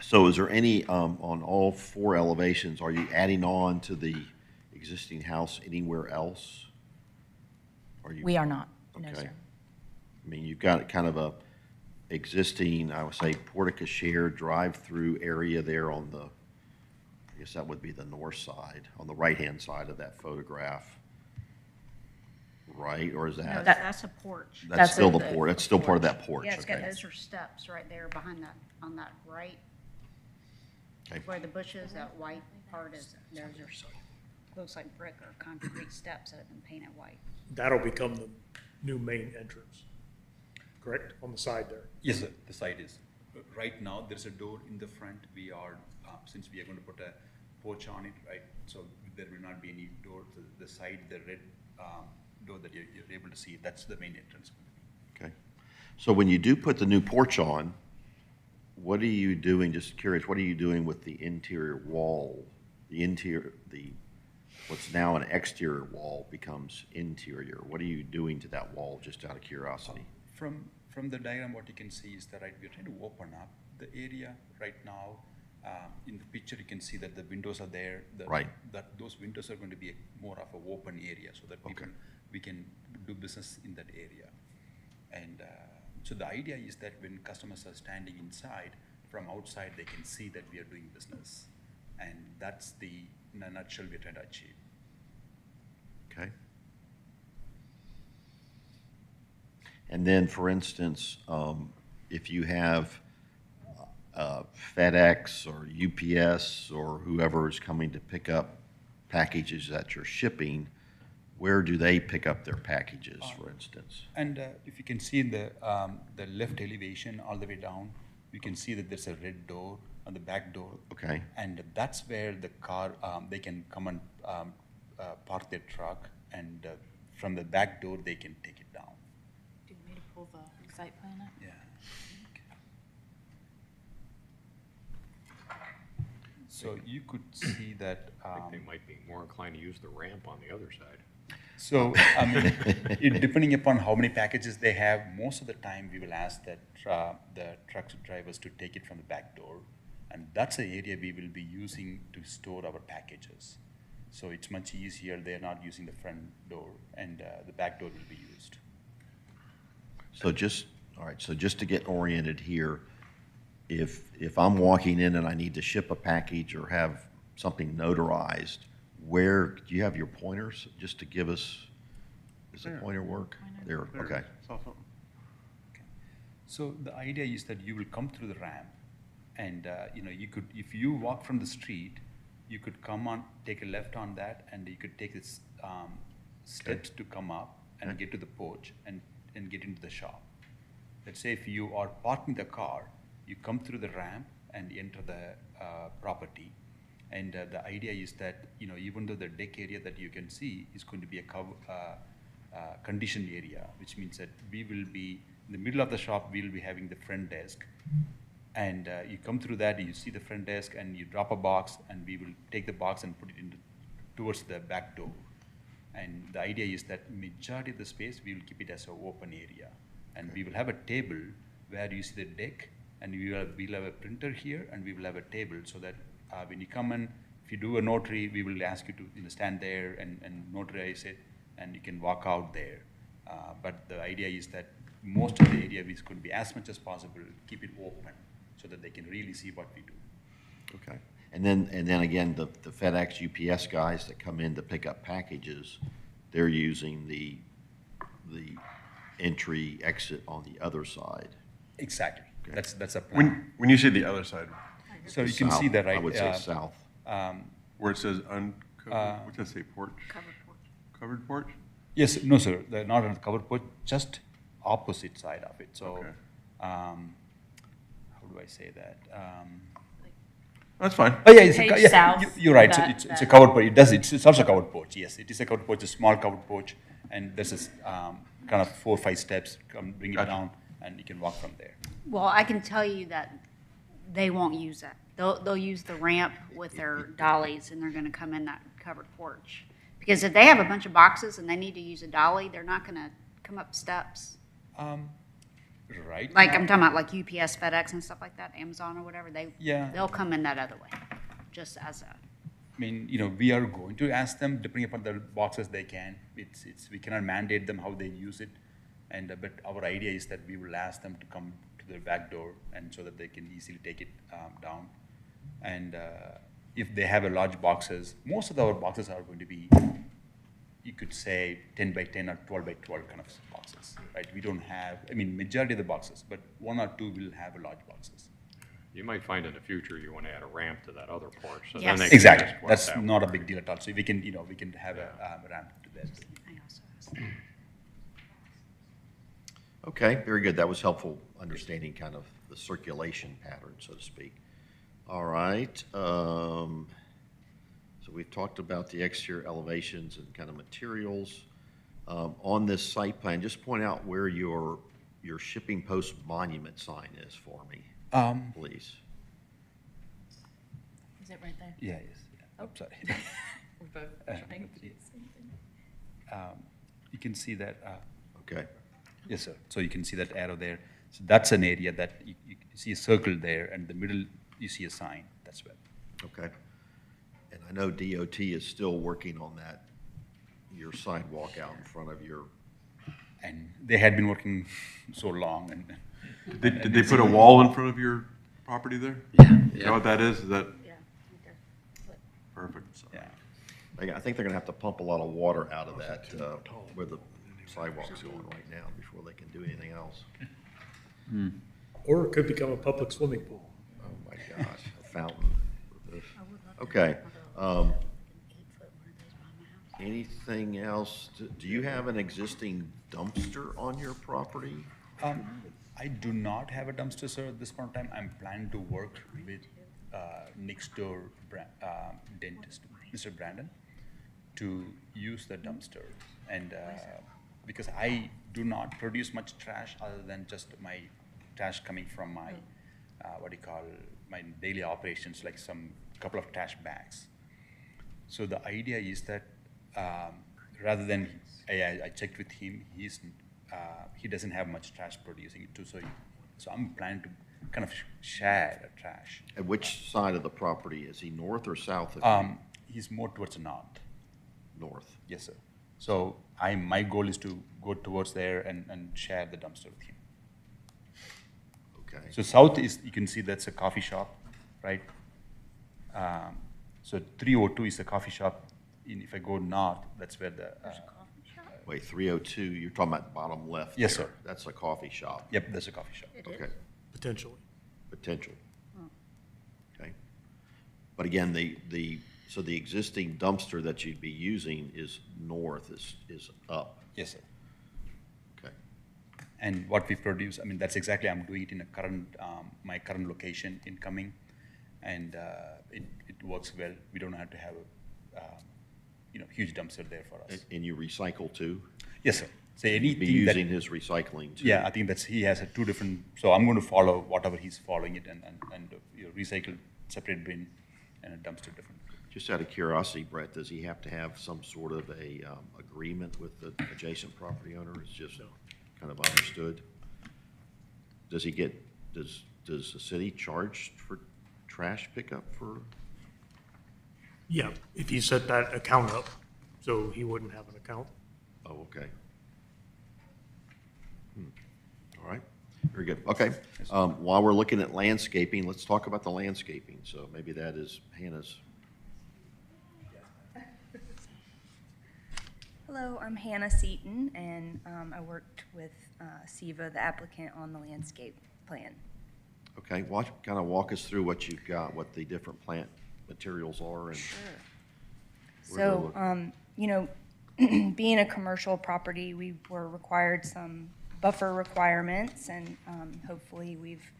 So is there any, on all four elevations, are you adding on to the existing house anywhere else? We are not, no, Okay. sir. I mean, you've got kind of a existing, I would say, portico drive-through area there on the, I guess that would be the north side, on the right-hand side of that photograph, right? Or is No, that? that's a porch. That's That's still the the porch, that's still part of that porch, Yeah, it's got, okay. those are steps right there behind that, on that right, Okay. where the bushes, that white part is, those are, looks like brick or concrete steps that have been painted white. That'll become the new main entrance, correct, on the side there? Yes, sir, the side is. Right now, there's a door in the front. We are, since we are going to put a porch on it, right, so there will not be any door to the side, the red door that you're able to see, that's the main entrance. Okay. So when you do put the new porch on, what are you doing, just curious, what are you doing with the interior wall? What's now an exterior wall becomes interior. What are you doing to that wall, just out of curiosity? From the diagram, what you can see is that, right, we're trying to open up the area right now. In the picture, you can see that the windows are there. Right. That those windows are going to be more of an open area so that we can do business in that area. And so the idea is that when customers are standing inside, from outside, they can see that we are doing business. And that's in a nutshell, we're trying to achieve. Okay. And then, for instance, if you have FedEx or UPS or whoever is coming to pick up packages that you're shipping, where do they pick up their packages, for instance? And if you can see in the left elevation all the way down, you can see that there's a red door on the back door. Okay. And that's where the car, they can come and park their truck, and from the back door, they can take it down. Do you want me to pull the site plan up? Yeah. So you could see that. I think they might be more inclined to use the ramp on the other side. So, I mean, depending upon how many packages they have, most of the time we will ask that the truck drivers to take it from the back door, and that's the area we will be using to store our packages. So it's much easier. They're not using the front door, and the back door will be used. So just to get oriented here, if I'm walking in and I need to ship a package or have something notarized, where, do you have your pointers just to give us, does the pointer work? There, okay. So the idea is that you will come through the ramp, and you could, if you walk from the street, you could come on, take a left on that, and you could take this steps to come up and get to the porch and get into the shop. Let's say if you are parking the car, you come through the ramp and enter the property. And the idea is that, even though the deck area that you can see is going to be a conditioned area, which means that we will be, in the middle of the shop, we will be having the front desk. And you come through that, you see the front desk, and you drop a box, and we will take the box and put it towards the back door. And the idea is that majority of the space, we will keep it as an open area. And we will have a table where you see the deck, and we'll have a printer here, and we will have a table so that when you come in, if you do a notary, we will ask you to stand there and notarize it, and you can walk out there. But the idea is that most of the area is going to be, as much as possible, keep it open so that they can really see what we do. Okay. And then again, the FedEx, UPS guys that come in to pick up packages, they're using the entry, exit on the other side. Exactly. Okay. That's a plan. When you say the other side, So you can see that, right? I would say south. where it says uncovered, what does that say, porch? Covered porch. Covered porch? Yes, no, sir, they're not on the covered porch, just opposite side of it, so, Okay. how do I say that? That's fine. Oh, yeah, Page yeah, south, you're right, that- it's a covered porch, it's also a covered porch, yes, it is a covered porch, a small covered porch, and this is, kind of 4 or 5 steps, bring it Gotcha. down, and you can walk from there. Well, I can tell you that they won't use that. They'll use the ramp with their dollies, and they're gonna come in that covered porch. Because if they have a bunch of boxes and they need to use a dolly, they're not gonna come up steps. Right? Like, now- I'm talking about like UPS, FedEx and stuff like that, Amazon or whatever, Yeah. they'll come in that other way, just as a, I mean, we are going to ask them, depending upon the boxes they can. We cannot mandate them how they use it. But our idea is that we will ask them to come to the back door and so that they can easily take it down. And if they have a large boxes, most of our boxes are going to be, you could say 10 by 10 or 12 by 12 kind of boxes, right? We don't have, majority of the boxes, but 1 or 2 will have large boxes. You might find in the future you want to add a ramp to that other porch. So then Yes. they can Exactly, just walk that's that not a way. big deal at all. So we can, we can have a ramp to that. I also asked them. Okay, very good. That was helpful understanding kind of the circulation pattern, so to speak. All right. So we've talked about the exterior elevations and kind of materials. On this site plan, just point out where your shipping post monument sign is for me. please? Is it right there? Yeah, yes, yeah. Oh. I'm sorry. We're both trying to do the same thing. You can see that, Okay. yes, sir. So you can see that arrow there. So that's an area that you see a circle there, and the middle, you see a sign. That's where. Okay. And I know DOT is still working on that, your sidewalk out in front of your, And they had been working so long, and Did they put a wall in front of your property there? Yeah. Is that what that is? Is that Yeah. perfect? yeah. I think they're gonna have to pump a lot of water out of that, where the sidewalk's going right now before they can do anything else. Or it could become a public swimming pool. Oh my gosh, a fountain. Okay. Anything else? Do you have an existing dumpster on your property? I do not have a dumpster, sir, at this point in time. I'm planning to work with next door dentist, Mr. Brandon, to use the dumpster. And because I do not produce much trash other than just my trash coming from my, my daily operations, like some couple of trash bags. So the idea is that rather than, I checked with him, he doesn't have much trash producing it too, so I'm planning to kind of share the trash. At which side of the property? Is he north or south of you? He's more towards the north. North. Yes, sir. So my goal is to go towards there and share the dumpster with him. Okay. So south is, you can see that's a coffee shop, right? So 302 is a coffee shop. If I go north, that's where the. Wait, 302, you're talking about bottom left? Yes, there. sir. That's a coffee shop? Yep, that's a coffee shop. Okay, Potentially. potential. Okay. But again, so the existing dumpster that you'd be using is north, is up? Yes, sir. Okay. And what we produce, I mean, that's exactly, I'm doing it in a my current location incoming, and it works well. We don't have to have a, huge dumpster there for us. And you recycle too? Yes, sir. So You'd be anything that, using his recycling too? yeah, I think he has two different, so I'm going to follow whatever he's following it and recycle separate bin and a dumpster different. Just out of curiosity, Brett, does he have to have some sort of a agreement with the adjacent property owner? It's just kind of understood? Does the city charge for trash pickup for? Yeah, if you set that account up, so he wouldn't have an account. Oh, okay. All right, very good. Okay, while we're looking at landscaping, let's talk about the landscaping. So maybe that is Hannah's. Hello, I'm Hannah Seaton, and I worked with SIVA, the applicant, on the landscape plan. Okay, kind of walk us through what you've got, what the different plant materials are and. Sure. So, being a commercial property, we were required some buffer requirements, and hopefully we've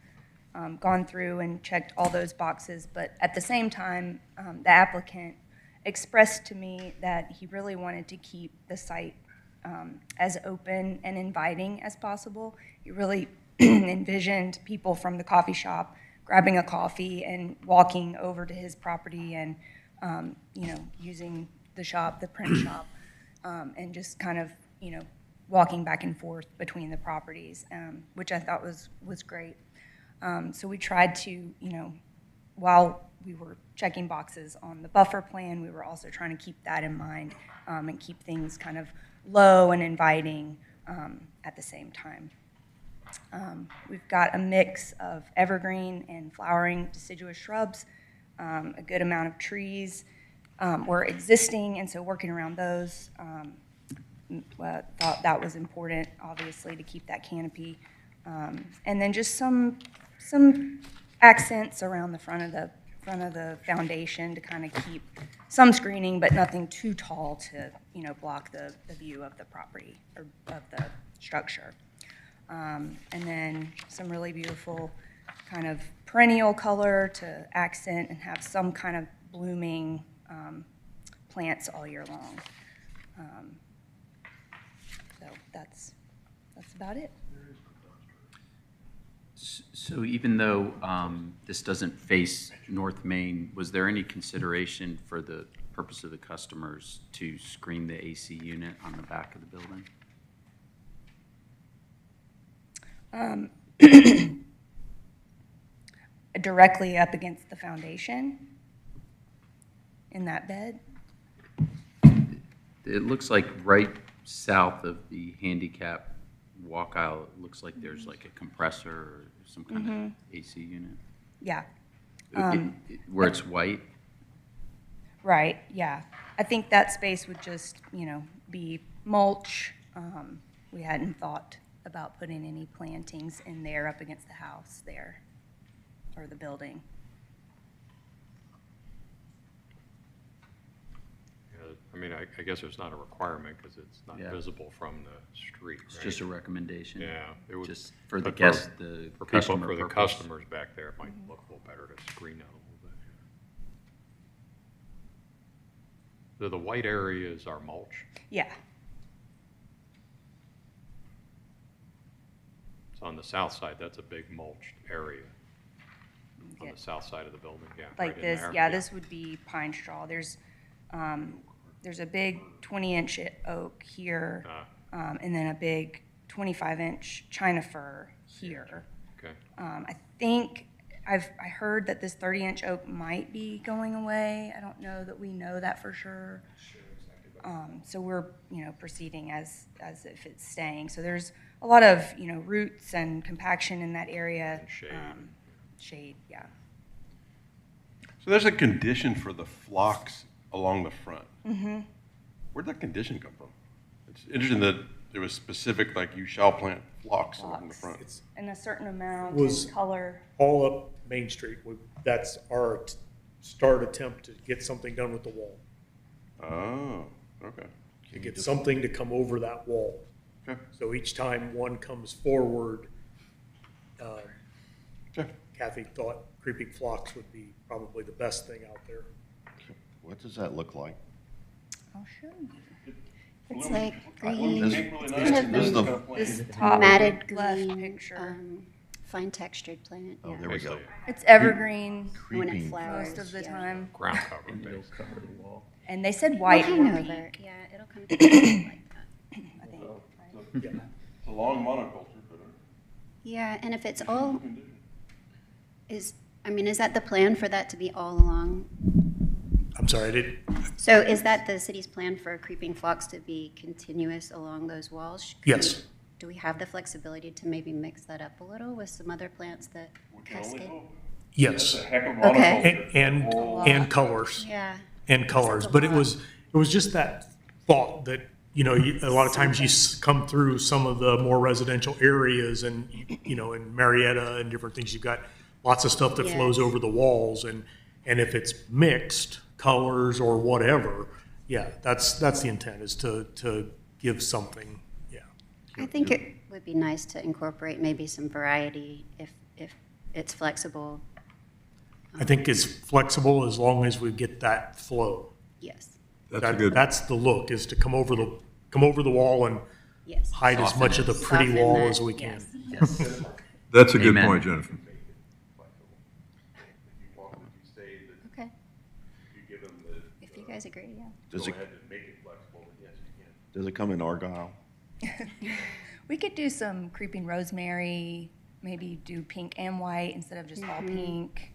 gone through and checked all those boxes. But at the same time, the applicant expressed to me that he really wanted to keep the site as open and inviting as possible. He really envisioned people from the coffee shop grabbing a coffee and walking over to his property and, using the shop, the print shop, and just kind of, walking back and forth between the properties, which I thought was great. So we tried to, while we were checking boxes on the buffer plan, we were also trying to keep that in mind and keep things kind of low and inviting at the same time. We've got a mix of evergreen and flowering deciduous shrubs, a good amount of trees. We're existing, and so working around those, thought that was important, obviously, to keep that canopy. And then just some accents around the front of the foundation to kind of keep some screening, but nothing too tall to, block the view of the property or of the structure. And then some really beautiful kind of perennial color to accent and have some kind of blooming plants all year long. So that's about it. So even though this doesn't face North Main, was there any consideration for the purpose of the customers to screen the AC unit on the back of the building? Directly up against the foundation in that bed. It looks like right south of the handicap walk aisle, it looks like there's like a compressor or some kind of AC unit. Yeah. Where it's white? Right, yeah. I think that space would just, be mulch. We hadn't thought about putting any plantings in there up against the house there, or the building. I mean, I guess it's not a requirement because it's not Yeah. visible from the street, It's right? just a recommendation. Yeah, it would. Just for the but guest, the For people, customer for the purpose. customers back there, it might look a little better to screen out a little bit. So the white areas are mulch. Yeah, So on the south side, that's a big mulched area. On Get- the south side of the building, yeah. like right in this, there. yeah, this would be pine straw. There's a big 20-inch oak here, and then a big 25-inch China fir here. Okay. I think I heard that this 30-inch oak might be going away. I don't know that we know that for sure. So we're, proceeding as if it's staying. So there's a lot of, roots and compaction in that area. And shade. Shade, yeah. So there's a condition for the flocks along the front. Mm-hmm. Where'd that condition come from? It's interesting that it was specific, like you shall plant flocks along the front. And a certain amount Was- in color. All up Main Street, that's our start attempt to get something done with the wall, Oh, okay. to get something to come over that wall. Okay. So each time one comes forward, Okay. Kathy thought creeping phlox would be probably the best thing out there. What does that look like? I'll show you. It's like This- green, this is the- This top matted left green, picture. fine textured plant, Oh, yeah. there we go. Basically, It's evergreen When it Creeping. flowers. most of the yeah. time. ground cover, basically. And they said It'll white hang or over, pink, yeah, it'll come together like that. I think. It's a long monoculture, but Yeah, and if it's all, is that the plan for that to be all along? I'm sorry, I didn't, So is that the city's plan for creeping phlox to be continuous along those walls? Could Yes. Do we have the flexibility to maybe mix that up a little with some other plants that we can only cascade? hope. yes, It's a heck of Okay. monoculture. and colors. Yeah, And colors, but it was just that thought that, a lot of times you come through some of the more residential areas and, in Marietta and different things, you've got lots of stuff that flows Yes. over the walls, and if it's mixed colors or whatever, yeah, that's the intent, is to give something, yeah. I think it would be nice to incorporate maybe some variety if it's flexible, I think it's flexible as long as we get that flow. yes, That's a good, That's the look, is to come over the wall and yes. hide as Soften much it. of the pretty Soften wall that, as we can. yes. Yes. that's a good Amen. point, Jennifer. Okay, if you guys agree, yeah. Does it, does it come in argyle? We could do some creeping rosemary, maybe do pink and white instead of just all pink.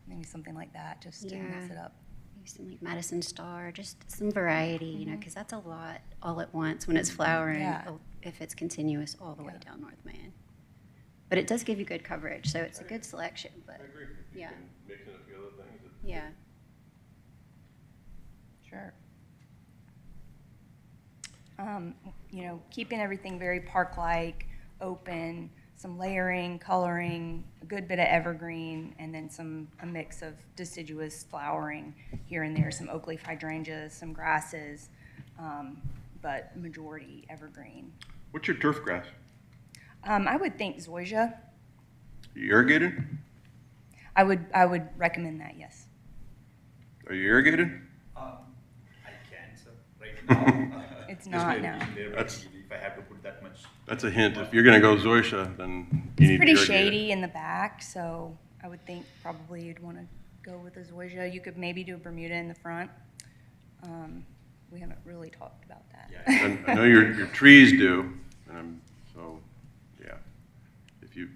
Maybe something like that, just to mix Yeah. it up. Maybe some like Madison Star, just some variety, because that's a lot all at once when it's flowering, Yeah. if it's continuous all the way down North Main. But it does give you good coverage, so it's a good selection, but, yeah, Mix it up with other things. yeah. Sure. Keeping everything very park-like, open, some layering, coloring, a good bit of evergreen, and then a mix of deciduous flowering here and there, some oak leaf hydrangeas, some grasses, but majority evergreen. What's your turf grass? I would think zoysia. You irrigated? I would recommend that, yes. Are you irrigated? I can, so right now, It's not, no. That's- If I have to put that much. That's a hint. If you're gonna go zoysia, then you need It's to pretty irrigate it. shady in the back, so I would think probably you'd want to go with a zoysia. You could maybe do a Bermuda in the front. We haven't really talked about that. And I know your trees do, so, yeah. If you,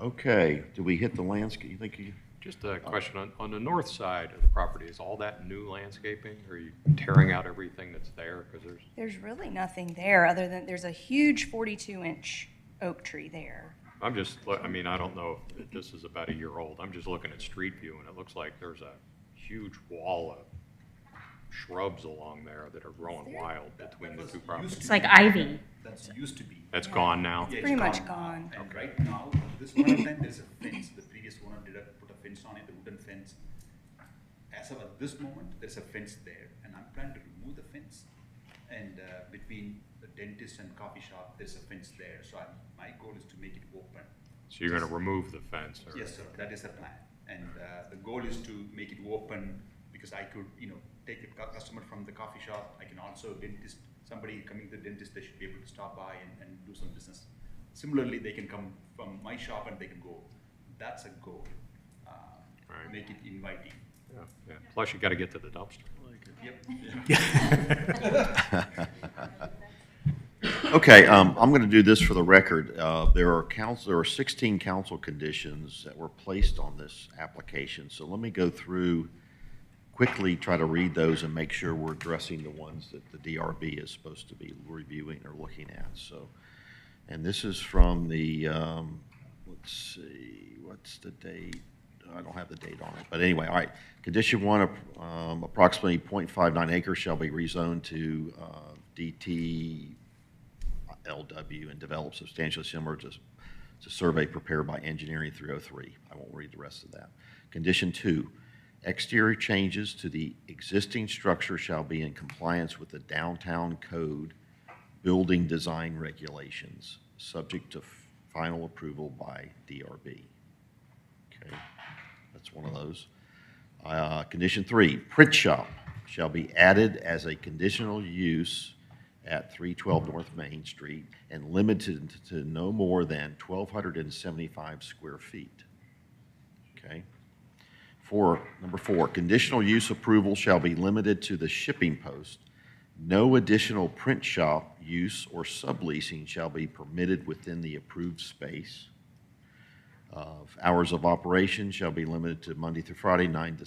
Okay, do we hit the landscape? You think you? Just a question, on the north side of the property, is all that new landscaping? Or are you tearing out everything that's there? Because There's really nothing there other than there's a huge 42-inch oak tree there. I'm just, I mean, I don't know if this is about a year old. I'm just looking at street view, and it looks like there's a huge wall of shrubs along there that are growing wild between the two properties. It's like ivy. That's used to be. That's gone now? Yeah, Pretty it's much now. gone. And right now, this one of them, there's a fence. The previous owner did put a fence on it, a wooden fence. As of at this moment, there's a fence there, and I'm planning to remove the fence. And between the dentist and coffee shop, there's a fence there. So my goal is to make it open. So you're gonna remove the fence? Or? Yes, sir, that is the plan. And the goal is to make it open because I could, take a customer from the coffee shop. I can also dentist, somebody coming to the dentist, they should be able to stop by and do some business. Similarly, they can come from my shop and they can go. That's a goal. Right. Make it inviting. Yeah, yeah. Plus you gotta get to the dumpster. Yep. Okay, I'm going to do this for the record. There are 16 council conditions that were placed on this application. So let me go through quickly, try to read those and make sure we're addressing the ones that the DRB is supposed to be reviewing or looking at. So, and this is from the, let's see, what's the date? I don't have the date on it, but anyway, all right. Condition one, approximately 0.59 acres shall be rezoned to DT LW and develop substantially similar to survey prepared by Engineering 303. I won't read the rest of that. Condition two, exterior changes to the existing structure shall be in compliance with the downtown code building design regulations, subject to final approval by DRB. Okay, that's one of those. Condition three, print shop shall be added as a conditional use at 312 North Main Street and limited to no more than 1,275 square feet. Okay. Number four, conditional use approval shall be limited to the shipping post. No additional print shop use or subleasing shall be permitted within the approved space. Hours of operation shall be limited to Monday through Friday, 9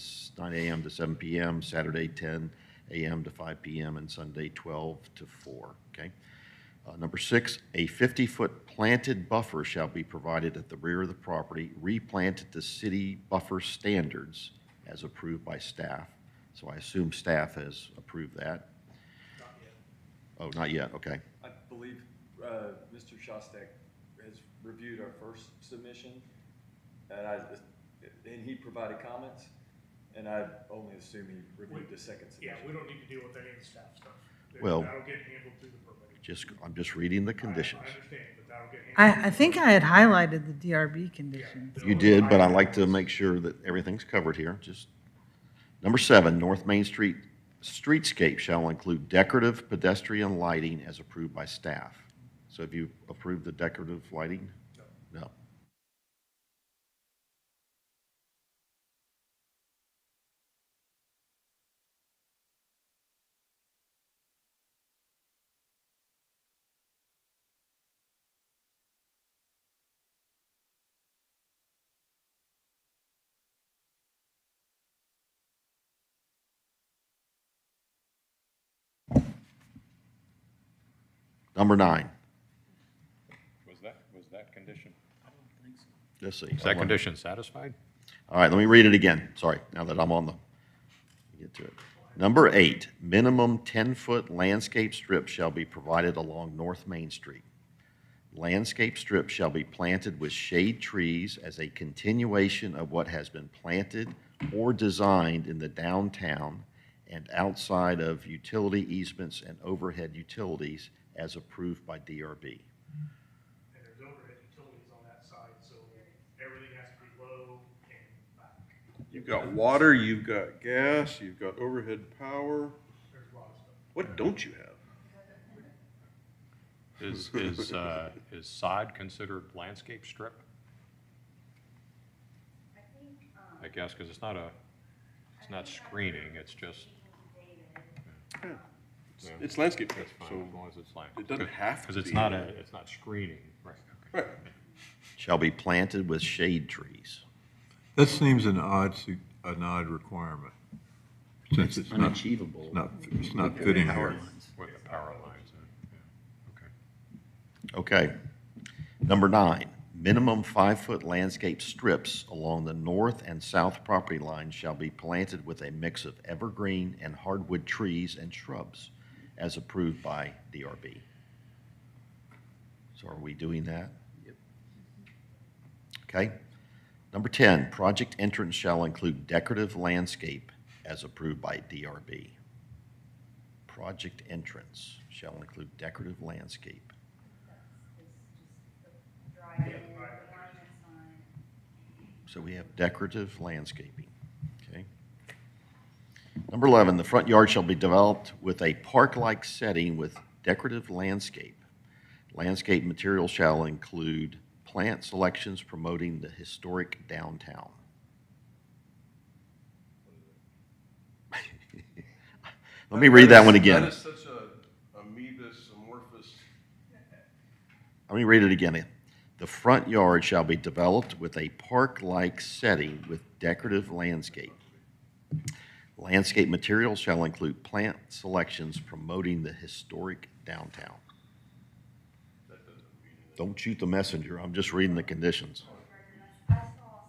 a.m. to 7 p.m., Saturday 10 a.m. to 5 p.m., and Sunday 12 to 4, okay? Number six, a 50-foot planted buffer shall be provided at the rear of the property, replanted to city buffer standards as approved by staff. So I assume staff has approved that. Not yet. Oh, not yet, okay. I believe Mr. Shostak has reviewed our first submission, and he provided comments, and I only assume he reviewed the second Yeah, submission. we don't need to deal with any of the staff stuff. Well- That'll get handled through the permitting. I'm just reading the conditions. I understand, but that'll get handled. I think I had highlighted the DRB conditions. You did, but I'd like to make sure that everything's covered here. Just, number seven, North Main Street streetscape shall include decorative pedestrian lighting as approved by staff. So have you approved the decorative lighting? No. Number nine. Was that condition? Let's see. Is that condition satisfied? All right, let me read it again. Sorry, now that I'm on the, get to it. Number eight, minimum 10-foot landscape strip shall be provided along North Main Street. Landscape strips shall be planted with shade trees as a continuation of what has been planted or designed in the downtown and outside of utility easements and overhead utilities as approved by DRB. And there's overhead utilities on that side, so everything has to be low and back. You've got water, you've got gas, you've got overhead power. What don't you have? Is sod considered landscape strip? I guess, because it's not screening, it's just. Yeah. It's landscape, That's fine, so as long as it's landscape. it doesn't have to Because it's be. not it's not screening, right, okay. Right. Shall be planted with shade trees. That seems an odd requirement, since it's not, Unachievable. it's not fitting here. With the power lines, yeah, Okay. Number 9, minimum 5-foot landscape strips along the north and south property lines shall be planted with a mix of evergreen and hardwood trees and shrubs as approved by DRB. So are we doing that? Yep. Okay. Number 10, project entrance shall include decorative landscape as approved by DRB. Project entrance shall include decorative landscape. So we have decorative landscaping, okay? Number 11, the front yard shall be developed with a park-like setting with decorative landscape. Landscape material shall include plant selections promoting the historic downtown. Let me read that one again. That is such a amoebus, amorphous. Let me read it again. The front yard shall be developed with a park-like setting with decorative landscape. Landscape materials shall include plant selections promoting the historic downtown. Don't shoot the messenger. I'm just reading the conditions. I saw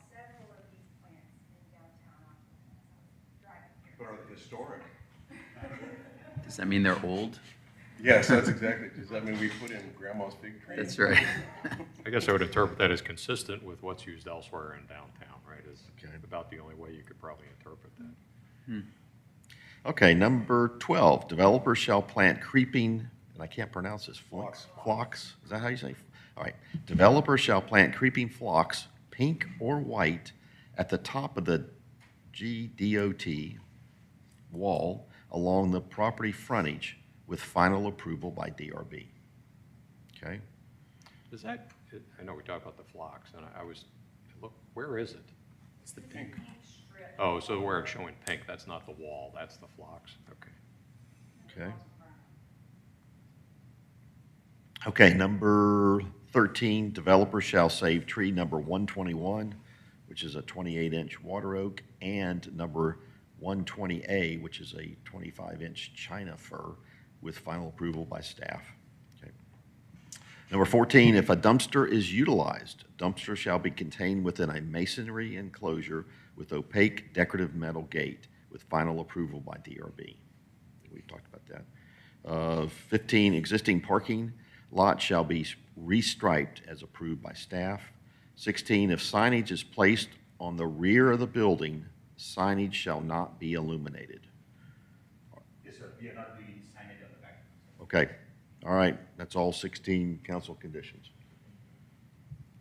several of these plants in downtown. But are they historic? Does that mean they're old? Yes, that's exactly. Does that mean we put in grandma's fig tree? That's right. I guess I would interpret that as consistent with what's used elsewhere in downtown, right? Is Okay. about the only way you could probably interpret that. Okay, number 12, developers shall plant creeping, and I can't pronounce this, phlox? Is that how you say? All right. Developers shall plant creeping phlox, pink or white, at the top of the GDOT wall along the property frontage with final approval by DRB. Okay? Is that, I know we talked about the phlox, and I was, look, where is it? It's the pink. Oh, so where it's showing pink, that's not the wall, that's the phlox, okay. Okay. Okay, number 13, developers shall save tree number 121, which is a 28-inch water oak, and number 120A, which is a 25-inch China fir, with final approval by staff. Okay. Number 14, if a dumpster is utilized, dumpster shall be contained within a masonry enclosure with opaque decorative metal gate, with final approval by DRB. We talked about that. 15, existing parking lot shall be restriped as approved by staff. 16, if signage is placed on the rear of the building, signage shall not be illuminated. Yes, sir, we are not doing signage on the back. Okay, all right, that's all 16 council conditions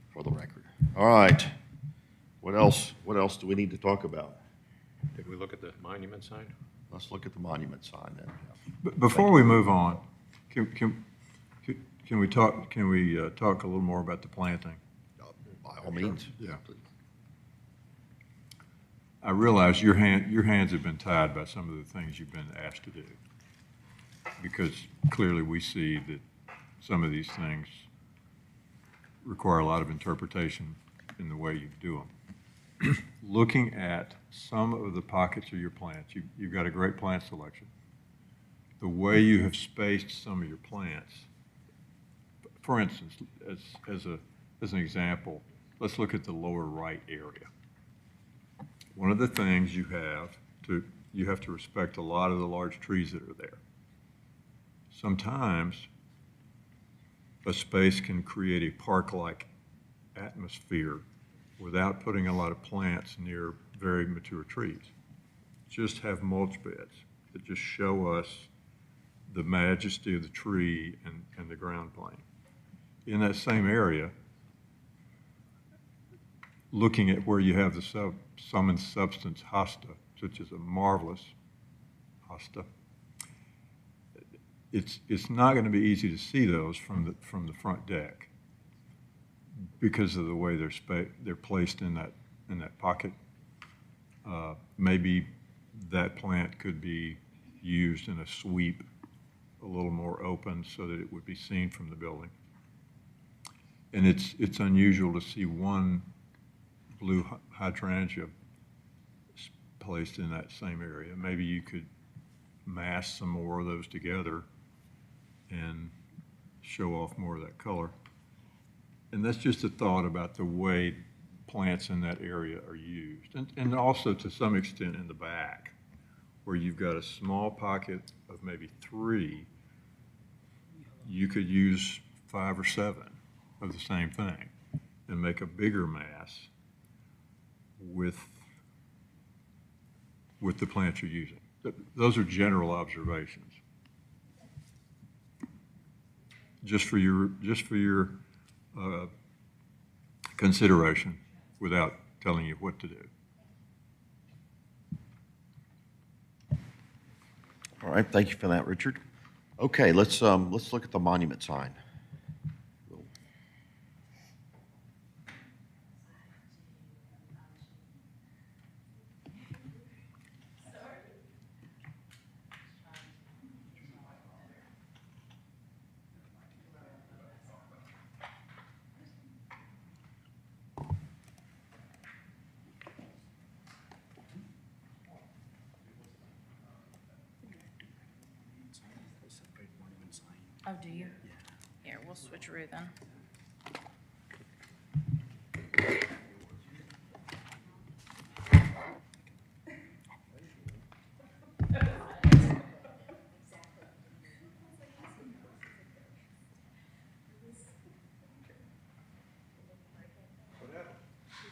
for the record. All right, what else do we need to talk about? Did we look at the monument sign? Let's look at the monument sign then. Before we move on, can we talk a little more about the planting? By all means. Yeah. I realize your hands have been tied by some of the things you've been asked to do, because clearly we see that some of these things require a lot of interpretation in the way you do them. Looking at some of the pockets of your plants, you've got a great plant selection. The way you have spaced some of your plants, for instance, as an example, let's look at the lower right area. One of the things you have to respect a lot of the large trees that are there. Sometimes a space can create a park-like atmosphere without putting a lot of plants near very mature trees. Just have mulch beds that just show us the majesty of the tree and the ground plane. In that same area, looking at where you have the sum and substance hosta, such as a marvelous hosta, it's not going to be easy to see those from the front deck because of the way they're placed in that pocket. Maybe that plant could be used in a sweep a little more open so that it would be seen from the building. And it's unusual to see one blue hydrangea placed in that same area. Maybe you could mass some more of those together and show off more of that color. And that's just a thought about the way plants in that area are used. And also to some extent in the back, where you've got a small pocket of maybe 3, you could use 5 or 7 of the same thing and make a bigger mass with the plants you're using. Those are general observations. Just for your consideration, without telling you what to do. All right, thank you for that, Richard. Okay, let's look at the monument sign. Oh, do you? Yeah. Here, we'll switcheroo then.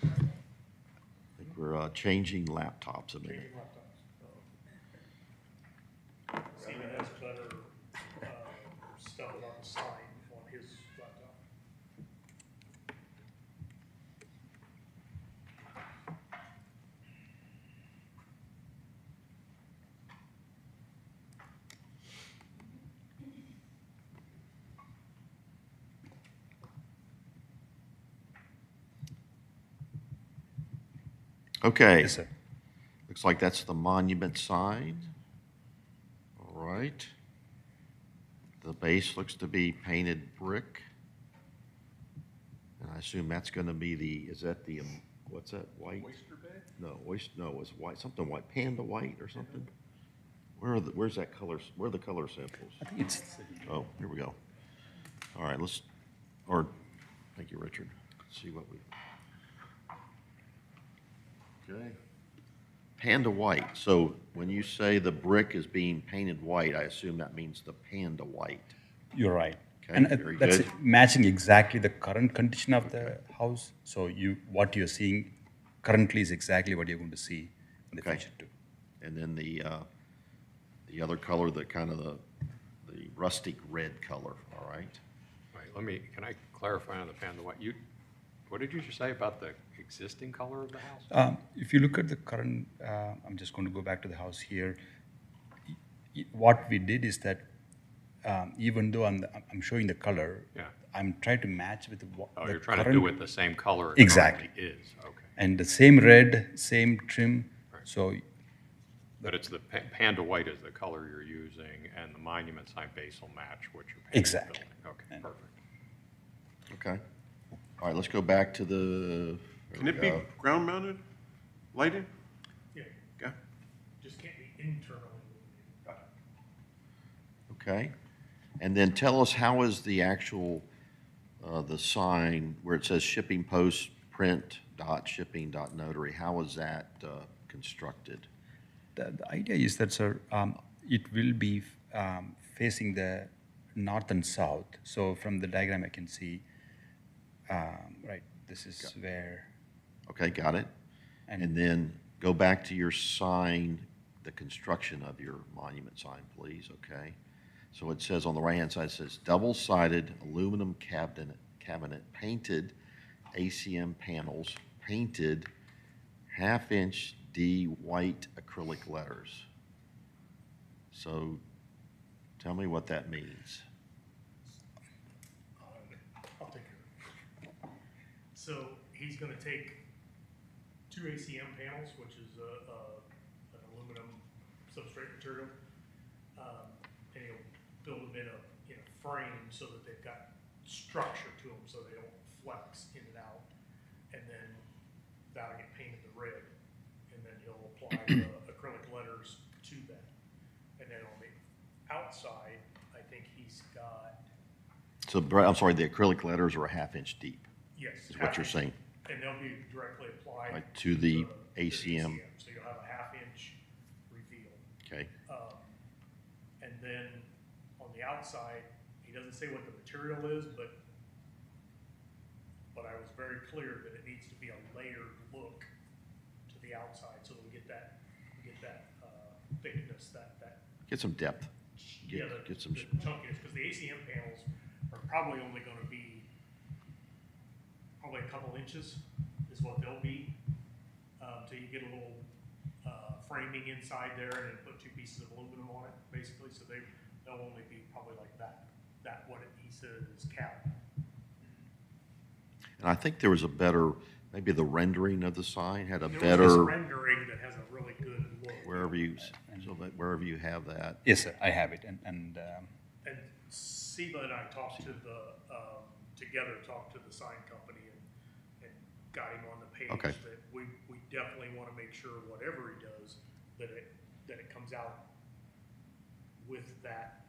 I think we're changing laptops a minute. Steven has better stuff on the sign on his laptop. Okay. Yes, sir. Looks like that's the monument sign. All right. The base looks to be painted brick. And I assume that's going to be is that the, what's that, white? Oyster Bay? No, it's white, something white, panda white or something? Where's that color, where are the color samples? I think it's, Oh, here we go. All right, thank you, Richard. Let's see what we. Okay. Panda white. So when you say the brick is being painted white, I assume that means the panda white. you're right. Okay, And very that's good. matching exactly the current condition of the house. So what you're seeing currently is exactly what you're going to see in the Okay. future too. And then the other color, the kind of the rustic red color, all right? Right, can I clarify on the panda white? What did you just say about the existing color of the house? If you look at the current, I'm just going to go back to the house here. What we did is that even though I'm showing the color, Yeah. I'm trying to match with Oh, the you're trying to current- do it the same color it Exactly. currently is, okay. And the same red, same trim. Right. So But it's the panda white is the color you're using, and the monument sign base will match what you're painting the Exactly. building. Okay, And- perfect. Okay. All right, let's go back to the. Can it be ground mounted lighting? Yeah, Okay. just can't be internally. Okay. And then tell us, how is the actual, the sign where it says shipping post print dot shipping dot notary, how is that constructed? the idea is that, sir, it will be facing the north and south. So from the diagram, I can see, right, this is where. Okay, got it. And then go back to your sign, the construction of your monument sign, please, okay? So it says on the right-hand side, it says double-sided aluminum cabinet painted ACM panels painted half-inch D white acrylic letters. So tell me what that means. I'll take care of it. So he's gonna take two ACM panels, which is an aluminum substrate material, and he'll build them in a frame so that they've got structure to them, so they don't flex in and out. And then that'll get painted the red, and then he'll apply the acrylic letters to that. And then on the outside, I think he's got, So, I'm sorry, the acrylic letters are a half-inch deep, yes. is what you're saying, And they'll be directly applied. right, to the ACM. So you'll have a half-inch reveal. Okay, And then on the outside, he doesn't say what the material is, but I was very clear that it needs to be a layered look to the outside, so that we get that thickness, that. get some depth. Get some, The chunkiness, because the ACM panels are probably only gonna be probably a couple inches is what they'll be. Till you get a little, framing inside there and then put two pieces of aluminum on it, basically, so they'll only be probably like that, what he said is cap. and I think there was a better, maybe the rendering of the sign had a There was this better, rendering that has a really good look. wherever you have that. Yes, sir, I have it, and And Seba and I talked to talked to the sign company and got him on the page. Okay. That we definitely want to make sure whatever he does, that it comes out with that.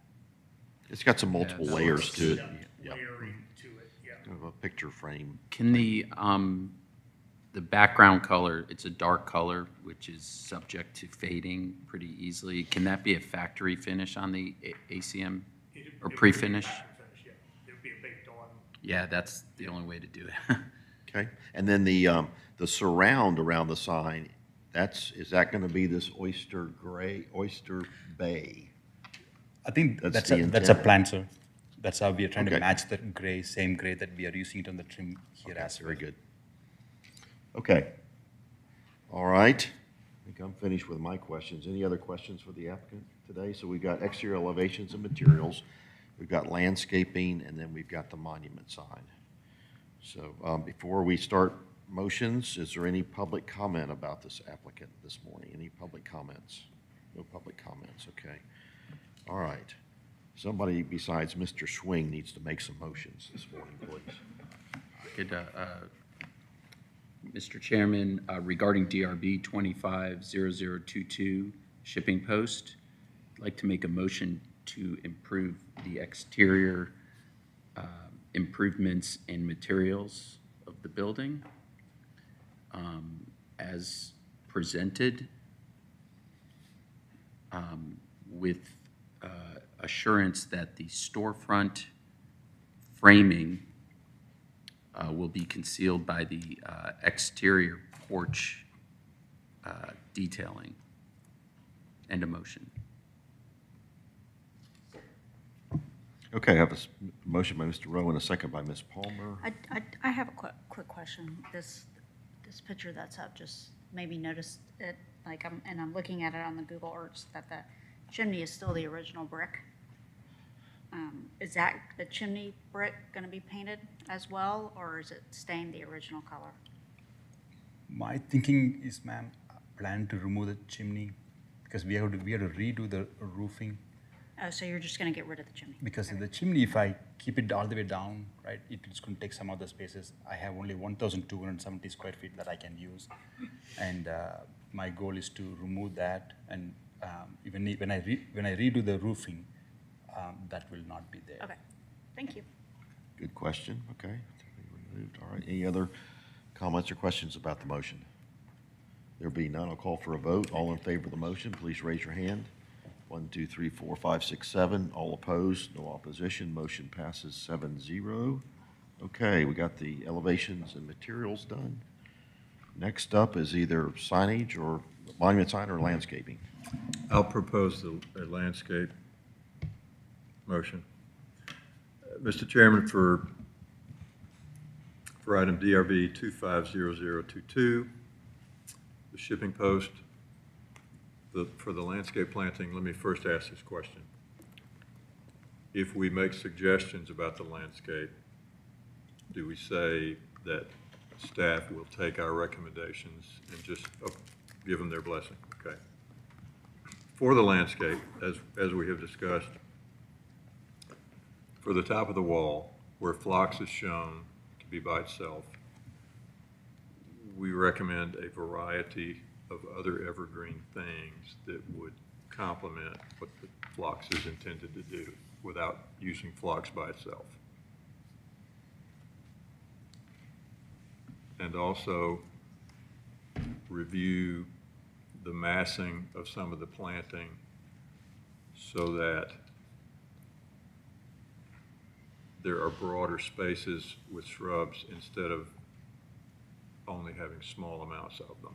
It's got some multiple layers to it. Yep. Layering to it, yeah. Kind of a picture frame. Can the background color, it's a dark color, which is subject to fading pretty easily. Can that be a factory finish on the ACM or pre-finish? Yeah, it would be a baked on. Yeah, that's the only way to do it. Okay, and then the surround around the sign, is that gonna be this oyster bay? I think That's that's the that's a intent. plan, sir. That's how we are trying Okay. to match the gray, same gray that we are using it on the trim here Okay, as well. very good. Okay. All right. I think I'm finished with my questions. Any other questions for the applicant today? So we've got exterior elevations and materials, we've got landscaping, and then we've got the monument sign. So before we start motions, is there any public comment about this applicant this morning? Any public comments? No public comments, okay. All right. Somebody besides Mr. Swing needs to make some motions this morning, please. Could, Mr. Chairman, regarding DRB 250022 shipping post, I'd like to make a motion to improve the exterior improvements and materials of the building as presented, with assurance that the storefront framing will be concealed by the exterior porch detailing. End of motion. Okay, I have a motion by Mr. Rowe and a second by Ms. Palmer. I have a quick question. This picture that's up, just maybe noticed it, like, I'm looking at it on the Google Earth, that the chimney is still the original brick. Is that, the chimney brick gonna be painted as well, or is it staying the original color? My thinking is, ma'am, plan to remove the chimney because we have to redo the roofing. Oh, so you're just gonna get rid of the chimney? Because the chimney, if I keep it all the way down, right, it's going to take some of the spaces. I have only 1,270 square feet that I can use. And my goal is to remove that. And even when I redo the roofing, that will not be there. Okay, thank you. Good question, okay. Removed. All right, any other comments or questions about the motion? There be none, I'll call for a vote. All in favor of the motion, please raise your hand. 1, 2, 3, 4, 5, 6, 7. All opposed, no opposition. Motion passes 7-0. Okay, we got the elevations and materials done. Next up is either signage or monument sign or landscaping. I'll propose a landscape motion. Mr. Chairman, for for item DRB 250022, the shipping post, for the landscape planting, let me first ask this question. If we make suggestions about the landscape, do we say that staff will take our recommendations and just give them their blessing? Okay. For the landscape, as we have discussed, for the top of the wall, where phlox is shown to be by itself, we recommend a variety of other evergreen things that would complement what the phlox is intended to do without using phlox by itself. And also review the massing of some of the planting so that there are broader spaces with shrubs instead of only having small amounts of them.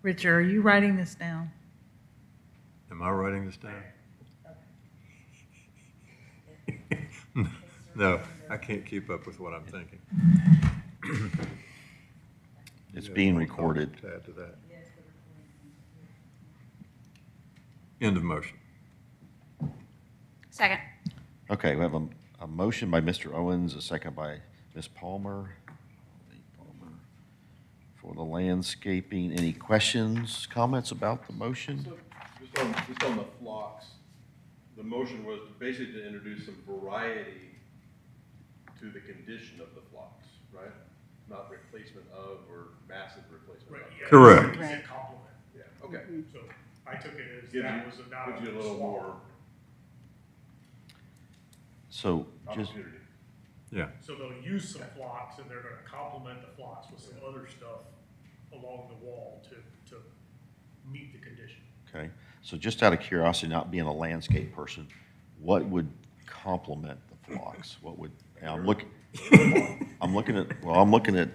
Richard, are you writing this down? Am I writing this down? No, I can't keep up with what I'm thinking. It's being recorded. To add to that. End of motion. Second. Okay, we have a motion by Mr. Owens, a second by Ms. Palmer. For the landscaping, any questions, comments about the motion? So, just on the phlox, the motion was basically to introduce some variety to the condition of the phlox, right? Not replacement of or massive replacement Right, of. yeah. Correct. It's a compliment. Yeah, okay. So I took it as Gives that you- was about gives you a little more So just, opportunity. Yeah. So they'll use some phlox and they're gonna complement the phlox with some other stuff along the wall to meet the condition. okay, so just out of curiosity, not being a landscape person, what would complement the phlox? What would, and I'm looking at,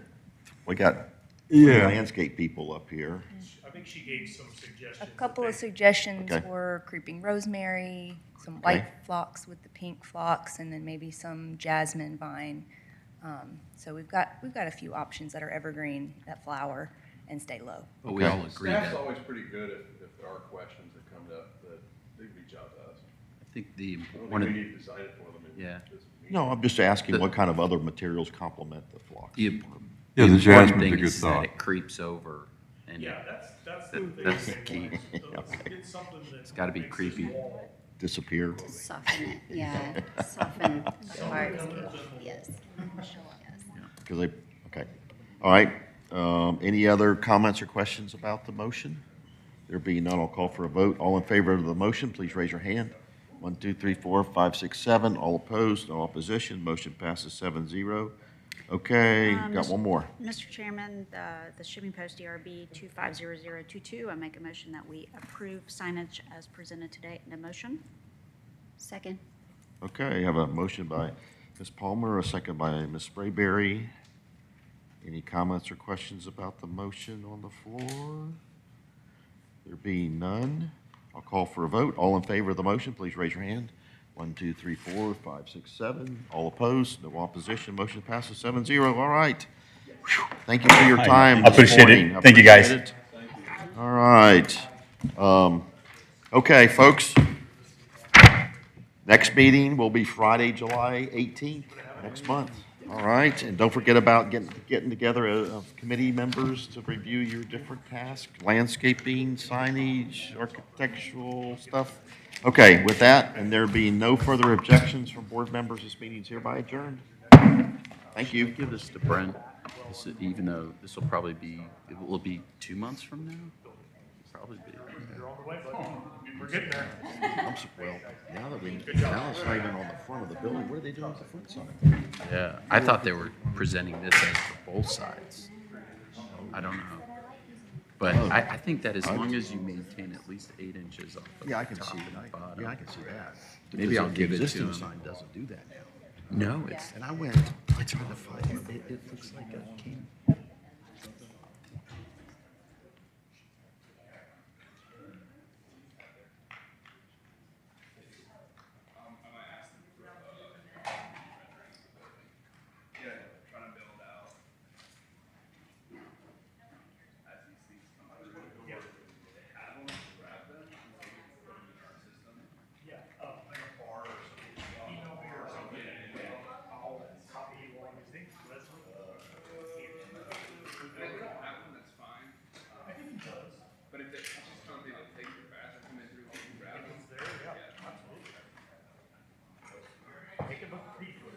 we got Yeah. landscape people up here. I think she gave some A suggestions. couple that of suggestions Okay. were creeping rosemary, some Okay. white phlox with the pink phlox, and then maybe some jasmine vine. So we've got a few options that are evergreen, that flower, and stay low. But we Okay. all agree Staff's that, always pretty good if there are questions that come up, that they reach out to us. I think the, I don't one think of, we need to design it for them. in Yeah. this meeting. No, I'm just asking what kind of other materials complement the phlox? the Yeah, the important jasmine's a thing good is that thought. it creeps over. And Yeah, that's the That- thing. that's they key. want. So let's get something that. It's gotta be makes this creepy. wall Disappear? Soften it, yeah, soften the hardscape, yes. Yes. Because they, okay. All right, any other comments or questions about the motion? There being none, I'll call for a vote. All in favor of the motion, please raise your hand. 1, 2, 3, 4, 5, 6, 7. All opposed, no opposition. Motion passes 7-0. Okay, got one more. Mr. Chairman, the shipping post DRB 250022, I make a motion that we approve signage as presented today in the motion. Second. Okay, I have a motion by Ms. Palmer, a second by Ms. Sprayberry. Any comments or questions about the motion on the floor? There being none, I'll call for a vote. All in favor of the motion, please raise your hand. 1, 2, 3, 4, 5, 6, 7. All opposed, no opposition. Motion passes 7-0. All right. Whew. Thank you for your time I this appreciate it. morning. I Thank you, guys. appreciate it. All right. Okay, folks. Next meeting will be Friday, July 18th, next month. All right, and don't forget about getting together of committee members to review your different tasks, landscaping, signage, architectural stuff. Okay, with that, and there being no further objections from board members, this meeting is hereby adjourned. Thank you. give this to Brent, even though this will probably be, will it be 2 months from now? Probably be. You're on the way, bud. We're getting there. Well, now it's not even on the front of the building, what are they doing with the front side? Yeah, I thought they were presenting this as for both sides. I don't know. But I think that as long as you maintain at least 8 inches off of Yeah, I the can top see and the that. bottom. Yeah, I can see that. Maybe I'll Because give it The to existing him. sign doesn't do that now. No, it's, And I tried to find it, it looks like a king.